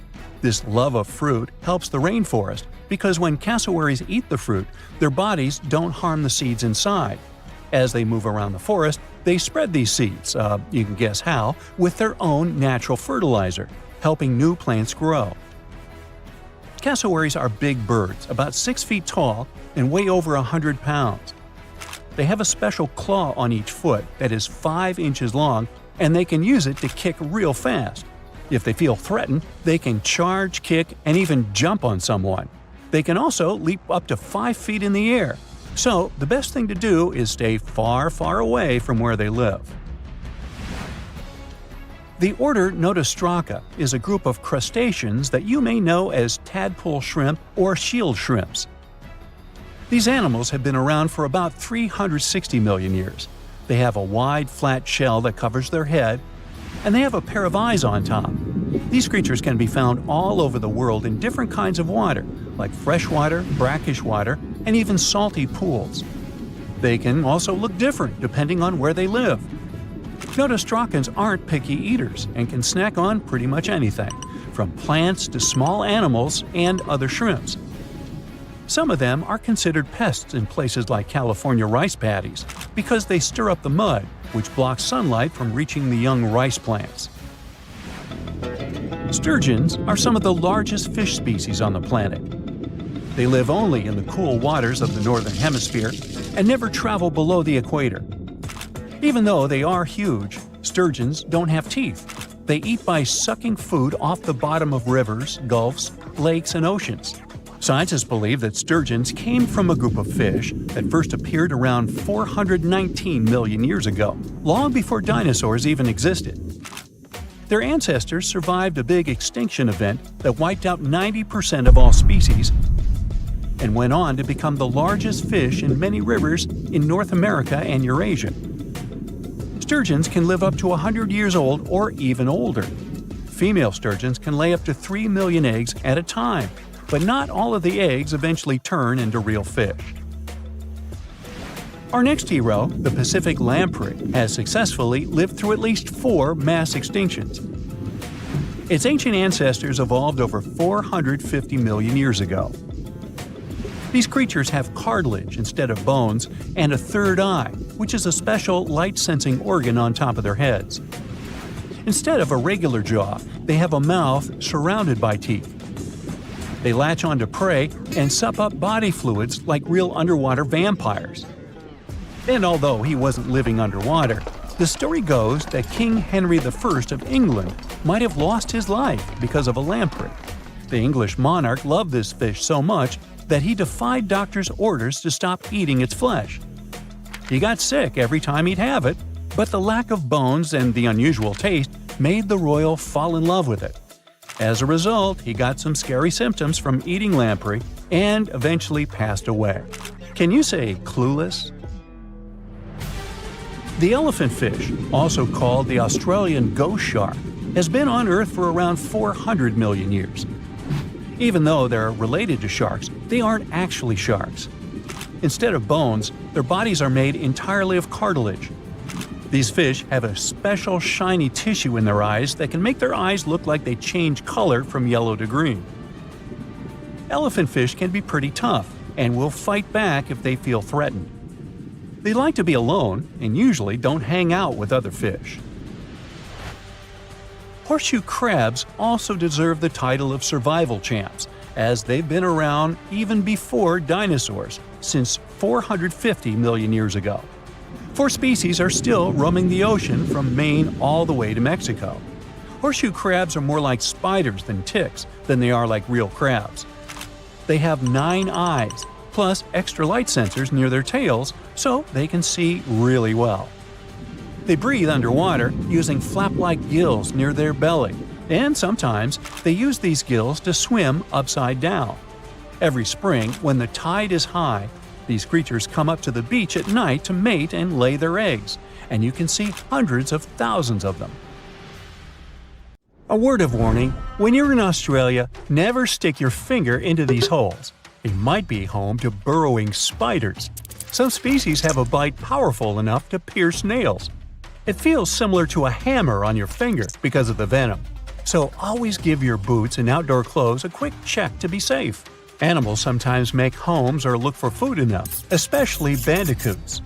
This love of fruit helps the rainforest because when cassowaries eat the fruit, their bodies don't harm the seeds inside. As they move around the forest, they spread these seeds, you can guess how, with their own natural fertilizer, helping new plants grow. Cassowaries are big birds, about 6 feet tall and weigh over 100 pounds. They have a special claw on each foot that is 5 inches long, and they can use it to kick real fast. If they feel threatened, they can charge, kick, and even jump on someone. They can also leap up to 5 feet in the air. So, the best thing to do is stay far, far away from where they live. The order Notostraca is a group of crustaceans that you may know as tadpole shrimp or shield shrimps. These animals have been around for about 360 million years. They have a wide, flat shell that covers their head, and they have a pair of eyes on top. These creatures can be found all over the world in different kinds of water, like freshwater, brackish water, and even salty pools. They can also look different depending on where they live. Notostracans aren't picky eaters and can snack on pretty much anything, from plants to small animals and other shrimps. Some of them are considered pests in places like California rice paddies because they stir up the mud, which blocks sunlight from reaching the young rice plants. Sturgeons are some of the largest fish species on the planet. They live only in the cool waters of the northern hemisphere and never travel below the equator. Even though they are huge, sturgeons don't have teeth. They eat by sucking food off the bottom of rivers, gulfs, lakes, and oceans. Scientists believe that sturgeons came from a group of fish that first appeared around 419 million years ago, long before dinosaurs even existed. Their ancestors survived a big extinction event that wiped out 90% of all species and went on to become the largest fish in many rivers in North America and Eurasia. Sturgeons can live up to 100 years old or even older. Female sturgeons can lay up to 3 million eggs at a time, but not all of the eggs eventually turn into real fish. Our next hero, the Pacific lamprey, has successfully lived through at least 4 mass extinctions. Its ancient ancestors evolved over 450 million years ago. These creatures have cartilage instead of bones and a third eye, which is a special light-sensing organ on top of their heads. Instead of a regular jaw, they have a mouth surrounded by teeth. They latch onto prey and sup up body fluids like real underwater vampires. And although he wasn't living underwater, the story goes that King Henry I of England might have lost his life because of a lamprey. The English monarch loved this fish so much that he defied doctors' orders to stop eating its flesh. He got sick every time he'd have it, but the lack of bones and the unusual taste made the royal fall in love with it. As a result, he got some scary symptoms from eating lamprey and eventually passed away. Can you say clueless? The elephant fish, also called the Australian ghost shark, has been on Earth for around 400 million years. Even though they're related to sharks, they aren't actually sharks. Instead of bones, their bodies are made entirely of cartilage. These fish have a special shiny tissue in their eyes that can make their eyes look like they change color from yellow to green. Elephant fish can be pretty tough and will fight back if they feel threatened. They like to be alone and usually don't hang out with other fish. Horseshoe crabs also deserve the title of survival champs, as they've been around even before dinosaurs, since 450 million years ago. 4 species are still roaming the ocean from Maine all the way to Mexico. Horseshoe crabs are more like spiders than ticks than they are like real crabs. They have 9 eyes, plus extra light sensors near their tails, so they can see really well. They breathe underwater using flap-like gills near their belly, and sometimes they use these gills to swim upside down. Every spring, when the tide is high, these creatures come up to the beach at night to mate and lay their eggs, and you can see hundreds of thousands of them. A word of warning: when you're in Australia, never stick your finger into these holes. They might be home to burrowing spiders. Some species have a bite powerful enough to pierce nails. It feels similar to a hammer on your finger because of the venom. So always give your boots and outdoor clothes a quick check to be safe. Animals sometimes make homes or look for food in them, especially bandicoots.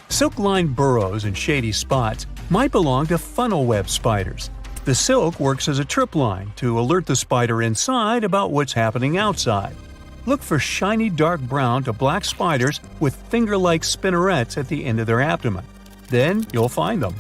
Silk-lined burrows in shady spots might belong to funnel web spiders. The silk works as a trip line to alert the spider inside about what's happening outside. Look for shiny dark brown to black spiders with finger-like spinnerets at the end of their abdomen. Then you'll find them.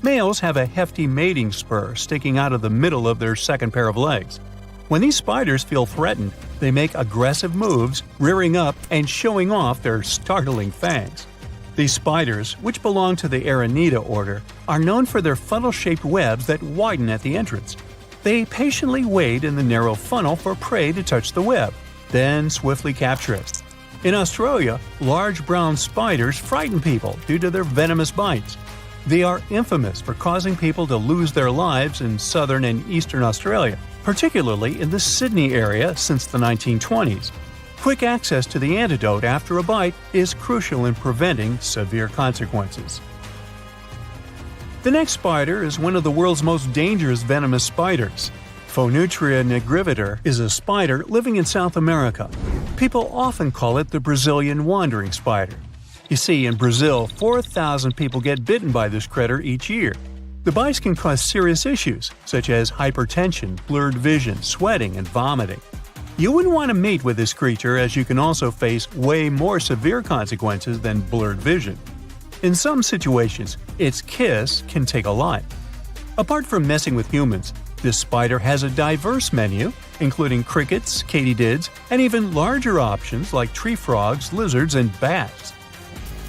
Males have a hefty mating spur sticking out of the middle of their second pair of legs. When these spiders feel threatened, they make aggressive moves, rearing up and showing off their startling fangs. These spiders, which belong to the Aranida order, are known for their funnel-shaped webs that widen at the entrance. They patiently wait in the narrow funnel for prey to touch the web, then swiftly capture it. In Australia, large brown spiders frighten people due to their venomous bites. They are infamous for causing people to lose their lives in southern and eastern Australia, particularly in the Sydney area since the 1920s. Quick access to the antidote after a bite is crucial in preventing severe consequences. The next spider is one of the world's most dangerous venomous spiders. Phonutria nigrivator is a spider living in South America. People often call it the Brazilian wandering spider. You see, in Brazil, 4,000 people get bitten by this critter each year. The bites can cause serious issues, such as hypertension, blurred vision, sweating, and vomiting. You wouldn't want to mate with this creature, as you can also face way more severe consequences than blurred vision. In some situations, its kiss can take a life. Apart from messing with humans, this spider has a diverse menu, including crickets, katydids, and even larger options like tree frogs, lizards, and bats.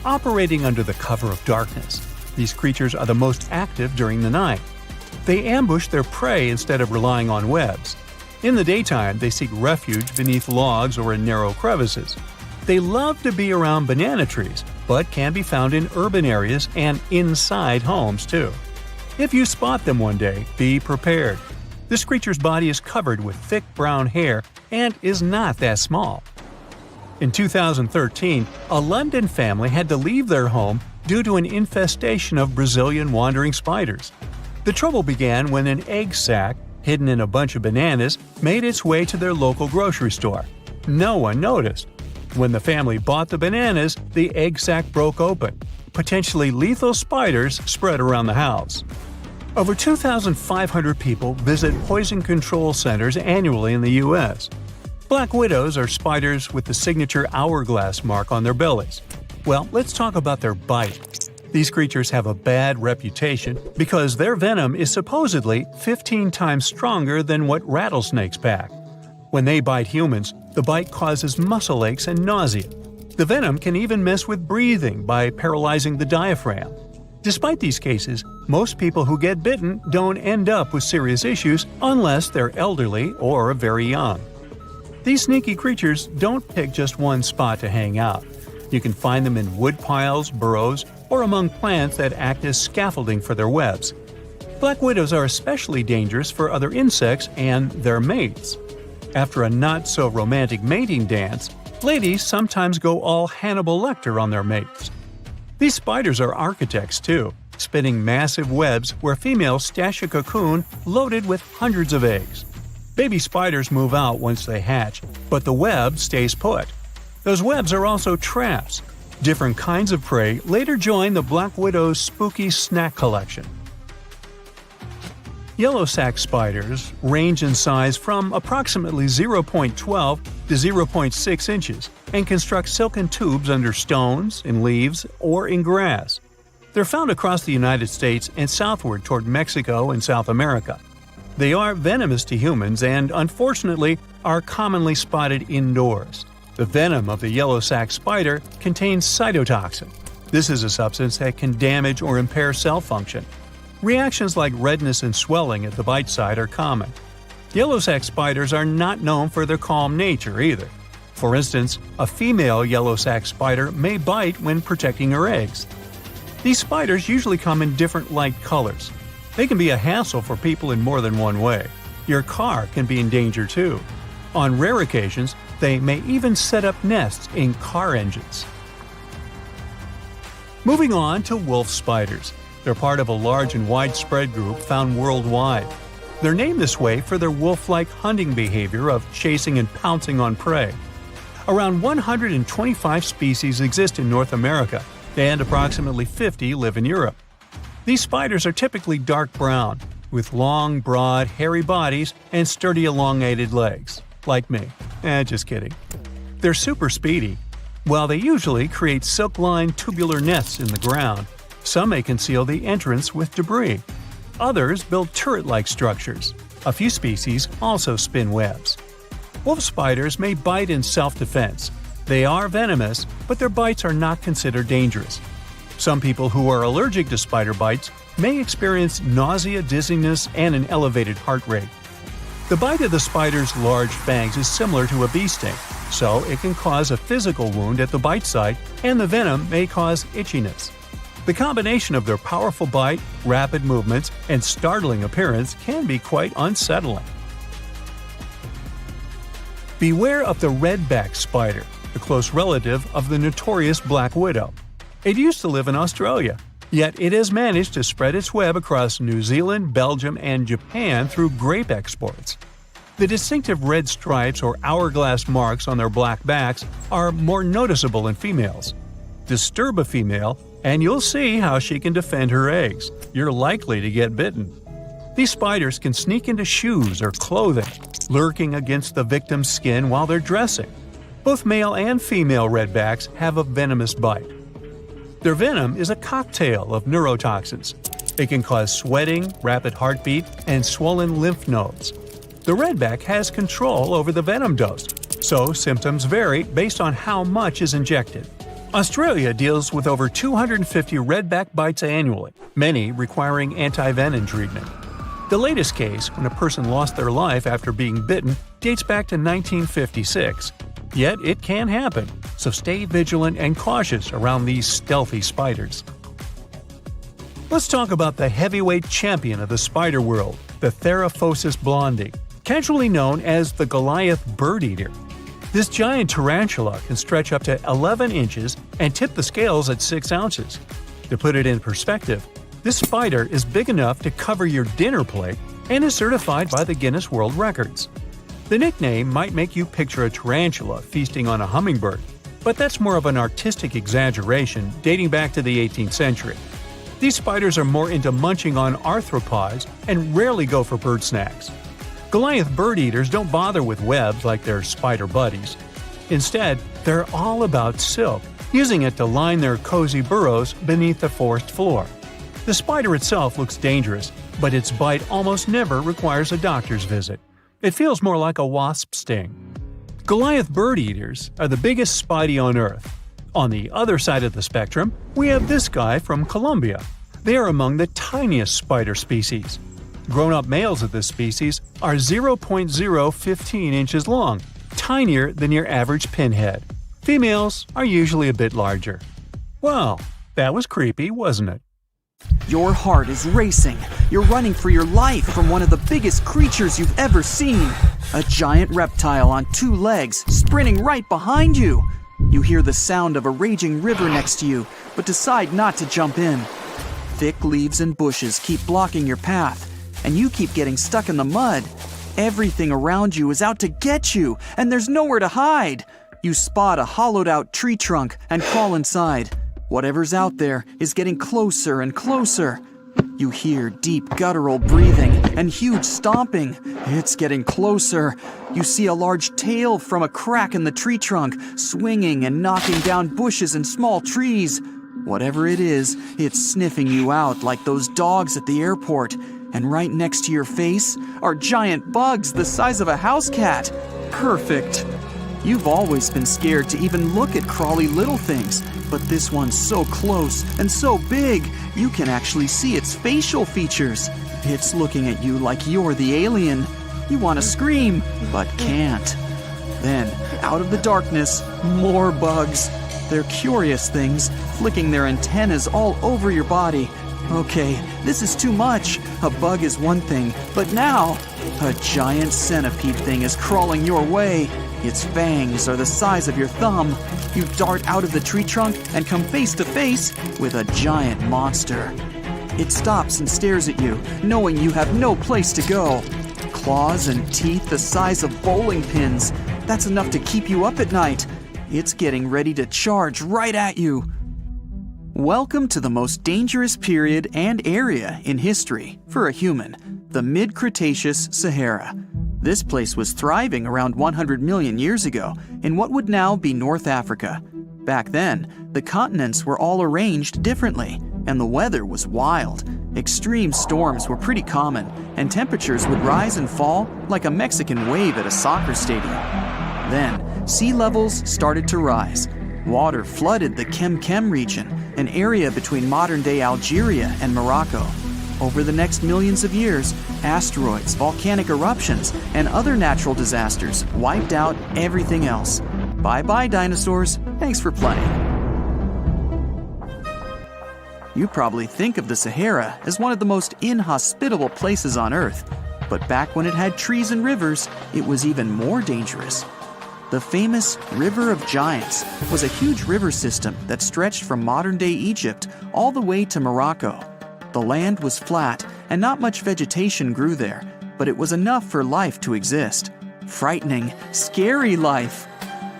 Operating under the cover of darkness, these creatures are the most active during the night. They ambush their prey instead of relying on webs. In the daytime, they seek refuge beneath logs or in narrow crevices. They love to be around banana trees, but can be found in urban areas and inside homes too. If you spot them one day, be prepared. This creature's body is covered with thick brown hair and is not that small. In 2013, a London family had to leave their home due to an infestation of Brazilian wandering spiders. The trouble began when an egg sac, hidden in a bunch of bananas, made its way to their local grocery store. No one noticed. When the family bought the bananas, the egg sac broke open. Potentially lethal spiders spread around the house. Over 2,500 people visit poison control centers annually in the U.S. Black widows are spiders with the signature hourglass mark on their bellies. Well, let's talk about their bite. These creatures have a bad reputation because their venom is supposedly 15 times stronger than what rattlesnakes pack. When they bite humans, the bite causes muscle aches and nausea. The venom can even mess with breathing by paralyzing the diaphragm. Despite these cases, most people who get bitten don't end up with serious issues unless they're elderly or very young. These sneaky creatures don't pick just one spot to hang out. You can find them in wood piles, burrows, or among plants that act as scaffolding for their webs. Black widows are especially dangerous for other insects and their mates. After a not-so-romantic mating dance, ladies sometimes go all Hannibal Lecter on their mates. These spiders are architects too, spinning massive webs where females stash a cocoon loaded with hundreds of eggs. Baby spiders move out once they hatch, but the web stays put. Those webs are also traps. Different kinds of prey later join the black widow's spooky snack collection. Yellow sac spiders range in size from approximately 0.12 to 0.6 inches and construct silken tubes under stones, in leaves, or in grass. They're found across the United States and southward toward Mexico and South America. They are venomous to humans and, unfortunately, are commonly spotted indoors. The venom of the yellow sac spider contains cytotoxin. This is a substance that can damage or impair cell function. Reactions like redness and swelling at the bite site are common. Yellow sac spiders are not known for their calm nature either. For instance, a female yellow sac spider may bite when protecting her eggs. These spiders usually come in different light colors. They can be a hassle for people in more than one way. Your car can be in danger too. On rare occasions, they may even set up nests in car engines. Moving on to wolf spiders. They're part of a large and widespread group found worldwide. They're named this way for their wolf-like hunting behavior of chasing and pouncing on prey. Around 125 species exist in North America, and approximately 50 live in Europe. These spiders are typically dark brown, with long, broad, hairy bodies and sturdy elongated legs. Like me. Just kidding. They're super speedy. While they usually create silk-lined tubular nests in the ground, some may conceal the entrance with debris. Others build turret-like structures. A few species also spin webs. Wolf spiders may bite in self-defense. They are venomous, but their bites are not considered dangerous. Some people who are allergic to spider bites may experience nausea, dizziness, and an elevated heart rate. The bite of the spider's large fangs is similar to a bee sting, so it can cause a physical wound at the bite site, and the venom may cause itchiness. The combination of their powerful bite, rapid movements, and startling appearance can be quite unsettling. Beware of the redback spider, the close relative of the notorious black widow. It used to live in Australia. Yet it has managed to spread its web across New Zealand, Belgium, and Japan through grape exports. The distinctive red stripes or hourglass marks on their black backs are more noticeable in females. Disturb a female, and you'll see how she can defend her eggs. You're likely to get bitten. These spiders can sneak into shoes or clothing, lurking against the victim's skin while they're dressing. Both male and female redbacks have a venomous bite. Their venom is a cocktail of neurotoxins. It can cause sweating, rapid heartbeat, and swollen lymph nodes. The redback has control over the venom dose, so symptoms vary based on how much is injected. Australia deals with over 250 redback bites annually, many requiring anti-venom treatment. The latest case, when a person lost their life after being bitten, dates back to 1956. Yet it can happen, so stay vigilant and cautious around these stealthy spiders. Let's talk about the heavyweight champion of the spider world, the Theraphosis blondie, casually known as the Goliath bird eater. This giant tarantula can stretch up to 11 inches and tip the scales at 6 ounces. To put it in perspective, this spider is big enough to cover your dinner plate and is certified by the Guinness World Records. The nickname might make you picture a tarantula feasting on a hummingbird, but that's more of an artistic exaggeration dating back to the 18th century. These spiders are more into munching on arthropods and rarely go for bird snacks. Goliath bird eaters don't bother with webs like their spider buddies. Instead, they're all about silk, using it to line their cozy burrows beneath the forest floor. The spider itself looks dangerous, but its bite almost never requires a doctor's visit. It feels more like a wasp sting. Goliath bird eaters are the biggest spidey on Earth. On the other side of the spectrum, we have this guy from Colombia. They are among the tiniest spider species. Grown-up males of this species are 0.015 inches long, tinier than your average pinhead. Females are usually a bit larger. Well, that was creepy, wasn't it? Your heart is racing. You're running for your life from one of the biggest creatures you've ever seen. A giant reptile on 2 legs, sprinting right behind you. You hear the sound of a raging river next to you, but decide not to jump in. Thick leaves and bushes keep blocking your path, and you keep getting stuck in the mud. Everything around you is out to get you, and there's nowhere to hide. You spot a hollowed-out tree trunk and crawl inside. Whatever's out there is getting closer and closer. You hear deep guttural breathing and huge stomping. It's getting closer. You see a large tail from a crack in the tree trunk, swinging and knocking down bushes and small trees. Whatever it is, it's sniffing you out like those dogs at the airport. And right next to your face are giant bugs the size of a house cat. Perfect. You've always been scared to even look at crawly little things, but this one's so close and so big, you can actually see its facial features. It's looking at you like you're the alien. You want to scream, but can't. Then, out of the darkness, more bugs. They're curious things, flicking their antennas all over your body. Okay, this is too much. A bug is one thing, but now, a giant centipede thing is crawling your way. Its fangs are the size of your thumb. You dart out of the tree trunk and come face to face with a giant monster. It stops and stares at you, knowing you have no place to go. Claws and teeth the size of bowling pins. That's enough to keep you up at night. It's getting ready to charge right at you. Welcome to the most dangerous period and area in history for a human, the mid-Cretaceous Sahara. This place was thriving around 100 million years ago in what would now be North Africa. Back then, the continents were all arranged differently, and the weather was wild. Extreme storms were pretty common, and temperatures would rise and fall like a Mexican wave at a soccer stadium. Then, sea levels started to rise. Water flooded the Kem region, an area between modern-day Algeria and Morocco. Over the next millions of years, asteroids, volcanic eruptions, and other natural disasters wiped out everything else. Bye-bye, dinosaurs. Thanks for playing. You probably think of the Sahara as one of the most inhospitable places on Earth. But back when it had trees and rivers, it was even more dangerous. The famous River of Giants was a huge river system that stretched from modern-day Egypt all the way to Morocco. The land was flat and not much vegetation grew there, but it was enough for life to exist. Frightening, scary life.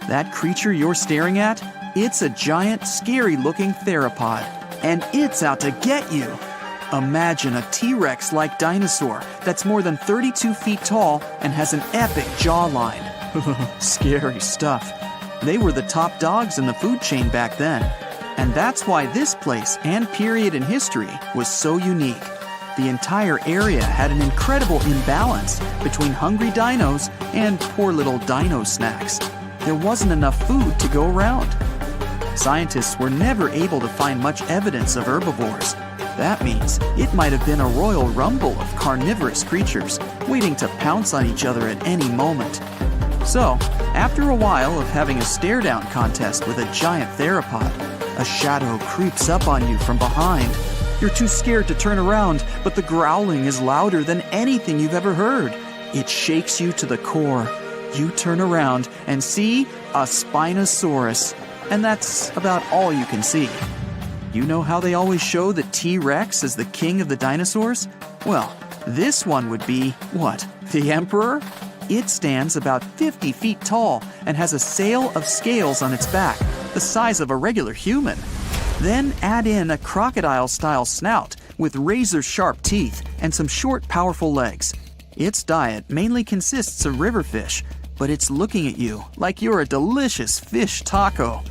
That creature you're staring at, it's a giant, scary-looking theropod, and it's out to get you. Imagine a T-Rex-like dinosaur that's more than 32 feet tall and has an epic jawline. Scary stuff. They were the top dogs in the food chain back then. And that's why this place and period in history was so unique. The entire area had an incredible imbalance between hungry dinos and poor little dino snacks. There wasn't enough food to go around. Scientists were never able to find much evidence of herbivores. That means it might have been a royal rumble of carnivorous creatures waiting to pounce on each other at any moment. So, after a while of having a stare-down contest with a giant theropod, a shadow creeps up on you from behind. You're too scared to turn around, but the growling is louder than anything you've ever heard. It shakes you to the core. You turn around and see a Spinosaurus, and that's about all you can see. You know how they always show the T-Rex as the king of the dinosaurs? Well, this one would be, what, the emperor? It stands about 50 feet tall and has a sail of scales on its back, the size of a regular human. Then add in a crocodile-style snout with razor-sharp teeth and some short, powerful legs. Its diet mainly consists of river fish, but it's looking at you like you're a delicious fish taco.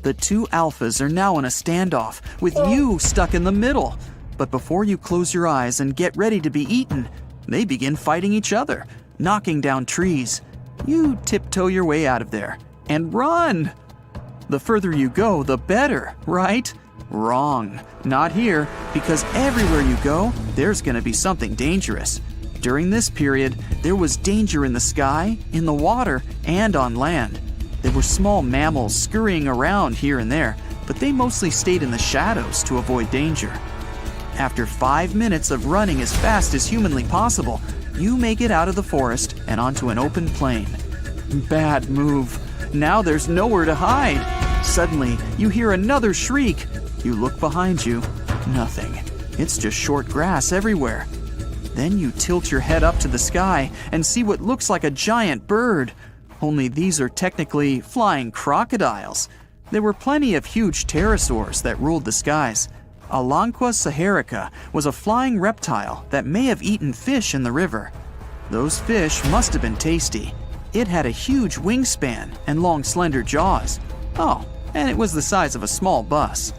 The two alphas are now in a standoff, with you stuck in the middle. But before you close your eyes and get ready to be eaten, they begin fighting each other, knocking down trees. You tiptoe your way out of there and run. The further you go, the better, right? Wrong. Not here, because everywhere you go, there's going to be something dangerous. During this period, there was danger in the sky, in the water, and on land. There were small mammals scurrying around here and there, but they mostly stayed in the shadows to avoid danger. After 5 minutes of running as fast as humanly possible, you make it out of the forest and onto an open plain. Bad move. Now there's nowhere to hide. Suddenly, you hear another shriek. You look behind you. Nothing. It's just short grass everywhere. Then you tilt your head up to the sky and see what looks like a giant bird. Only these are technically flying crocodiles. There were plenty of huge pterosaurs that ruled the skies. Alanqua saharica was a flying reptile that may have eaten fish in the river. Those fish must have been tasty. It had a huge wingspan and long, slender jaws. Oh, and it was the size of a small bus.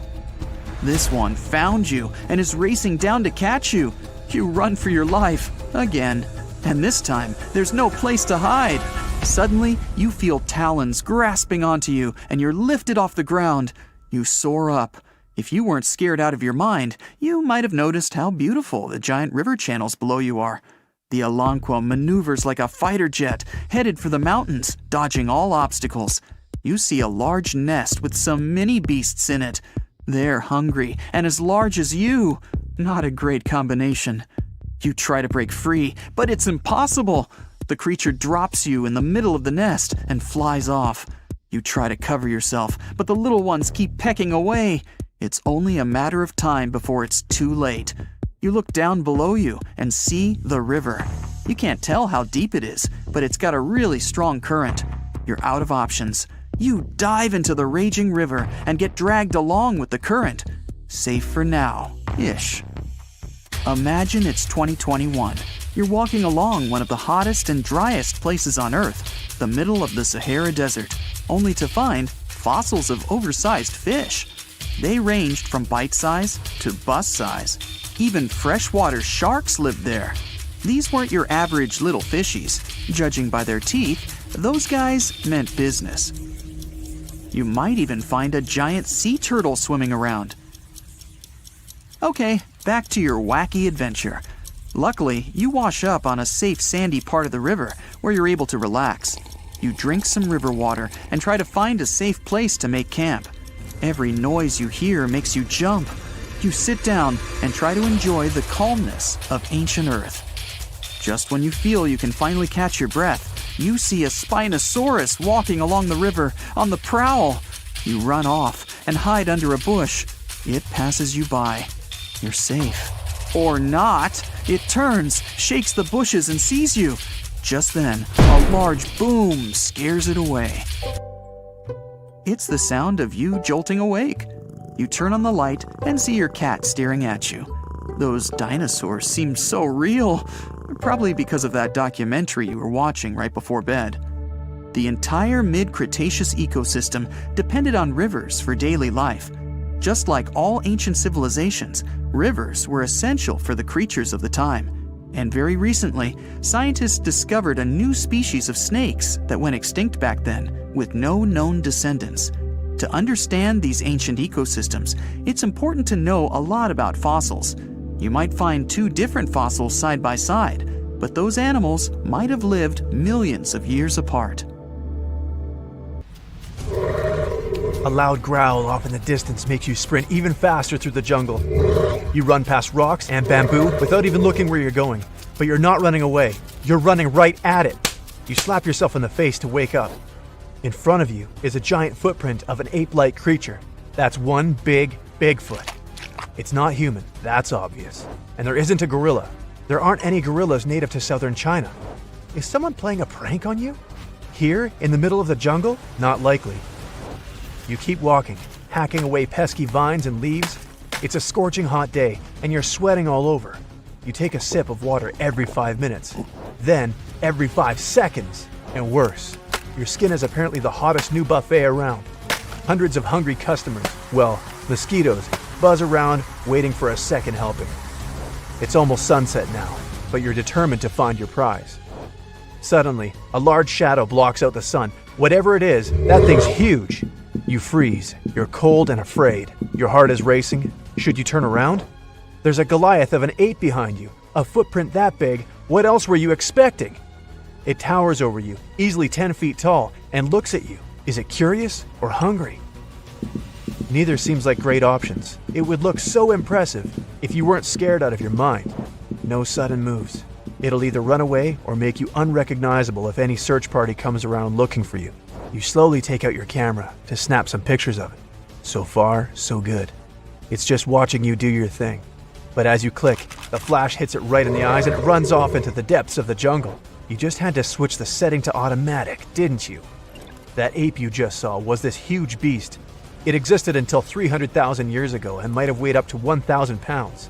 This one found you and is racing down to catch you. You run for your life, again. And this time, there's no place to hide. Suddenly, you feel talons grasping onto you and you're lifted off the ground. You soar up. If you weren't scared out of your mind, you might have noticed how beautiful the giant river channels below you are. The Alanqua maneuvers like a fighter jet, headed for the mountains, dodging all obstacles. You see a large nest with some mini beasts in it. They're hungry and as large as you. Not a great combination. You try to break free, but it's impossible. The creature drops you in the middle of the nest and flies off. You try to cover yourself, but the little ones keep pecking away. It's only a matter of time before it's too late. You look down below you and see the river. You can't tell how deep it is, but it's got a really strong current. You're out of options. You dive into the raging river and get dragged along with the current. Safe for now-ish. Imagine it's 2021. You're walking along one of the hottest and driest places on Earth, the middle of the Sahara Desert, only to find fossils of oversized fish. They ranged from bite size to bus size. Even freshwater sharks lived there. These weren't your average little fishies. Judging by their teeth, those guys meant business. You might even find a giant sea turtle swimming around. Okay, back to your wacky adventure. Luckily, you wash up on a safe sandy part of the river where you're able to relax. You drink some river water and try to find a safe place to make camp. Every noise you hear makes you jump. You sit down and try to enjoy the calmness of ancient Earth. Just when you feel you can finally catch your breath, you see a Spinosaurus walking along the river on the prowl. You run off and hide under a bush. It passes you by. You're safe. Or not. It turns, shakes the bushes, and sees you. Just then, a large boom scares it away. It's the sound of you jolting awake. You turn on the light and see your cat staring at you. Those dinosaurs seem so real, probably because of that documentary you were watching right before bed. The entire mid-Cretaceous ecosystem depended on rivers for daily life. Just like all ancient civilizations, rivers were essential for the creatures of the time. And very recently, scientists discovered a new species of snakes that went extinct back then, with no known descendants. To understand these ancient ecosystems, it's important to know a lot about fossils. You might find two different fossils side by side, but those animals might have lived millions of years apart. A loud growl off in the distance makes you sprint even faster through the jungle. You run past rocks and bamboo without even looking where you're going. But you're not running away. You're running right at it. You slap yourself in the face to wake up. In front of you is a giant footprint of an ape-like creature. That's one big Bigfoot. It's not human, that's obvious. And there isn't a gorilla. There aren't any gorillas native to southern China. Is someone playing a prank on you? Here, in the middle of the jungle? Not likely. You keep walking, hacking away pesky vines and leaves. It's a scorching hot day, and you're sweating all over. You take a sip of water every 5 minutes. Then, every 5 seconds, and worse. Your skin is apparently the hottest new buffet around. Hundreds of hungry customers, well, mosquitoes, buzz around, waiting for a second helping. It's almost sunset now, but you're determined to find your prize. Suddenly, a large shadow blocks out the sun. Whatever it is, that thing's huge. You freeze. You're cold and afraid. Your heart is racing. Should you turn around? There's a Goliath of an ape behind you. A footprint that big. What else were you expecting? It towers over you, easily 10 feet tall, and looks at you. Is it curious or hungry? Neither seems like great options. It would look so impressive if you weren't scared out of your mind. No sudden moves. It'll either run away or make you unrecognizable if any search party comes around looking for you. You slowly take out your camera to snap some pictures of it. So far, so good. It's just watching you do your thing. But as you click, the flash hits it right in the eyes and it runs off into the depths of the jungle. You just had to switch the setting to automatic, didn't you? That ape you just saw was this huge beast. It existed until 300,000 years ago and might have weighed up to 1,000 pounds.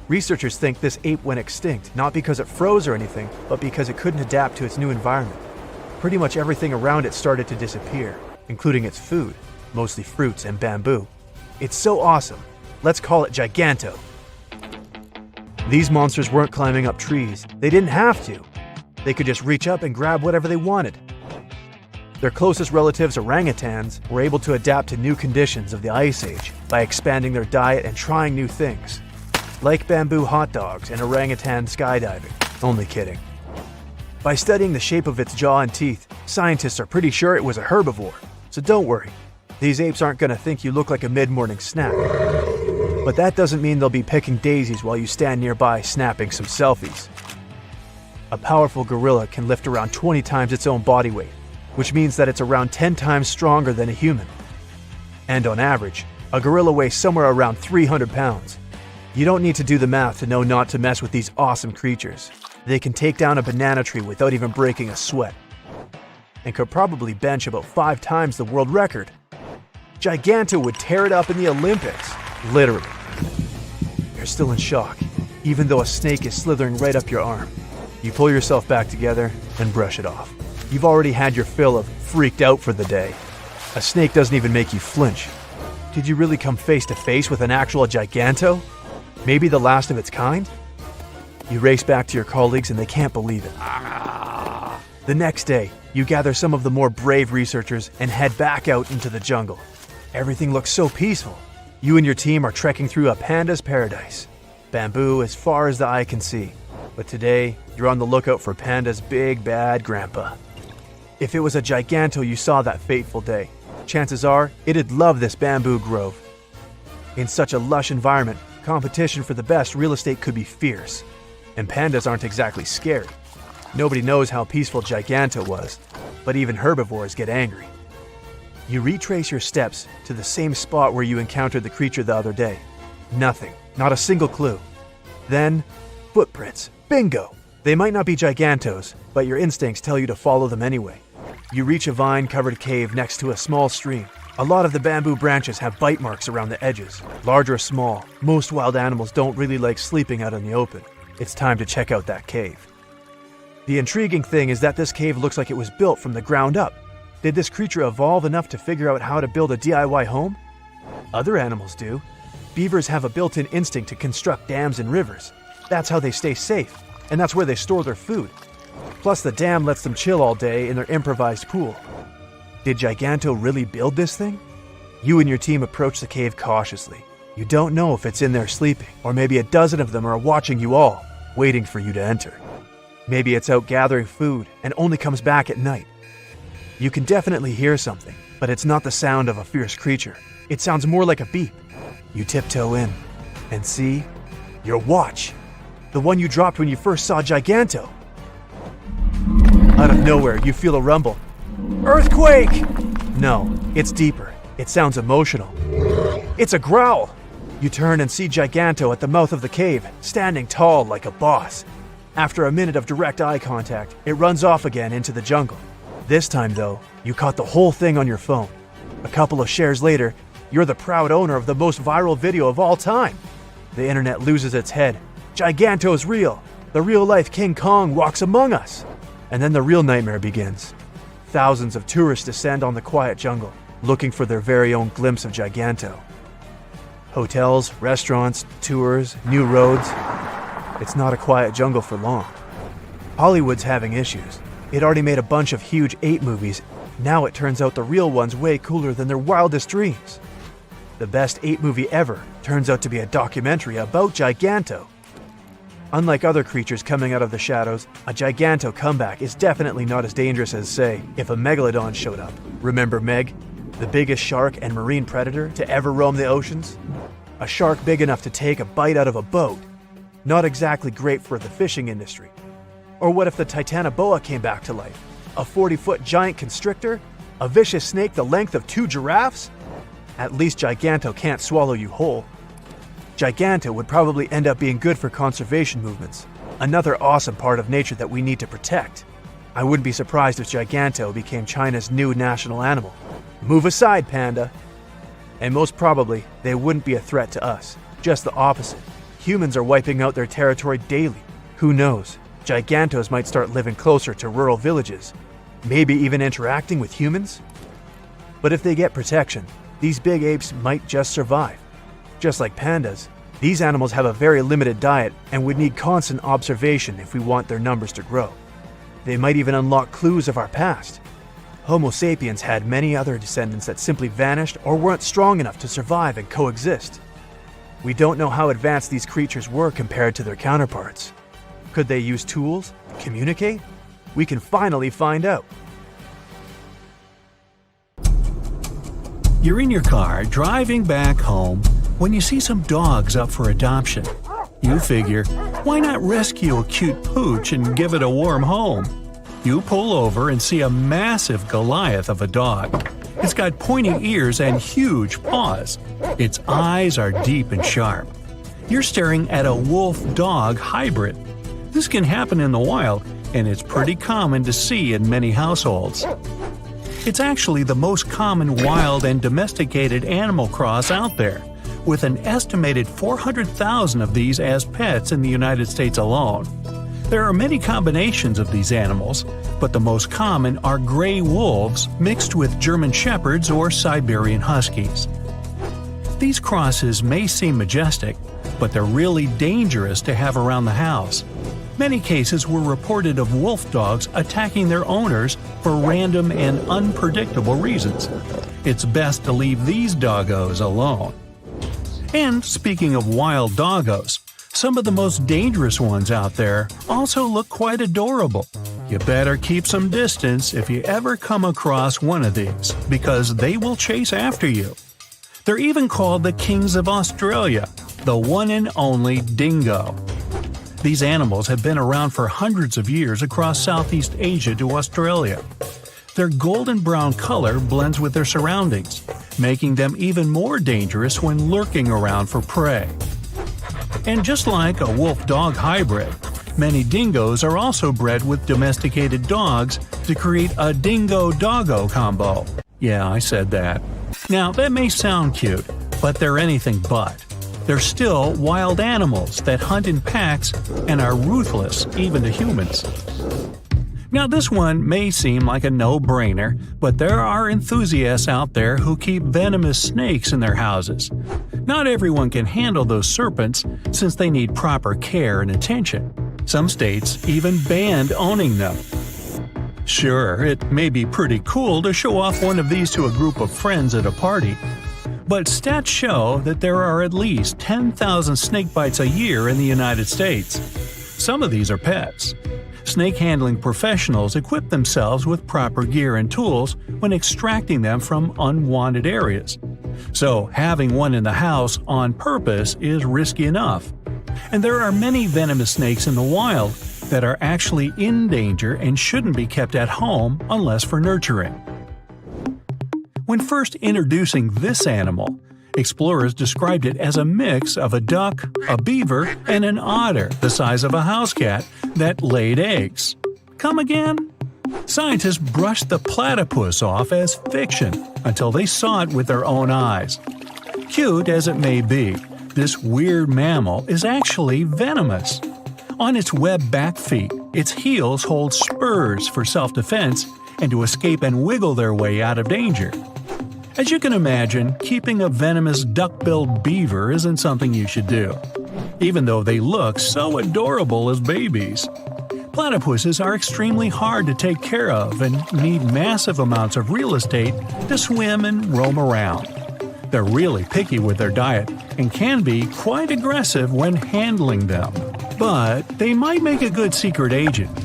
Researchers think this ape went extinct, not because it froze or anything, but because it couldn't adapt to its new environment. Pretty much everything around it started to disappear, including its food, mostly fruits and bamboo. It's so awesome. Let's call it Giganto. These monsters weren't climbing up trees. They didn't have to. They could just reach up and grab whatever they wanted. Their closest relatives, orangutans, were able to adapt to new conditions of the Ice Age by expanding their diet and trying new things, like bamboo hot dogs and orangutan skydiving. Only kidding. By studying the shape of its jaw and teeth, scientists are pretty sure it was a herbivore. So don't worry, these apes aren't going to think you look like a mid-morning snack. But that doesn't mean they'll be picking daisies while you stand nearby snapping some selfies. A powerful gorilla can lift around 20 times its own body weight, which means that it's around 10 times stronger than a human. And on average, a gorilla weighs somewhere around 300 pounds. You don't need to do the math to know not to mess with these awesome creatures. They can take down a banana tree without even breaking a sweat, and could probably bench about 5 times the world record. Giganto would tear it up in the Olympics, literally. You're still in shock, even though a snake is slithering right up your arm. You pull yourself back together and brush it off. You've already had your fill of freaked out for the day. A snake doesn't even make you flinch. Did you really come face to face with an actual Giganto? Maybe the last of its kind? You race back to your colleagues and they can't believe it. The next day, you gather some of the more brave researchers and head back out into the jungle. Everything looks so peaceful. You and your team are trekking through a panda's paradise. Bamboo as far as the eye can see. But today, you're on the lookout for Panda's big bad grandpa. If it was a Giganto you saw that fateful day, chances are it'd love this bamboo grove. In such a lush environment, competition for the best real estate could be fierce. And pandas aren't exactly scared. Nobody knows how peaceful Giganto was, but even herbivores get angry. You retrace your steps to the same spot where you encountered the creature the other day. Nothing, not a single clue. Then, footprints. Bingo! They might not be Gigantos, but your instincts tell you to follow them anyway. You reach a vine-covered cave next to a small stream. A lot of the bamboo branches have bite marks around the edges. Large or small, most wild animals don't really like sleeping out in the open. It's time to check out that cave. The intriguing thing is that this cave looks like it was built from the ground up. Did this creature evolve enough to figure out how to build a DIY home? Other animals do. Beavers have a built-in instinct to construct dams and rivers. That's how they stay safe, and that's where they store their food. Plus, the dam lets them chill all day in their improvised pool. Did Giganto really build this thing? You and your team approach the cave cautiously. You don't know if it's in there sleeping, or maybe a dozen of them are watching you all, waiting for you to enter. Maybe it's out gathering food and only comes back at night. You can definitely hear something, but it's not the sound of a fierce creature. It sounds more like a beep. You tiptoe in and see your watch, the one you dropped when you first saw Giganto. Out of nowhere, you feel a rumble. Earthquake! No, it's deeper. It sounds emotional. It's a growl. You turn and see Giganto at the mouth of the cave, standing tall like a boss. After a minute of direct eye contact, it runs off again into the jungle. This time, though, you caught the whole thing on your phone. A couple of shares later, you're the proud owner of the most viral video of all time. The internet loses its head. Giganto's real. The real-life King Kong walks among us. And then the real nightmare begins. Thousands of tourists descend on the quiet jungle, looking for their very own glimpse of Giganto. Hotels, restaurants, tours, new roads. It's not a quiet jungle for long. Hollywood's having issues. It already made a bunch of huge ape movies. Now it turns out the real one's way cooler than their wildest dreams. The best ape movie ever turns out to be a documentary about Giganto. Unlike other creatures coming out of the shadows, a Giganto comeback is definitely not as dangerous as, say, if a megalodon showed up. Remember Meg, the biggest shark and marine predator to ever roam the oceans? A shark big enough to take a bite out of a boat. Not exactly great for the fishing industry. Or what if the Titanoboa came back to life? A 40-foot giant constrictor? A vicious snake the length of 2 giraffes? At least Giganto can't swallow you whole. Giganto would probably end up being good for conservation movements, another awesome part of nature that we need to protect. I wouldn't be surprised if Giganto became China's new national animal. Move aside, panda! And most probably, they wouldn't be a threat to us, just the opposite. Humans are wiping out their territory daily. Who knows? Gigantos might start living closer to rural villages, maybe even interacting with humans. But if they get protection, these big apes might just survive. Just like pandas, these animals have a very limited diet and would need constant observation if we want their numbers to grow. They might even unlock clues of our past. Homo sapiens had many other descendants that simply vanished or weren't strong enough to survive and coexist. We don't know how advanced these creatures were compared to their counterparts. Could they use tools? Communicate? We can finally find out. You're in your car driving back home when you see some dogs up for adoption. You figure, why not rescue a cute pooch and give it a warm home? You pull over and see a massive Goliath of a dog. It's got pointy ears and huge paws. Its eyes are deep and sharp. You're staring at a wolf-dog hybrid. This can happen in the wild, and it's pretty common to see in many households. It's actually the most common wild and domesticated animal cross out there, with an estimated 400,000 of these as pets in the United States alone. There are many combinations of these animals, but the most common are gray wolves mixed with German shepherds or Siberian huskies. These crosses may seem majestic, but they're really dangerous to have around the house. Many cases were reported of wolf dogs attacking their owners for random and unpredictable reasons. It's best to leave these doggos alone. And speaking of wild doggos, some of the most dangerous ones out there also look quite adorable. You better keep some distance if you ever come across one of these, because they will chase after you. They're even called the kings of Australia, the one and only dingo. These animals have been around for hundreds of years across Southeast Asia to Australia. Their golden brown color blends with their surroundings, making them even more dangerous when lurking around for prey. And just like a wolf-dog hybrid, many dingoes are also bred with domesticated dogs to create a dingo-doggo combo. Yeah, I said that. Now, that may sound cute, but they're anything but. They're still wild animals that hunt in packs and are ruthless even to humans. Now, this one may seem like a no-brainer, but there are enthusiasts out there who keep venomous snakes in their houses. Not everyone can handle those serpents since they need proper care and attention. Some states even banned owning them. Sure, it may be pretty cool to show off one of these to a group of friends at a party, but stats show that there are at least 10,000 snake bites a year in the United States. Some of these are pets. Snake handling professionals equip themselves with proper gear and tools when extracting them from unwanted areas. So, having one in the house on purpose is risky enough. And there are many venomous snakes in the wild that are actually in danger and shouldn't be kept at home unless for nurturing. When first introducing this animal, explorers described it as a mix of a duck, a beaver, and an otter the size of a house cat that laid eggs. Come again? Scientists brushed the platypus off as fiction until they saw it with their own eyes. Cute as it may be, this weird mammal is actually venomous. On its webbed back feet, its heels hold spurs for self-defense and to escape and wiggle their way out of danger. As you can imagine, keeping a venomous duck-billed beaver isn't something you should do, even though they look so adorable as babies. Platypuses are extremely hard to take care of and need massive amounts of real estate to swim and roam around. They're really picky with their diet and can be quite aggressive when handling them, but they might make a good secret agent.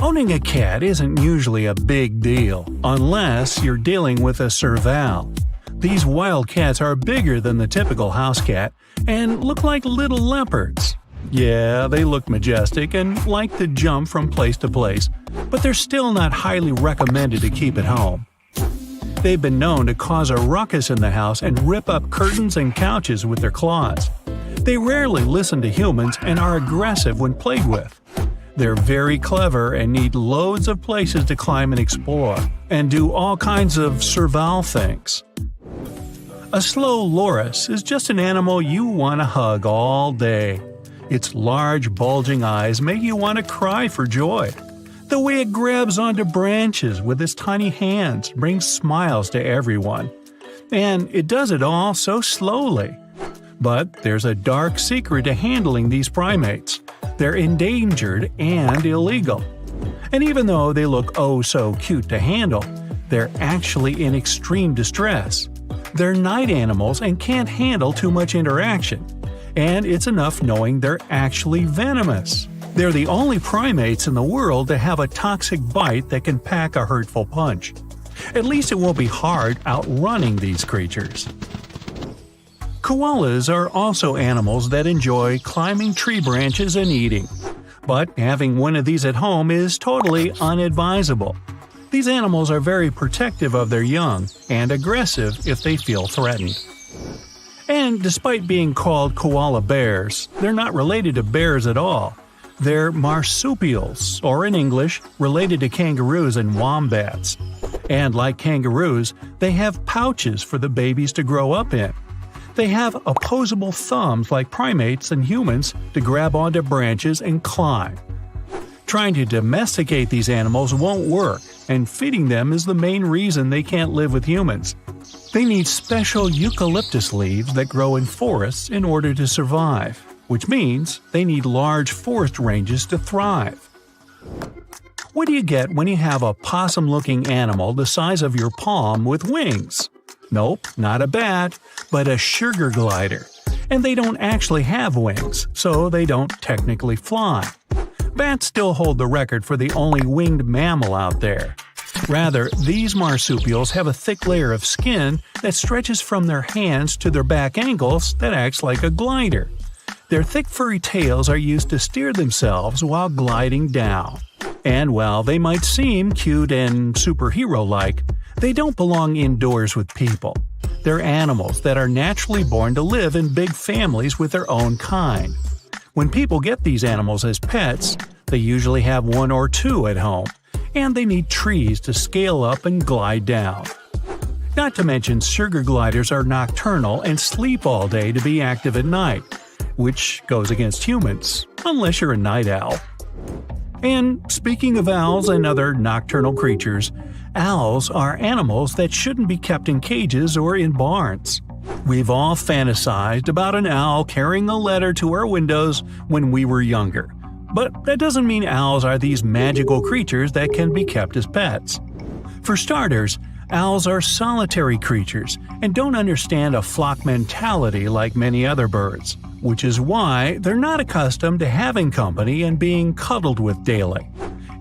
Owning a cat isn't usually a big deal, unless you're dealing with a serval. These wild cats are bigger than the typical house cat and look like little leopards. Yeah, they look majestic and like to jump from place to place, but they're still not highly recommended to keep at home. They've been known to cause a ruckus in the house and rip up curtains and couches with their claws. They rarely listen to humans and are aggressive when played with. They're very clever and need loads of places to climb and explore, and do all kinds of serval things. A slow loris is just an animal you want to hug all day. Its large, bulging eyes make you want to cry for joy. The way it grabs onto branches with its tiny hands brings smiles to everyone. And it does it all so slowly. But there's a dark secret to handling these primates. They're endangered and illegal. And even though they look oh so cute to handle, they're actually in extreme distress. They're night animals and can't handle too much interaction. And it's enough knowing they're actually venomous. They're the only primates in the world to have a toxic bite that can pack a hurtful punch. At least it won't be hard outrunning these creatures. Koalas are also animals that enjoy climbing tree branches and eating. But having one of these at home is totally unadvisable. These animals are very protective of their young and aggressive if they feel threatened. And despite being called koala bears, they're not related to bears at all. They're marsupials, or in English, related to kangaroos and wombats. And like kangaroos, they have pouches for the babies to grow up in. They have opposable thumbs like primates and humans to grab onto branches and climb. Trying to domesticate these animals won't work, and feeding them is the main reason they can't live with humans. They need special eucalyptus leaves that grow in forests in order to survive, which means they need large forest ranges to thrive. What do you get when you have a possum-looking animal the size of your palm with wings? Nope, not a bat, but a sugar glider. And they don't actually have wings, so they don't technically fly. Bats still hold the record for the only winged mammal out there. Rather, these marsupials have a thick layer of skin that stretches from their hands to their back ankles that acts like a glider. Their thick furry tails are used to steer themselves while gliding down. And while they might seem cute and superhero-like, they don't belong indoors with people. They're animals that are naturally born to live in big families with their own kind. When people get these animals as pets, they usually have one or two at home, and they need trees to scale up and glide down. Not to mention, sugar gliders are nocturnal and sleep all day to be active at night, which goes against humans, unless you're a night owl. And speaking of owls and other nocturnal creatures, owls are animals that shouldn't be kept in cages or in barns. We've all fantasized about an owl carrying a letter to our windows when we were younger. But that doesn't mean owls are these magical creatures that can be kept as pets. For starters, owls are solitary creatures and don't understand a flock mentality like many other birds, which is why they're not accustomed to having company and being cuddled with daily.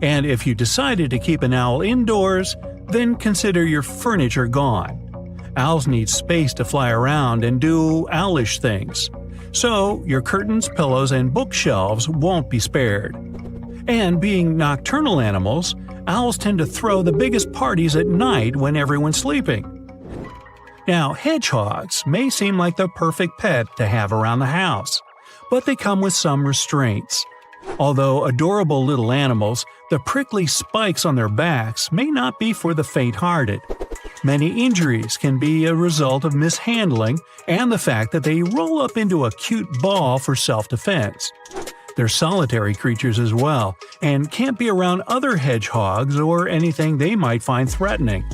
And if you decided to keep an owl indoors, then consider your furniture gone. Owls need space to fly around and do owlish things. So your curtains, pillows, and bookshelves won't be spared. And being nocturnal animals, owls tend to throw the biggest parties at night when everyone's sleeping. Now, hedgehogs may seem like the perfect pet to have around the house, but they come with some restraints. Although adorable little animals, the prickly spikes on their backs may not be for the faint-hearted. Many injuries can be a result of mishandling and the fact that they roll up into a cute ball for self-defense. They're solitary creatures as well, and can't be around other hedgehogs or anything they might find threatening.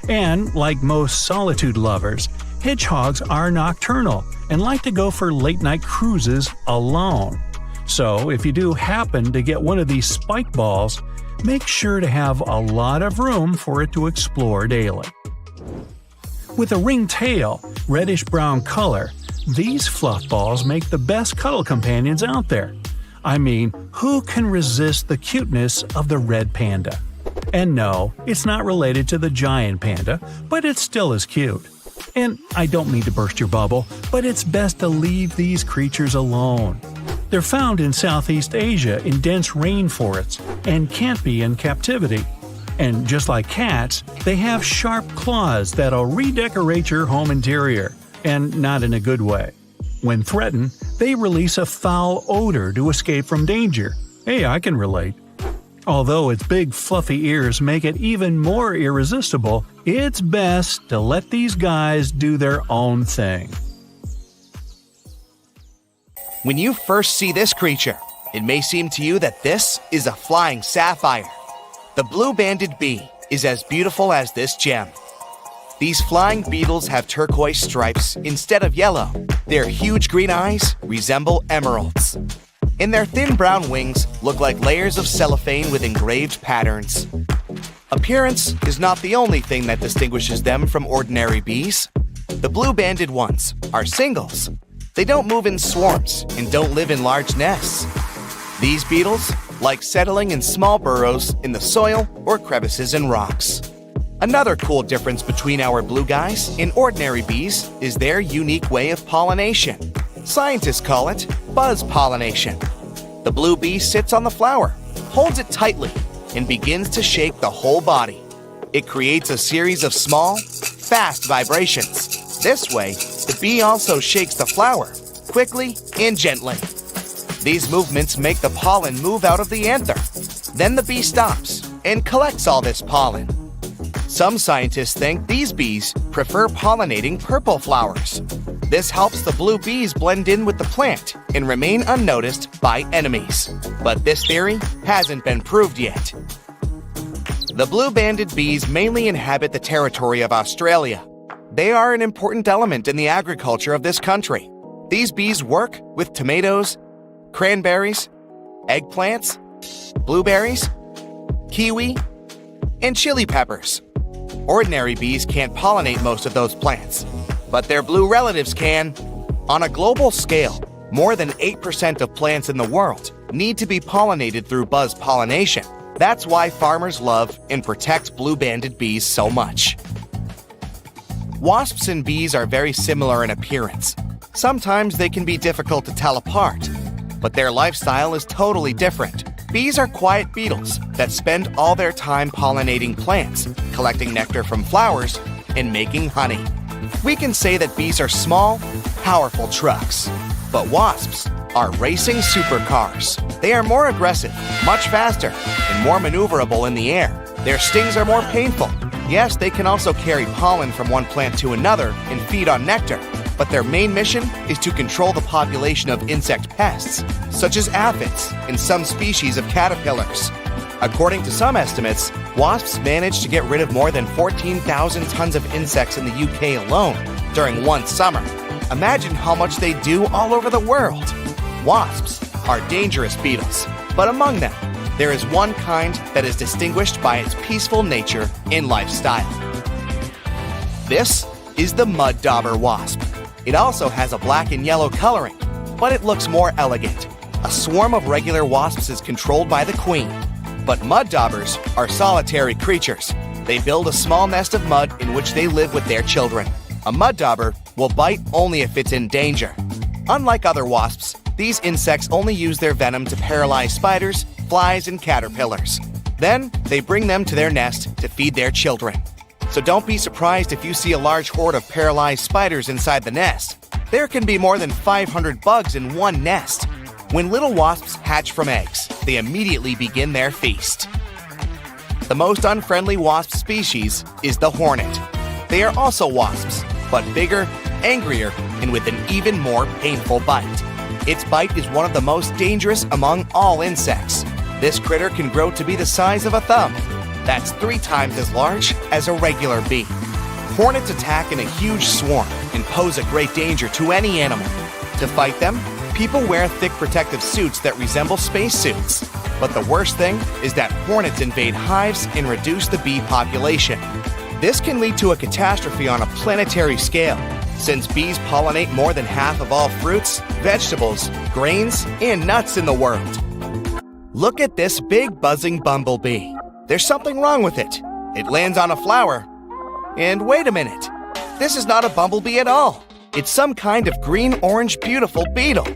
And, like most solitude lovers, hedgehogs are nocturnal and like to go for late-night cruises alone. So, if you do happen to get one of these spike balls, make sure to have a lot of room for it to explore daily. With a ringed tail, reddish-brown color, these fluff balls make the best cuddle companions out there. I mean, who can resist the cuteness of the red panda? And no, it's not related to the giant panda, but it's still as cute. And I don't mean to burst your bubble, but it's best to leave these creatures alone. They're found in Southeast Asia in dense rainforests and can't be in captivity. And just like cats, they have sharp claws that'll redecorate your home interior, and not in a good way. When threatened, they release a foul odor to escape from danger. Hey, I can relate. Although its big fluffy ears make it even more irresistible, it's best to let these guys do their own thing. When you first see this creature, it may seem to you that this is a flying sapphire. The blue-banded bee is as beautiful as this gem. These flying beetles have turquoise stripes instead of yellow. Their huge green eyes resemble emeralds. And their thin brown wings look like layers of cellophane with engraved patterns. Appearance is not the only thing that distinguishes them from ordinary bees. The blue-banded ones are singles. They don't move in swarms and don't live in large nests. These beetles like settling in small burrows in the soil or crevices in rocks. Another cool difference between our blue guys and ordinary bees is their unique way of pollination. Scientists call it buzz pollination. The blue bee sits on the flower, holds it tightly, and begins to shake the whole body. It creates a series of small, fast vibrations. This way, the bee also shakes the flower, quickly and gently. These movements make the pollen move out of the anther. Then the bee stops and collects all this pollen. Some scientists think these bees prefer pollinating purple flowers. This helps the blue bees blend in with the plant and remain unnoticed by enemies. But this theory hasn't been proved yet. The blue-banded bees mainly inhabit the territory of Australia. They are an important element in the agriculture of this country. These bees work with tomatoes, cranberries, eggplants, blueberries, kiwi, and chili peppers. Ordinary bees can't pollinate most of those plants, but their blue relatives can. On a global scale, more than 8% of plants in the world need to be pollinated through buzz pollination. That's why farmers love and protect blue-banded bees so much. Wasps and bees are very similar in appearance. Sometimes they can be difficult to tell apart, but their lifestyle is totally different. Bees are quiet beetles that spend all their time pollinating plants, collecting nectar from flowers, and making honey. We can say that bees are small, powerful trucks, but wasps are racing supercars. They are more aggressive, much faster, and more maneuverable in the air. Their stings are more painful. Yes, they can also carry pollen from one plant to another and feed on nectar, but their main mission is to control the population of insect pests, such as aphids and some species of caterpillars. According to some estimates, wasps manage to get rid of more than 14,000 tons of insects in the UK alone during one summer. Imagine how much they do all over the world. Wasps are dangerous beetles, but among them, there is one kind that is distinguished by its peaceful nature and lifestyle. This is the mud dauber wasp. It also has a black and yellow coloring, but it looks more elegant. A swarm of regular wasps is controlled by the queen, but mud daubers are solitary creatures. They build a small nest of mud in which they live with their children. A mud dauber will bite only if it's in danger. Unlike other wasps, these insects only use their venom to paralyze spiders, flies, and caterpillars. Then, they bring them to their nest to feed their children. So don't be surprised if you see a large horde of paralyzed spiders inside the nest. There can be more than 500 bugs in one nest. When little wasps hatch from eggs, they immediately begin their feast. The most unfriendly wasp species is the hornet. They are also wasps, but bigger, angrier, and with an even more painful bite. Its bite is one of the most dangerous among all insects. This critter can grow to be the size of a thumb. That's 3 times as large as a regular bee. Hornets attack in a huge swarm and pose a great danger to any animal. To fight them, people wear thick protective suits that resemble spacesuits. But the worst thing is that hornets invade hives and reduce the bee population. This can lead to a catastrophe on a planetary scale, since bees pollinate more than half of all fruits, vegetables, grains, and nuts in the world. Look at this big buzzing bumblebee. There's something wrong with it. It lands on a flower. And wait a minute. This is not a bumblebee at all. It's some kind of green-orange beautiful beetle.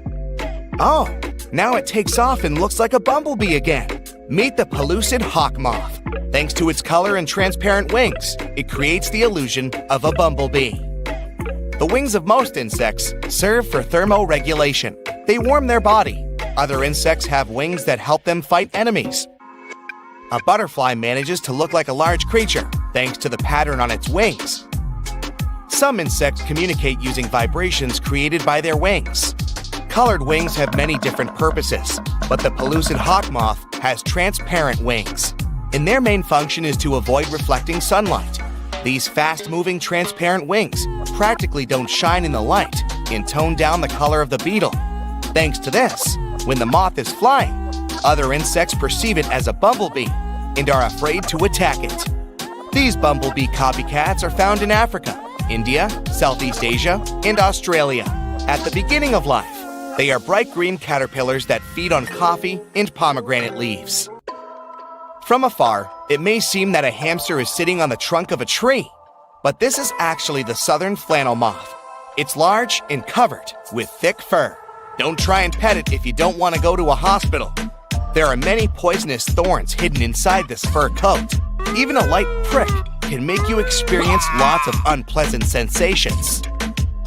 Oh, now it takes off and looks like a bumblebee again. Meet the pellucid hawk moth. Thanks to its color and transparent wings, it creates the illusion of a bumblebee. The wings of most insects serve for thermoregulation. They warm their body. Other insects have wings that help them fight enemies. A butterfly manages to look like a large creature, thanks to the pattern on its wings. Some insects communicate using vibrations created by their wings. Colored wings have many different purposes, but the pellucid hawk moth has transparent wings, and their main function is to avoid reflecting sunlight. These fast-moving transparent wings practically don't shine in the light and tone down the color of the beetle. Thanks to this, when the moth is flying, other insects perceive it as a bumblebee and are afraid to attack it. These bumblebee copycats are found in Africa, India, Southeast Asia, and Australia. At the beginning of life, they are bright green caterpillars that feed on coffee and pomegranate leaves. From afar, it may seem that a hamster is sitting on the trunk of a tree, but this is actually the southern flannel moth. It's large and covered with thick fur. Don't try and pet it if you don't want to go to a hospital. There are many poisonous thorns hidden inside this fur coat. Even a light prick can make you experience lots of unpleasant sensations.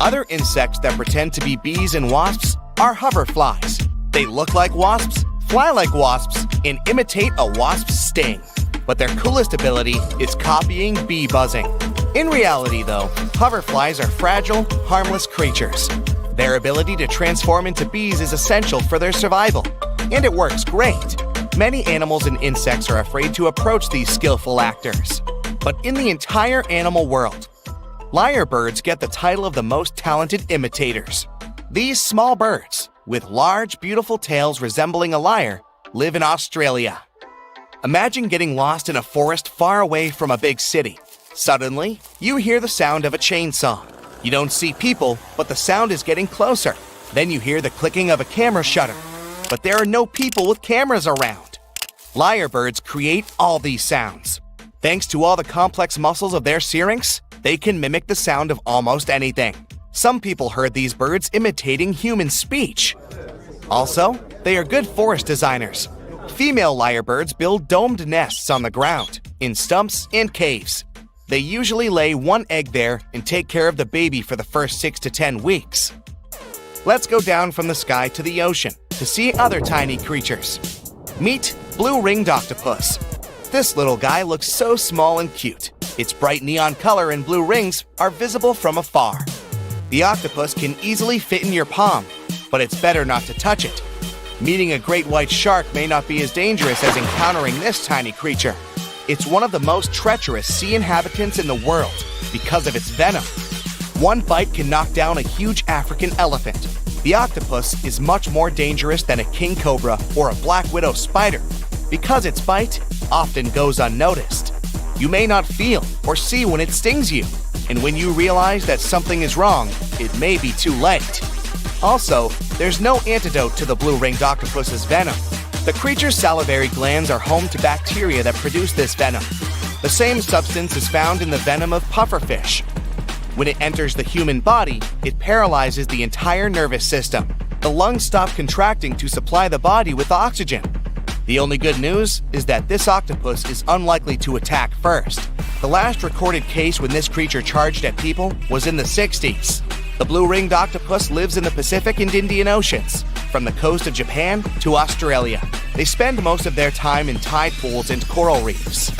Other insects that pretend to be bees and wasps are hoverflies. They look like wasps, fly like wasps, and imitate a wasp's sting. But their coolest ability is copying bee buzzing. In reality, though, hoverflies are fragile, harmless creatures. Their ability to transform into bees is essential for their survival, and it works great. Many animals and insects are afraid to approach these skillful actors. But in the entire animal world, lyrebirds get the title of the most talented imitators. These small birds, with large, beautiful tails resembling a lyre, live in Australia. Imagine getting lost in a forest far away from a big city. Suddenly, you hear the sound of a chainsaw. You don't see people, but the sound is getting closer. Then you hear the clicking of a camera shutter. But there are no people with cameras around. Lyrebirds create all these sounds. Thanks to all the complex muscles of their syrinx, they can mimic the sound of almost anything. Some people heard these birds imitating human speech. Also, they are good forest designers. Female lyrebirds build domed nests on the ground, in stumps and caves. They usually lay one egg there and take care of the baby for the first 6 to 10 weeks. Let's go down from the sky to the ocean to see other tiny creatures. Meet blue-ringed octopus. This little guy looks so small and cute. Its bright neon color and blue rings are visible from afar. The octopus can easily fit in your palm, but it's better not to touch it. Meeting a great white shark may not be as dangerous as encountering this tiny creature. It's one of the most treacherous sea inhabitants in the world because of its venom. One bite can knock down a huge African elephant. The octopus is much more dangerous than a king cobra or a black widow spider because its bite often goes unnoticed. You may not feel or see when it stings you, and when you realize that something is wrong, it may be too late. Also, there's no antidote to the blue-ringed octopus's venom. The creature's salivary glands are home to bacteria that produce this venom. The same substance is found in the venom of pufferfish. When it enters the human body, it paralyzes the entire nervous system. The lungs stop contracting to supply the body with oxygen. The only good news is that this octopus is unlikely to attack first. The last recorded case when this creature charged at people was in the 60s. The blue-ringed octopus lives in the Pacific and Indian Oceans, from the coast of Japan to Australia. They spend most of their time in tide pools and coral reefs.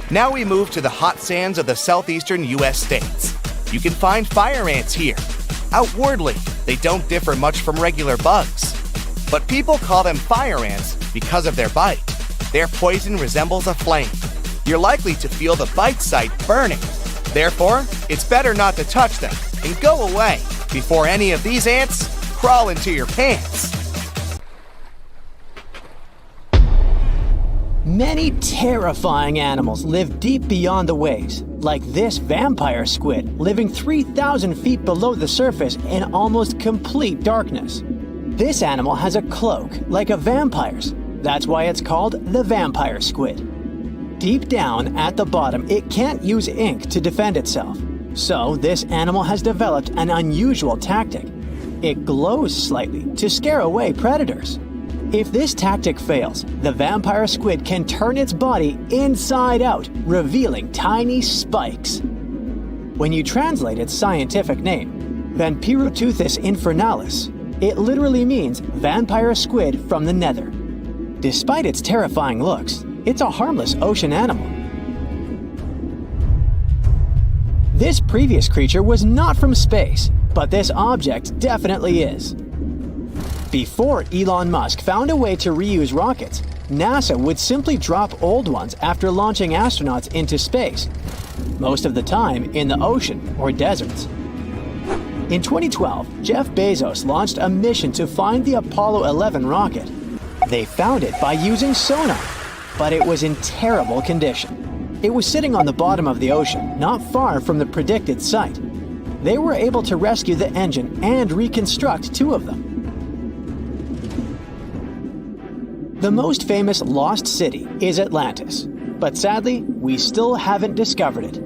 Now we move to the hot sands of the southeastern U.S. states. You can find fire ants here. Outwardly, they don't differ much from regular bugs. But people call them fire ants because of their bite. Their poison resembles a flame. You're likely to feel the bite site burning. Therefore, it's better not to touch them and go away before any of these ants crawl into your pants. Many terrifying animals live deep beyond the waves, like this vampire squid living 3,000 feet below the surface in almost complete darkness. This animal has a cloak, like a vampire's. That's why it's called the vampire squid. Deep down at the bottom, it can't use ink to defend itself. So this animal has developed an unusual tactic. It glows slightly to scare away predators. If this tactic fails, the vampire squid can turn its body inside out, revealing tiny spikes. When you translate its scientific name, Vampiroteuthis infernalis, it literally means vampire squid from the nether. Despite its terrifying looks, it's a harmless ocean animal. This previous creature was not from space, but this object definitely is. Before Elon Musk found a way to reuse rockets, NASA would simply drop old ones after launching astronauts into space, most of the time in the ocean or deserts. In 2012, Jeff Bezos launched a mission to find the Apollo 11 rocket. They found it by using sonar, but it was in terrible condition. It was sitting on the bottom of the ocean, not far from the predicted site. They were able to rescue the engine and reconstruct 2 of them. The most famous lost city is Atlantis, but sadly, we still haven't discovered it.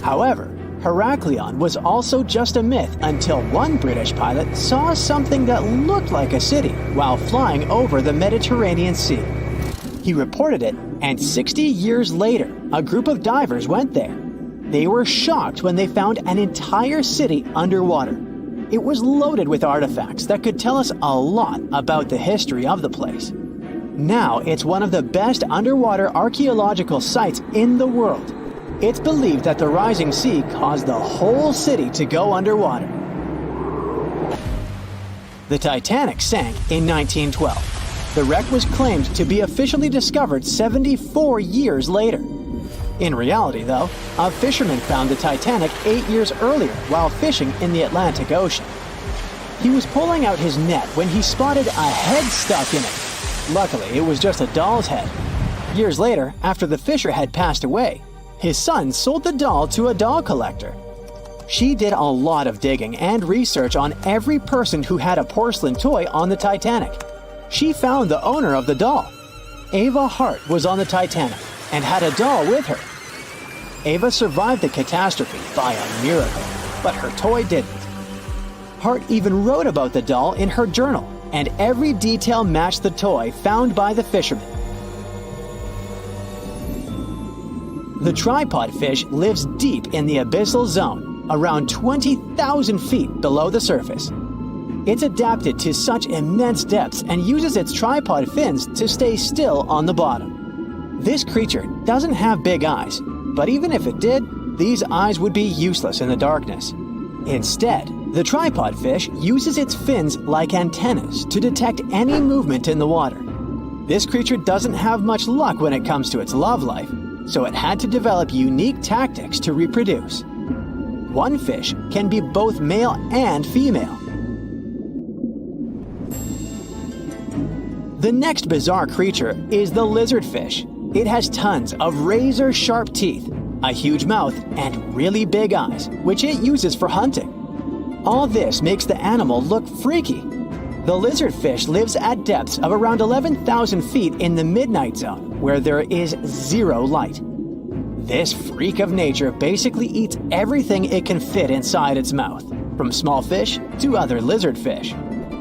However, Heraklion was also just a myth until one British pilot saw something that looked like a city while flying over the Mediterranean Sea. He reported it, and 60 years later, a group of divers went there. They were shocked when they found an entire city underwater. It was loaded with artifacts that could tell us a lot about the history of the place. Now it's one of the best underwater archaeological sites in the world. It's believed that the rising sea caused the whole city to go underwater. The Titanic sank in 1912. The wreck was claimed to be officially discovered 74 years later. In reality, though, a fisherman found the Titanic 8 years earlier while fishing in the Atlantic Ocean. He was pulling out his net when he spotted a head stuck in it. Luckily, it was just a doll's head. Years later, after the fisher had passed away, his son sold the doll to a doll collector. She did a lot of digging and research on every person who had a porcelain toy on the Titanic. She found the owner of the doll. Ava Hart was on the Titanic and had a doll with her. Ava survived the catastrophe by a miracle. but her toy didn't. Hart even wrote about the doll in her journal, and every detail matched the toy found by the fisherman. The tripod fish lives deep in the abyssal zone, around 20,000 feet below the surface. It's adapted to such immense depths and uses its tripod fins to stay still on the bottom. This creature doesn't have big eyes, but even if it did, these eyes would be useless in the darkness. Instead, the tripod fish uses its fins like antennas to detect any movement in the water. This creature doesn't have much luck when it comes to its love life, so it had to develop unique tactics to reproduce. One fish can be both male and female. The next bizarre creature is the lizardfish. It has tons of razor-sharp teeth, a huge mouth, and really big eyes, which it uses for hunting. All this makes the animal look freaky. The lizardfish lives at depths of around 11,000 feet in the midnight zone, where there is zero light. This freak of nature basically eats everything it can fit inside its mouth, from small fish to other lizardfish.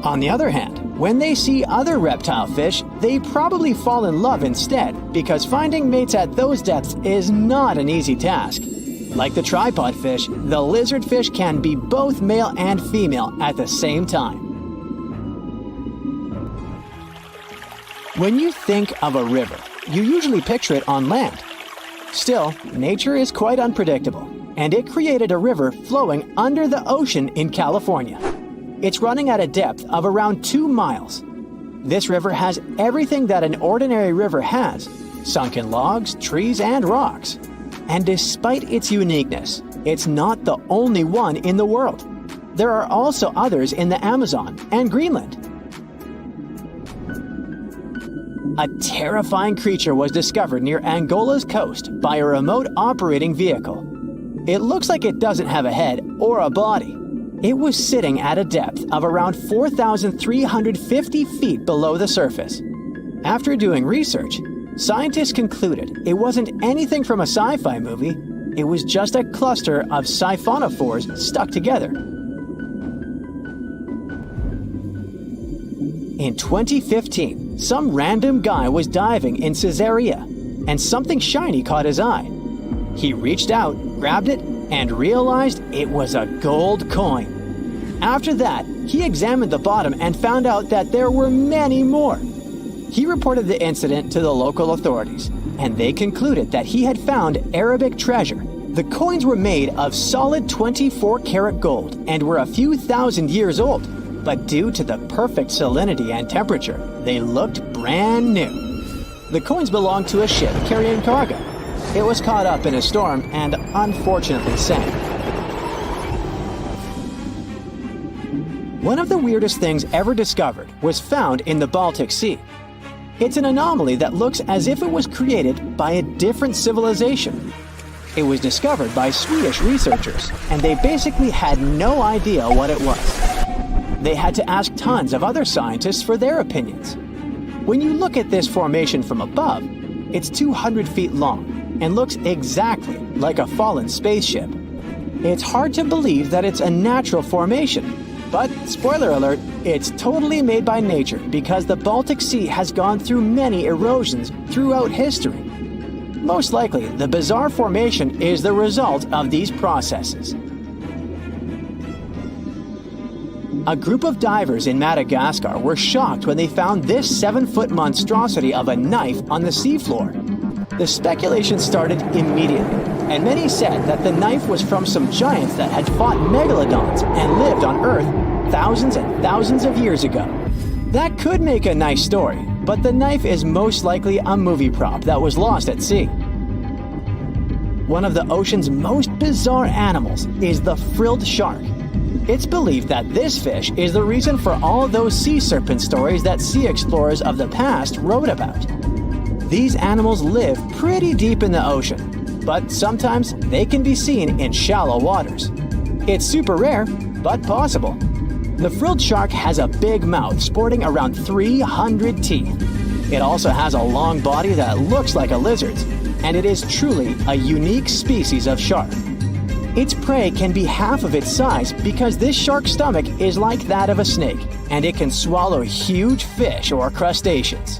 On the other hand, when they see other reptile fish, they probably fall in love instead, because finding mates at those depths is not an easy task. Like the tripod fish, the lizardfish can be both male and female at the same time. When you think of a river, you usually picture it on land. Still, nature is quite unpredictable, and it created a river flowing under the ocean in California. It's running at a depth of around 2 miles. This river has everything that an ordinary river has: sunken logs, trees, and rocks. And despite its uniqueness, it's not the only one in the world. There are also others in the Amazon and Greenland. A terrifying creature was discovered near Angola's coast by a remote operating vehicle. It looks like it doesn't have a head or a body. It was sitting at a depth of around 4,350 feet below the surface. After doing research, scientists concluded it wasn't anything from a sci-fi movie, it was just a cluster of siphonophores stuck together. In 2015, some random guy was diving in Caesarea, and something shiny caught his eye. He reached out, grabbed it, and realized it was a gold coin. After that, he examined the bottom and found out that there were many more. He reported the incident to the local authorities, and they concluded that he had found Arabic treasure. The coins were made of solid 24-karat gold and were a few thousand years old, but due to the perfect salinity and temperature, they looked brand new. The coins belonged to a ship carrying cargo. It was caught up in a storm and unfortunately sank. One of the weirdest things ever discovered was found in the Baltic Sea. It's an anomaly that looks as if it was created by a different civilization. It was discovered by Swedish researchers, and they basically had no idea what it was. They had to ask tons of other scientists for their opinions. When you look at this formation from above, it's 200 feet long and looks exactly like a fallen spaceship. It's hard to believe that it's a natural formation, but spoiler alert, it's totally made by nature because the Baltic Sea has gone through many erosions throughout history. Most likely, the bizarre formation is the result of these processes. A group of divers in Madagascar were shocked when they found this 7-foot monstrosity of a knife on the seafloor. The speculation started immediately, and many said that the knife was from some giants that had fought megalodons and lived on Earth thousands and thousands of years ago. That could make a nice story, but the knife is most likely a movie prop that was lost at sea. One of the ocean's most bizarre animals is the frilled shark. It's believed that this fish is the reason for all those sea serpent stories that sea explorers of the past wrote about. These animals live pretty deep in the ocean, but sometimes they can be seen in shallow waters. It's super rare, but possible. The frilled shark has a big mouth sporting around 300 teeth. It also has a long body that looks like a lizard's, and it is truly a unique species of shark. Its prey can be half of its size because this shark's stomach is like that of a snake, and it can swallow huge fish or crustaceans.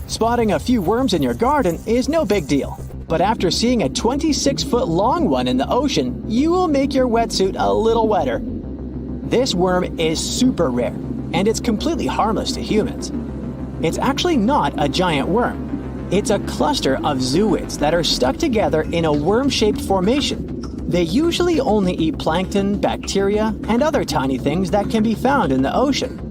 Spotting a few worms in your garden is no big deal, but after seeing a 26-foot-long one in the ocean, you will make your wetsuit a little wetter. This worm is super rare, and it's completely harmless to humans. It's actually not a giant worm. It's a cluster of zooids that are stuck together in a worm-shaped formation. They usually only eat plankton, bacteria, and other tiny things that can be found in the ocean.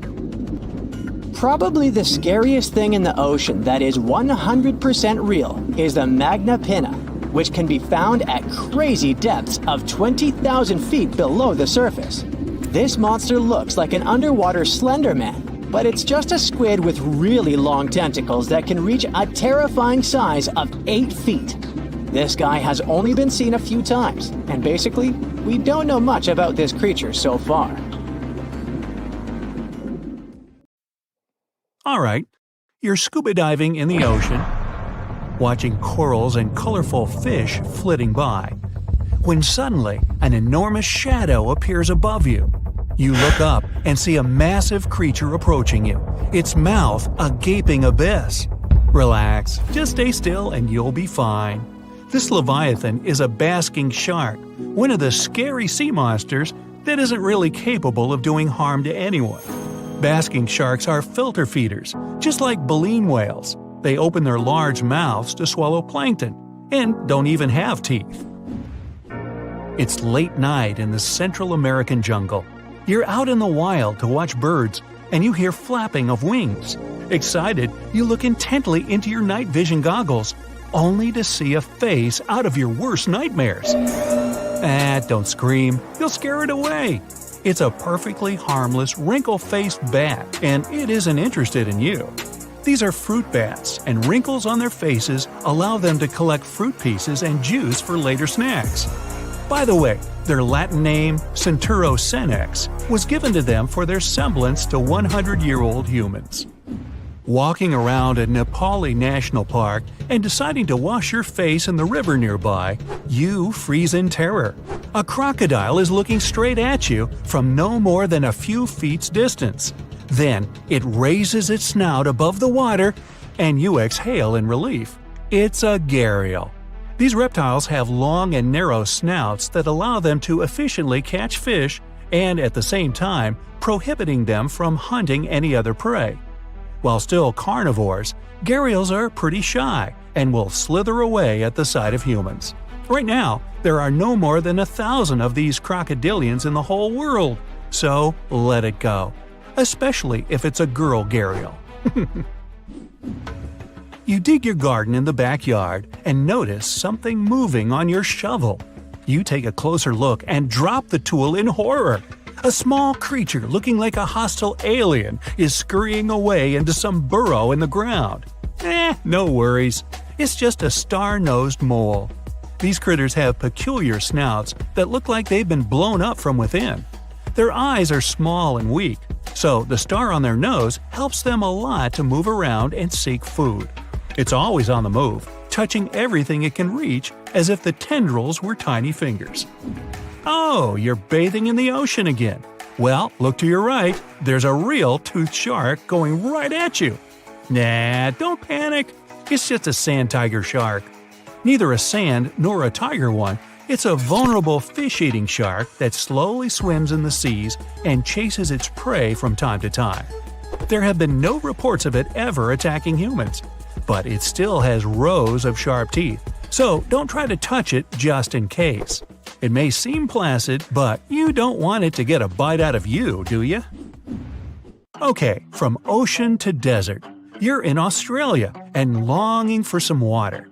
Probably the scariest thing in the ocean that is 100% real is the magna pinna, which can be found at crazy depths of 20,000 feet below the surface. This monster looks like an underwater Slender Man, but it's just a squid with really long tentacles that can reach a terrifying size of 8 feet. This guy has only been seen a few times, and basically, we don't know much about this creature so far. All right, you're scuba diving in the ocean, watching corals and colorful fish flitting by, when suddenly an enormous shadow appears above you. You look up and see a massive creature approaching you, its mouth a gaping abyss. Relax, just stay still and you'll be fine. This leviathan is a basking shark, one of the scary sea monsters that isn't really capable of doing harm to anyone. Basking sharks are filter feeders, just like baleen whales. They open their large mouths to swallow plankton, and don't even have teeth. It's late night in the Central American jungle. You're out in the wild to watch birds, and you hear flapping of wings. Excited, you look intently into your night vision goggles, only to see a face out of your worst nightmares. Don't scream, you'll scare it away. It's a perfectly harmless, wrinkle-faced bat, and it isn't interested in you. These are fruit bats, and wrinkles on their faces allow them to collect fruit pieces and juice for later snacks. By the way, their Latin name, Centuro senex, was given to them for their semblance to 100-year-old humans. Walking around a Nepali National Park and deciding to wash your face in the river nearby, you freeze in terror. A crocodile is looking straight at you from no more than a few feet's distance. Then, it raises its snout above the water, and you exhale in relief. It's a gharial. These reptiles have long and narrow snouts that allow them to efficiently catch fish and at the same time prohibiting them from hunting any other prey. While still carnivores, gharials are pretty shy and will slither away at the sight of humans. Right now, there are no more than 1,000 of these crocodilians in the whole world, so let it go. Especially if it's a girl gharial. You dig your garden in the backyard and notice something moving on your shovel. You take a closer look and drop the tool in horror. A small creature looking like a hostile alien is scurrying away into some burrow in the ground. No worries. It's just a star-nosed mole. These critters have peculiar snouts that look like they've been blown up from within. Their eyes are small and weak, so the star on their nose helps them a lot to move around and seek food. It's always on the move, touching everything it can reach as if the tendrils were tiny fingers. Oh, you're bathing in the ocean again. Well, look to your right, there's a real toothed shark going right at you. Nah, don't panic. It's just a sand tiger shark. Neither a sand nor a tiger one, it's a vulnerable fish-eating shark that slowly swims in the seas and chases its prey from time to time. There have been no reports of it ever attacking humans, but it still has rows of sharp teeth, so don't try to touch it just in case. It may seem placid, but you don't want it to get a bite out of you, do you? Okay, from ocean to desert, you're in Australia and longing for some water.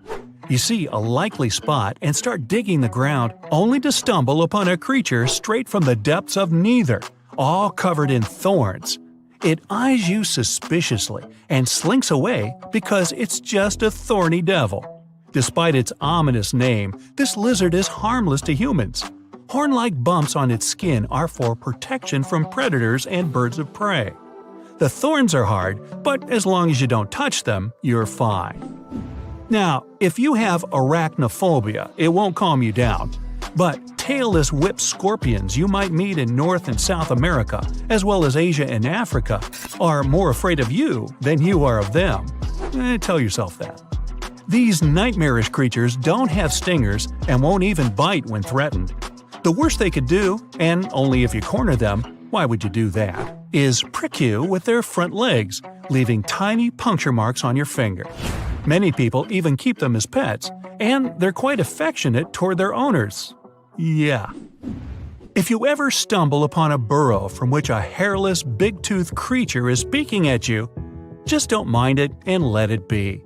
You see a likely spot and start digging the ground, only to stumble upon a creature straight from the depths of neither, all covered in thorns. It eyes you suspiciously and slinks away because it's just a thorny devil. Despite its ominous name, this lizard is harmless to humans. Horn-like bumps on its skin are for protection from predators and birds of prey. The thorns are hard, but as long as you don't touch them, you're fine. Now, if you have arachnophobia, it won't calm you down. But tailless whip scorpions you might meet in North and South America, as well as Asia and Africa, are more afraid of you than you are of them. Tell yourself that. These nightmarish creatures don't have stingers and won't even bite when threatened. The worst they could do, and only if you corner them, why would you do that, is prick you with their front legs, leaving tiny puncture marks on your finger. Many people even keep them as pets, and they're quite affectionate toward their owners. Yeah. If you ever stumble upon a burrow from which a hairless, big-toothed creature is peeking at you, just don't mind it and let it be.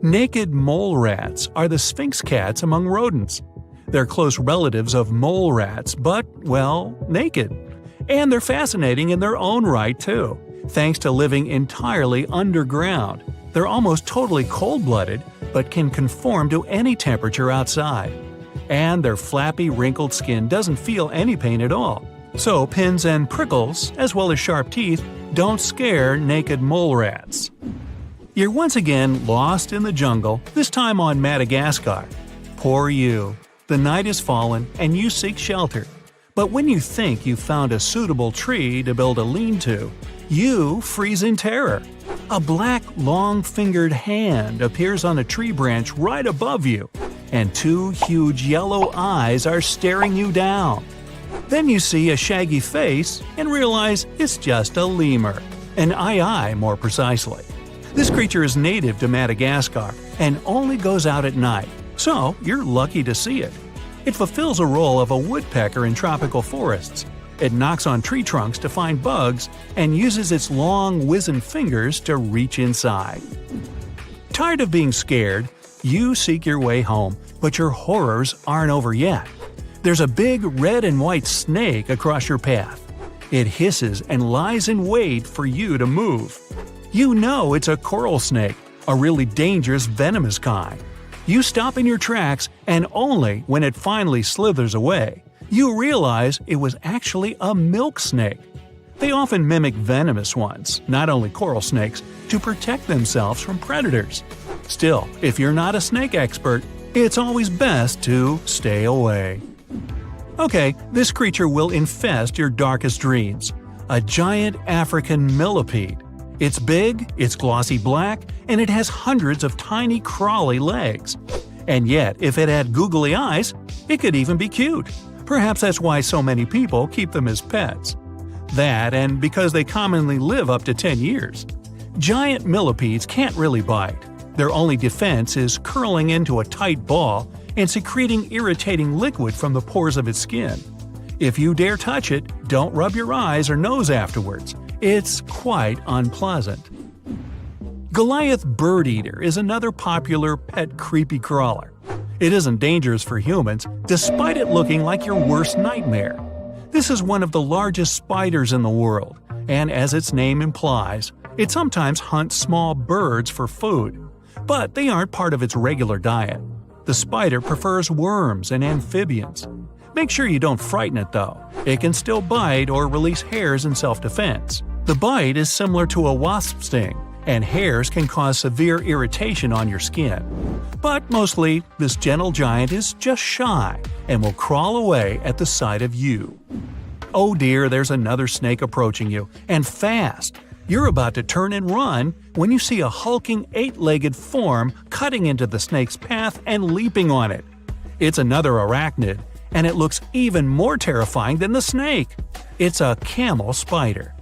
Naked mole rats are the sphinx cats among rodents. They're close relatives of mole rats, but, well, naked. And they're fascinating in their own right, too. Thanks to living entirely underground, they're almost totally cold-blooded, but can conform to any temperature outside. And their flappy, wrinkled skin doesn't feel any pain at all. So pins and prickles, as well as sharp teeth, don't scare naked mole rats. You're once again lost in the jungle, this time on Madagascar. Poor you. The night is fallen, and you seek shelter. But when you think you've found a suitable tree to build a lean-to, you freeze in terror. A black, long-fingered hand appears on a tree branch right above you, and two huge yellow eyes are staring you down. Then you see a shaggy face and realize it's just a lemur, an aye-aye more precisely. This creature is native to Madagascar and only goes out at night, so you're lucky to see it. It fulfills a role of a woodpecker in tropical forests. It knocks on tree trunks to find bugs and uses its long, wizened fingers to reach inside. Tired of being scared, you seek your way home, but your horrors aren't over yet. There's a big red and white snake across your path. It hisses and lies in wait for you to move. You know it's a coral snake, a really dangerous venomous kind. You stop in your tracks, and only when it finally slithers away, you realize it was actually a milk snake. They often mimic venomous ones, not only coral snakes, to protect themselves from predators. Still, if you're not a snake expert, it's always best to stay away. Okay, this creature will infest your darkest dreams. A giant African millipede. It's big, it's glossy black, and it has hundreds of tiny crawly legs. And yet, if it had googly eyes, it could even be cute. Perhaps that's why so many people keep them as pets. That, and because they commonly live up to 10 years. Giant millipedes can't really bite. Their only defense is curling into a tight ball and secreting irritating liquid from the pores of its skin. If you dare touch it, don't rub your eyes or nose afterwards. It's quite unpleasant. Goliath bird eater is another popular pet creepy crawler. It isn't dangerous for humans, despite it looking like your worst nightmare. This is one of the largest spiders in the world, and as its name implies, it sometimes hunts small birds for food. But they aren't part of its regular diet. The spider prefers worms and amphibians. Make sure you don't frighten it though. It can still bite or release hairs in self-defense. The bite is similar to a wasp sting, and hairs can cause severe irritation on your skin. But mostly, this gentle giant is just shy and will crawl away at the sight of you. Oh dear, there's another snake approaching you, and fast! You're about to turn and run when you see a hulking eight-legged form cutting into the snake's path and leaping on it. It's another arachnid, and it looks even more terrifying than the snake. It's a camel spider.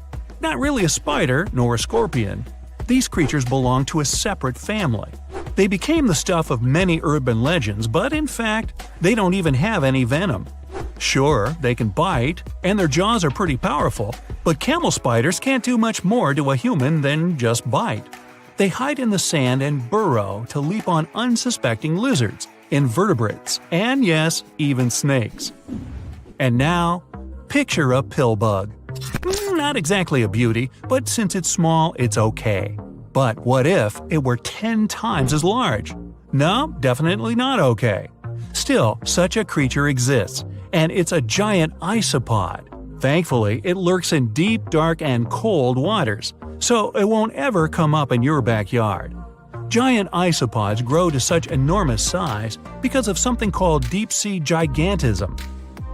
Not really a spider, nor a scorpion. These creatures belong to a separate family. They became the stuff of many urban legends, but in fact, they don't even have any venom. Sure, they can bite, and their jaws are pretty powerful, but camel spiders can't do much more to a human than just bite. They hide in the sand and burrow to leap on unsuspecting lizards, invertebrates, and yes, even snakes. And now, picture a pill bug. Not exactly a beauty, but since it's small, it's okay. But what if it were 10 times as large? No, definitely not okay. Still, such a creature exists, and it's a giant isopod. Thankfully, it lurks in deep, dark, and cold waters, so it won't ever come up in your backyard. Giant isopods grow to such enormous size because of something called deep-sea gigantism.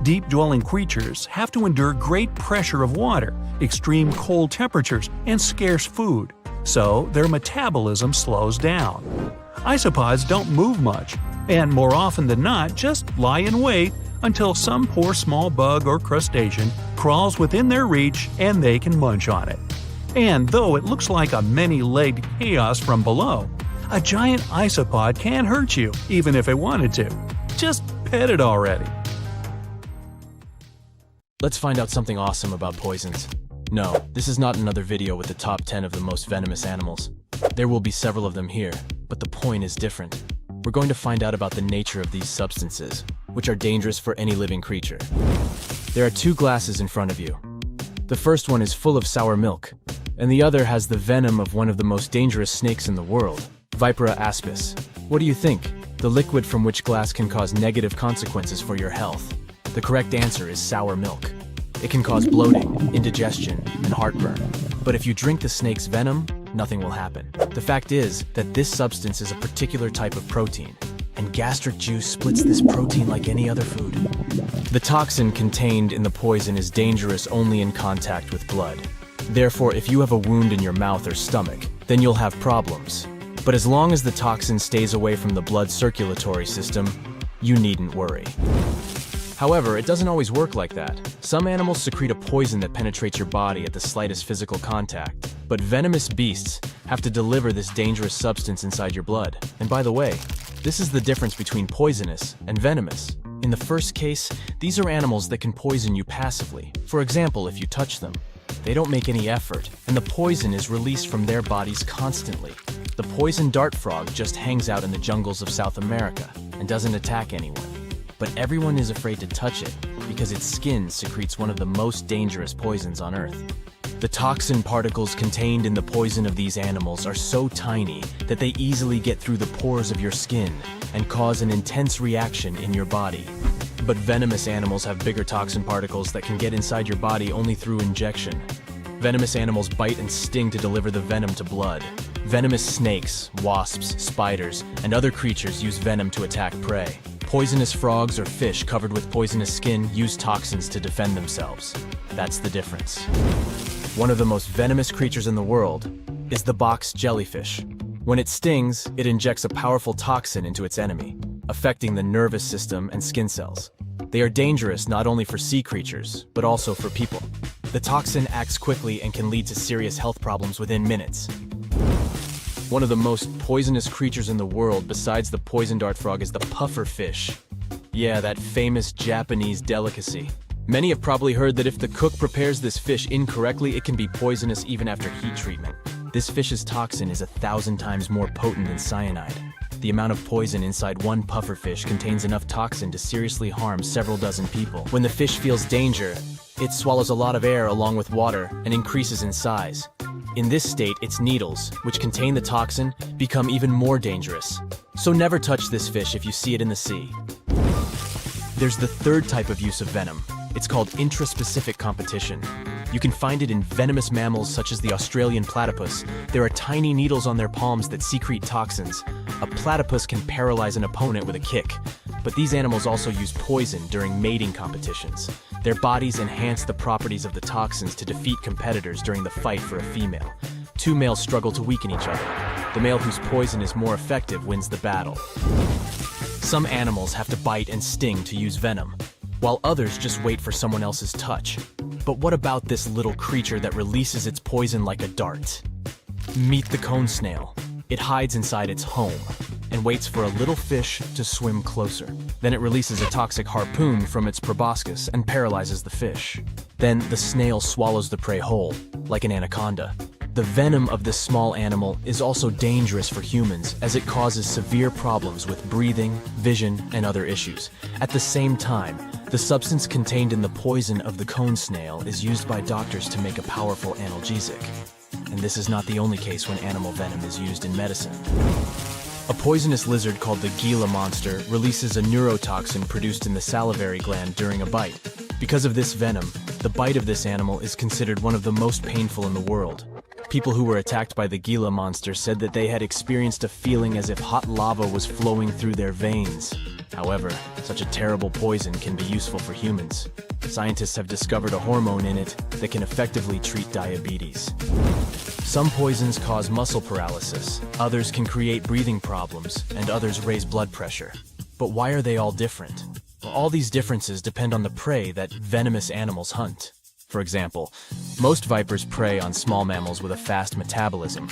Deep-dwelling creatures have to endure great pressure of water, extreme cold temperatures, and scarce food, so their metabolism slows down. Isopods don't move much, and more often than not just lie in wait until some poor small bug or crustacean crawls within their reach and they can munch on it. And though it looks like a many-legged chaos from below, a giant isopod can hurt you, even if it wanted to. Just pet it already. Let's find out something awesome about poisons. No, this is not another video with the top 10 of the most venomous animals. There will be several of them here, but the point is different. We're going to find out about the nature of these substances, which are dangerous for any living creature. There are two glasses in front of you. The first one is full of sour milk, and the other has the venom of one of the most dangerous snakes in the world, Vipera aspis. What do you think? The liquid from which glass can cause negative consequences for your health. The correct answer is sour milk. It can cause bloating, indigestion, and heartburn. But if you drink the snake's venom, nothing will happen. The fact is that this substance is a particular type of protein, and gastric juice splits this protein like any other food. The toxin contained in the poison is dangerous only in contact with blood. Therefore, if you have a wound in your mouth or stomach, then you'll have problems. But as long as the toxin stays away from the blood circulatory system, you needn't worry. However, it doesn't always work like that. Some animals secrete a poison that penetrates your body at the slightest physical contact. But venomous beasts have to deliver this dangerous substance inside your blood. And by the way, this is the difference between poisonous and venomous. In the first case, these are animals that can poison you passively. For example, if you touch them. They don't make any effort, and the poison is released from their bodies constantly. The poison dart frog just hangs out in the jungles of South America and doesn't attack anyone. But everyone is afraid to touch it because its skin secretes one of the most dangerous poisons on Earth. The toxin particles contained in the poison of these animals are so tiny that they easily get through the pores of your skin and cause an intense reaction in your body. But venomous animals have bigger toxin particles that can get inside your body only through injection. Venomous animals bite and sting to deliver the venom to blood. Venomous snakes, wasps, spiders, and other creatures use venom to attack prey. Poisonous frogs or fish covered with poisonous skin use toxins to defend themselves. That's the difference. One of the most venomous creatures in the world is the box jellyfish. When it stings, it injects a powerful toxin into its enemy, affecting the nervous system and skin cells. They are dangerous not only for sea creatures, but also for people. The toxin acts quickly and can lead to serious health problems within minutes. One of the most poisonous creatures in the world besides the poison dart frog is the puffer fish. Yeah, that famous Japanese delicacy. Many have probably heard that if the cook prepares this fish incorrectly, it can be poisonous even after heat treatment. This fish's toxin is 1,000 times more potent than cyanide. The amount of poison inside one puffer fish contains enough toxin to seriously harm several dozen people. When the fish feels danger, it swallows a lot of air along with water and increases in size. In this state, its needles, which contain the toxin, become even more dangerous. So never touch this fish if you see it in the sea. There's the third type of use of venom. It's called intraspecific competition. You can find it in venomous mammals such as the Australian platypus. There are tiny needles on their palms that secrete toxins. A platypus can paralyze an opponent with a kick. But these animals also use poison during mating competitions. Their bodies enhance the properties of the toxins to defeat competitors during the fight for a female. Two males struggle to weaken each other. The male whose poison is more effective wins the battle. Some animals have to bite and sting to use venom, while others just wait for someone else's touch. But what about this little creature that releases its poison like a dart? Meet the cone snail. It hides inside its home and waits for a little fish to swim closer. Then it releases a toxic harpoon from its proboscis and paralyzes the fish. Then the snail swallows the prey whole, like an anaconda. The venom of this small animal is also dangerous for humans as it causes severe problems with breathing, vision, and other issues. At the same time, the substance contained in the poison of the cone snail is used by doctors to make a powerful analgesic. And this is not the only case when animal venom is used in medicine. A poisonous lizard called the Gila monster releases a neurotoxin produced in the salivary gland during a bite. Because of this venom, the bite of this animal is considered one of the most painful in the world. People who were attacked by the Gila monster said that they had experienced a feeling as if hot lava was flowing through their veins. However, such a terrible poison can be useful for humans. Scientists have discovered a hormone in it that can effectively treat diabetes. Some poisons cause muscle paralysis, others can create breathing problems, and others raise blood pressure. But why are they all different? Well, all these differences depend on the prey that venomous animals hunt. For example, most vipers prey on small mammals with a fast metabolism.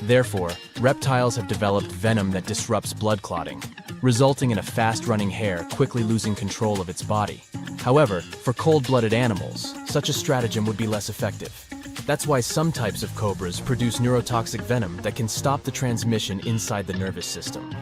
Therefore, reptiles have developed venom that disrupts blood clotting, resulting in a fast-running hare quickly losing control of its body. However, for cold-blooded animals, such a stratagem would be less effective. That's why some types of cobras produce neurotoxic venom that can stop the transmission inside the nervous system.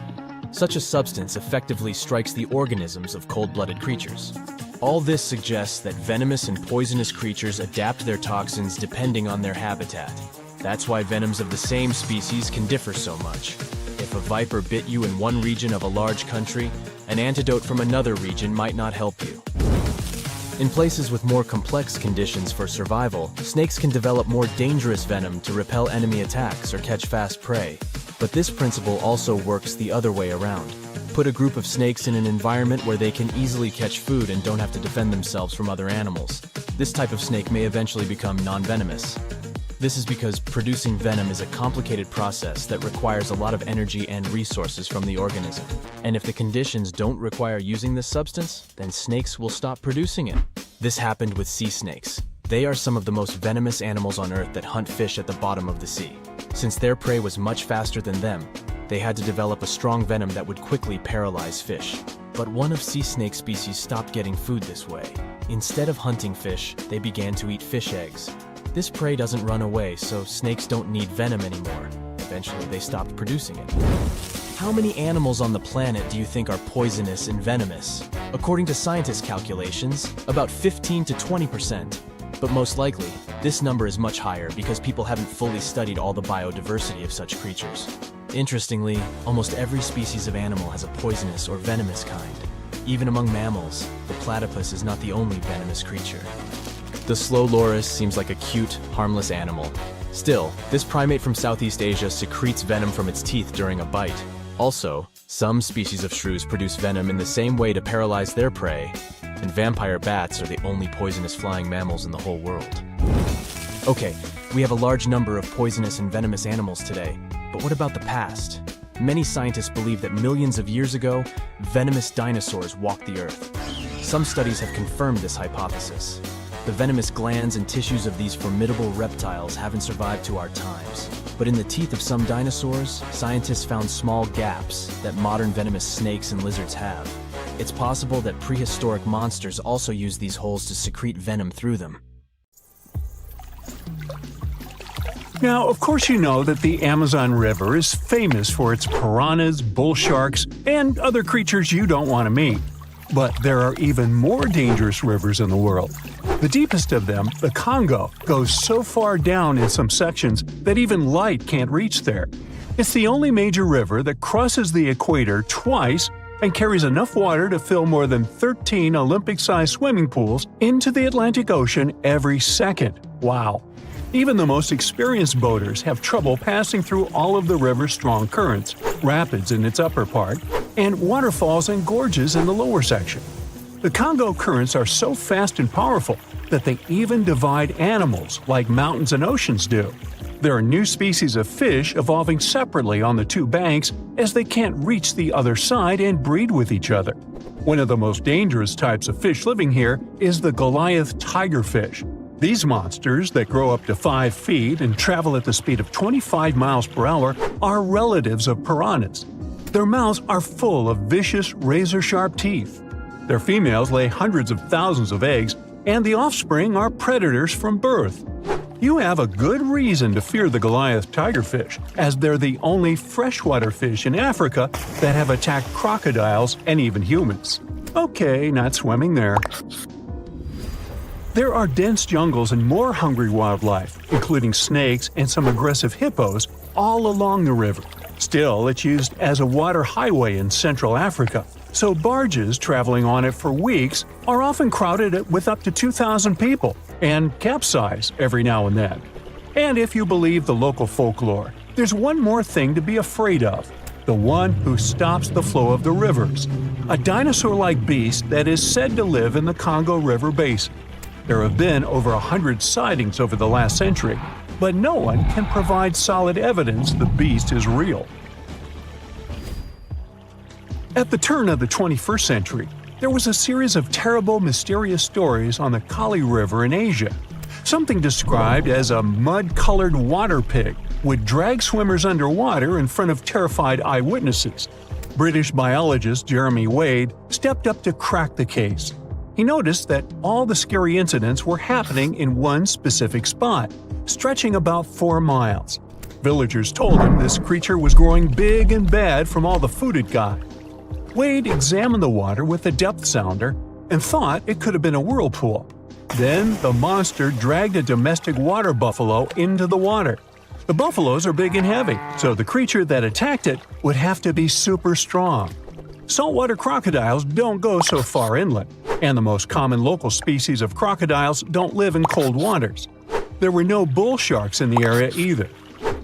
Such a substance effectively strikes the organisms of cold-blooded creatures. All this suggests that venomous and poisonous creatures adapt their toxins depending on their habitat. That's why venoms of the same species can differ so much. If a viper bit you in one region of a large country, an antidote from another region might not help you. In places with more complex conditions for survival, snakes can develop more dangerous venom to repel enemy attacks or catch fast prey. But this principle also works the other way around. Put a group of snakes in an environment where they can easily catch food and don't have to defend themselves from other animals. This type of snake may eventually become non-venomous. This is because producing venom is a complicated process that requires a lot of energy and resources from the organism. And if the conditions don't require using this substance, then snakes will stop producing it. This happened with sea snakes. They are some of the most venomous animals on Earth that hunt fish at the bottom of the sea. Since their prey was much faster than them, they had to develop a strong venom that would quickly paralyze fish. But one of sea snake species stopped getting food this way. Instead of hunting fish, they began to eat fish eggs. This prey doesn't run away, so snakes don't need venom anymore. Eventually, they stopped producing it. How many animals on the planet do you think are poisonous and venomous? According to scientists' calculations, about 15 to 20%. But most likely, this number is much higher because people haven't fully studied all the biodiversity of such creatures. Interestingly, almost every species of animal has a poisonous or venomous kind. Even among mammals, the platypus is not the only venomous creature. The slow loris seems like a cute, harmless animal. Still, this primate from Southeast Asia secretes venom from its teeth during a bite. Also, some species of shrews produce venom in the same way to paralyze their prey, and vampire bats are the only poisonous flying mammals in the whole world. Okay, we have a large number of poisonous and venomous animals today, but what about the past? Many scientists believe that millions of years ago, venomous dinosaurs walked the Earth. Some studies have confirmed this hypothesis. The venomous glands and tissues of these formidable reptiles haven't survived to our times. But in the teeth of some dinosaurs, scientists found small gaps that modern venomous snakes and lizards have. It's possible that prehistoric monsters also used these holes to secrete venom through them. Now, of course you know that the Amazon River is famous for its piranhas, bull sharks, and other creatures you don't want to meet. But there are even more dangerous rivers in the world. The deepest of them, the Congo, goes so far down in some sections that even light can't reach there. It's the only major river that crosses the equator twice and carries enough water to fill more than 13 Olympic-sized swimming pools into the Atlantic Ocean every second. Wow! Even the most experienced boaters have trouble passing through all of the river's strong currents, rapids in its upper part, and waterfalls and gorges in the lower section. The Congo currents are so fast and powerful that they even divide animals like mountains and oceans do. There are new species of fish evolving separately on the two banks as they can't reach the other side and breed with each other. One of the most dangerous types of fish living here is the Goliath tigerfish. These monsters, that grow up to 5 feet and travel at the speed of 25 miles per hour, are relatives of piranhas. Their mouths are full of vicious, razor-sharp teeth. Their females lay hundreds of thousands of eggs, and the offspring are predators from birth. You have a good reason to fear the Goliath tigerfish, as they're the only freshwater fish in Africa that have attacked crocodiles and even humans. Okay, not swimming there. There are dense jungles and more hungry wildlife, including snakes and some aggressive hippos, all along the river. Still, it's used as a water highway in Central Africa, so barges traveling on it for weeks are often crowded with up to 2,000 people and capsize every now and then. And if you believe the local folklore, there's one more thing to be afraid of: the one who stops the flow of the rivers, a dinosaur-like beast that is said to live in the Congo River basin. There have been over 100 sightings over the last century, but no one can provide solid evidence the beast is real. At the turn of the 21st century, there was a series of terrible, mysterious stories on the Kali River in Asia. Something described as a mud-colored water pig would drag swimmers underwater in front of terrified eyewitnesses. British biologist Jeremy Wade stepped up to crack the case. He noticed that all the scary incidents were happening in one specific spot, stretching about 4 miles. Villagers told him this creature was growing big and bad from all the food it got. Wade examined the water with a depth sounder and thought it could have been a whirlpool. Then the monster dragged a domestic water buffalo into the water. The buffaloes are big and heavy, so the creature that attacked it would have to be super strong. Saltwater crocodiles don't go so far inland, and the most common local species of crocodiles don't live in cold waters. There were no bull sharks in the area either.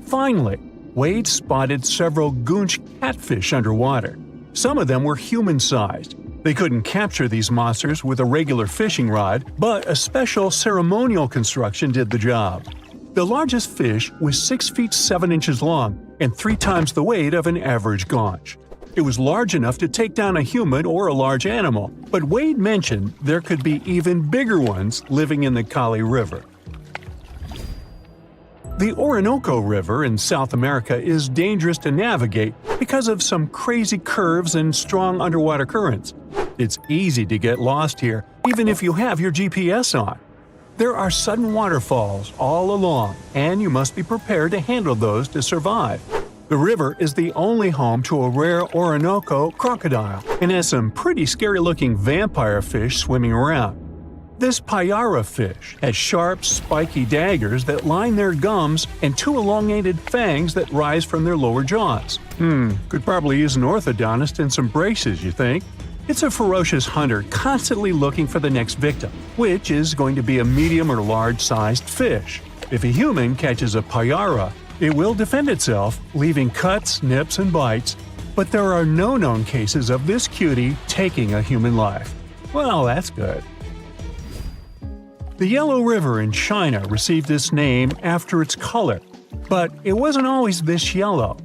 Finally, Wade spotted several goonch catfish underwater. Some of them were human-sized. They couldn't capture these monsters with a regular fishing rod, but a special ceremonial construction did the job. The largest fish was 6 feet 7 inches long and 3 times the weight of an average gaunch. It was large enough to take down a human or a large animal, but Wade mentioned there could be even bigger ones living in the Kali River. The Orinoco River in South America is dangerous to navigate because of some crazy curves and strong underwater currents. It's easy to get lost here, even if you have your GPS on. There are sudden waterfalls all along, and you must be prepared to handle those to survive. The river is the only home to a rare Orinoco crocodile and has some pretty scary-looking vampire fish swimming around. This payara fish has sharp, spiky daggers that line their gums and 2 elongated fangs that rise from their lower jaws. Could probably use an orthodontist and some braces, you think? It's a ferocious hunter constantly looking for the next victim, which is going to be a medium or large-sized fish. If a human catches a payara, it will defend itself, leaving cuts, nips, and bites, but there are no known cases of this cutie taking a human life. Well, that's good. The Yellow River in China received its name after its color, but it wasn't always this yellow.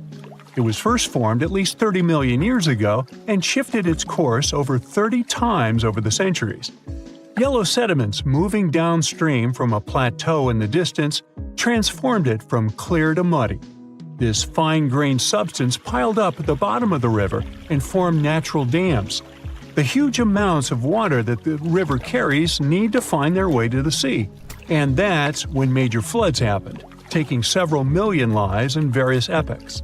It was first formed at least 30 million years ago and shifted its course over 30 times over the centuries. Yellow sediments moving downstream from a plateau in the distance transformed it from clear to muddy. This fine-grained substance piled up at the bottom of the river and formed natural dams. The huge amounts of water that the river carries need to find their way to the sea, and that's when major floods happened, taking several million lives in various epochs.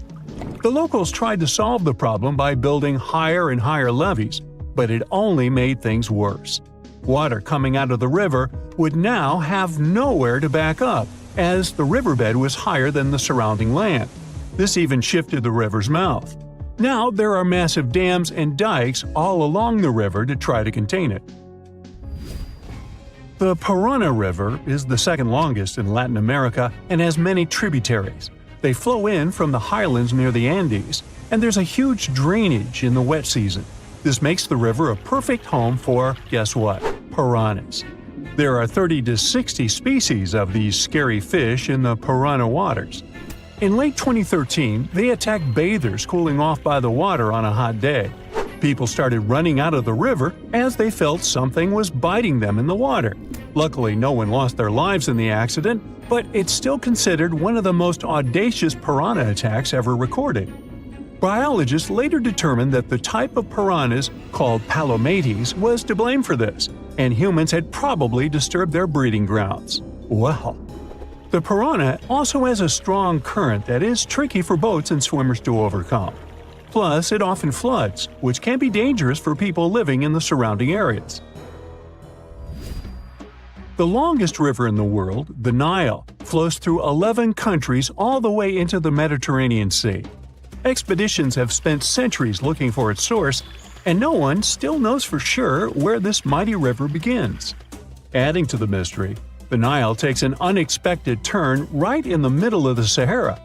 The locals tried to solve the problem by building higher and higher levees, but it only made things worse. Water coming out of the river would now have nowhere to back up, as the riverbed was higher than the surrounding land. This even shifted the river's mouth. Now there are massive dams and dikes all along the river to try to contain it. The Parana River is the second longest in Latin America and has many tributaries. They flow in from the highlands near the Andes, and there's a huge drainage in the wet season. This makes the river a perfect home for, guess what, piranhas. There are 30 to 60 species of these scary fish in the Parana waters. In late 2013, they attacked bathers cooling off by the water on a hot day. People started running out of the river as they felt something was biting them in the water. Luckily, no one lost their lives in the accident, but it's still considered one of the most audacious piranha attacks ever recorded. Biologists later determined that the type of piranhas, called palomates, was to blame for this, and humans had probably disturbed their breeding grounds. Well, the piranha also has a strong current that is tricky for boats and swimmers to overcome. Plus, it often floods, which can be dangerous for people living in the surrounding areas. The longest river in the world, the Nile, flows through 11 countries all the way into the Mediterranean Sea. Expeditions have spent centuries looking for its source, and no one still knows for sure where this mighty river begins. Adding to the mystery, The Nile takes an unexpected turn right in the middle of the Sahara.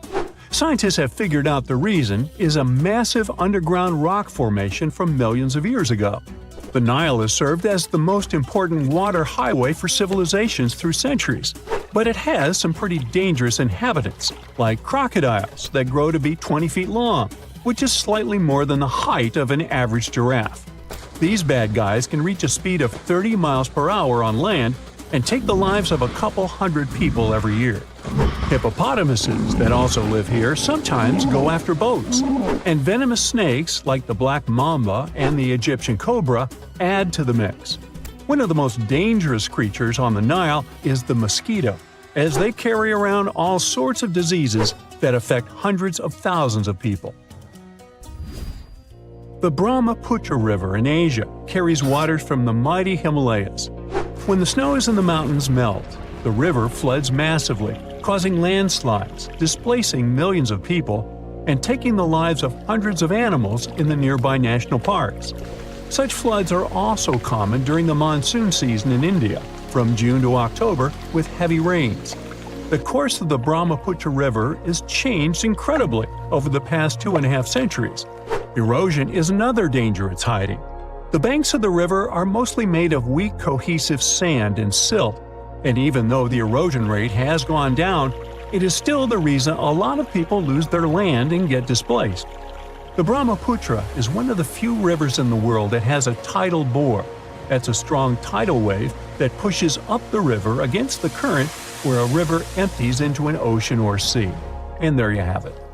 Scientists have figured out the reason is a massive underground rock formation from millions of years ago. The Nile has served as the most important water highway for civilizations through centuries, but it has some pretty dangerous inhabitants, like crocodiles that grow to be 20 feet long, which is slightly more than the height of an average giraffe. These bad guys can reach a speed of 30 miles per hour on land and take the lives of a couple hundred people every year. Hippopotamuses that also live here sometimes go after boats, and venomous snakes like the black mamba and the Egyptian cobra add to the mix. One of the most dangerous creatures on the Nile is the mosquito, as they carry around all sorts of diseases that affect hundreds of thousands of people. The Brahmaputra River in Asia carries waters from the mighty Himalayas. When the snows in the mountains melt, the river floods massively, causing landslides, displacing millions of people, and taking the lives of hundreds of animals in the nearby national parks. Such floods are also common during the monsoon season in India, from June to October, with heavy rains. The course of the Brahmaputra River is changed incredibly over the past 2.5 centuries. Erosion is another danger it's hiding. The banks of the river are mostly made of weak cohesive sand and silt, and even though the erosion rate has gone down, it is still the reason a lot of people lose their land and get displaced. The Brahmaputra is one of the few rivers in the world that has a tidal bore. That's a strong tidal wave that pushes up the river against the current where a river empties into an ocean or sea. And there you have it.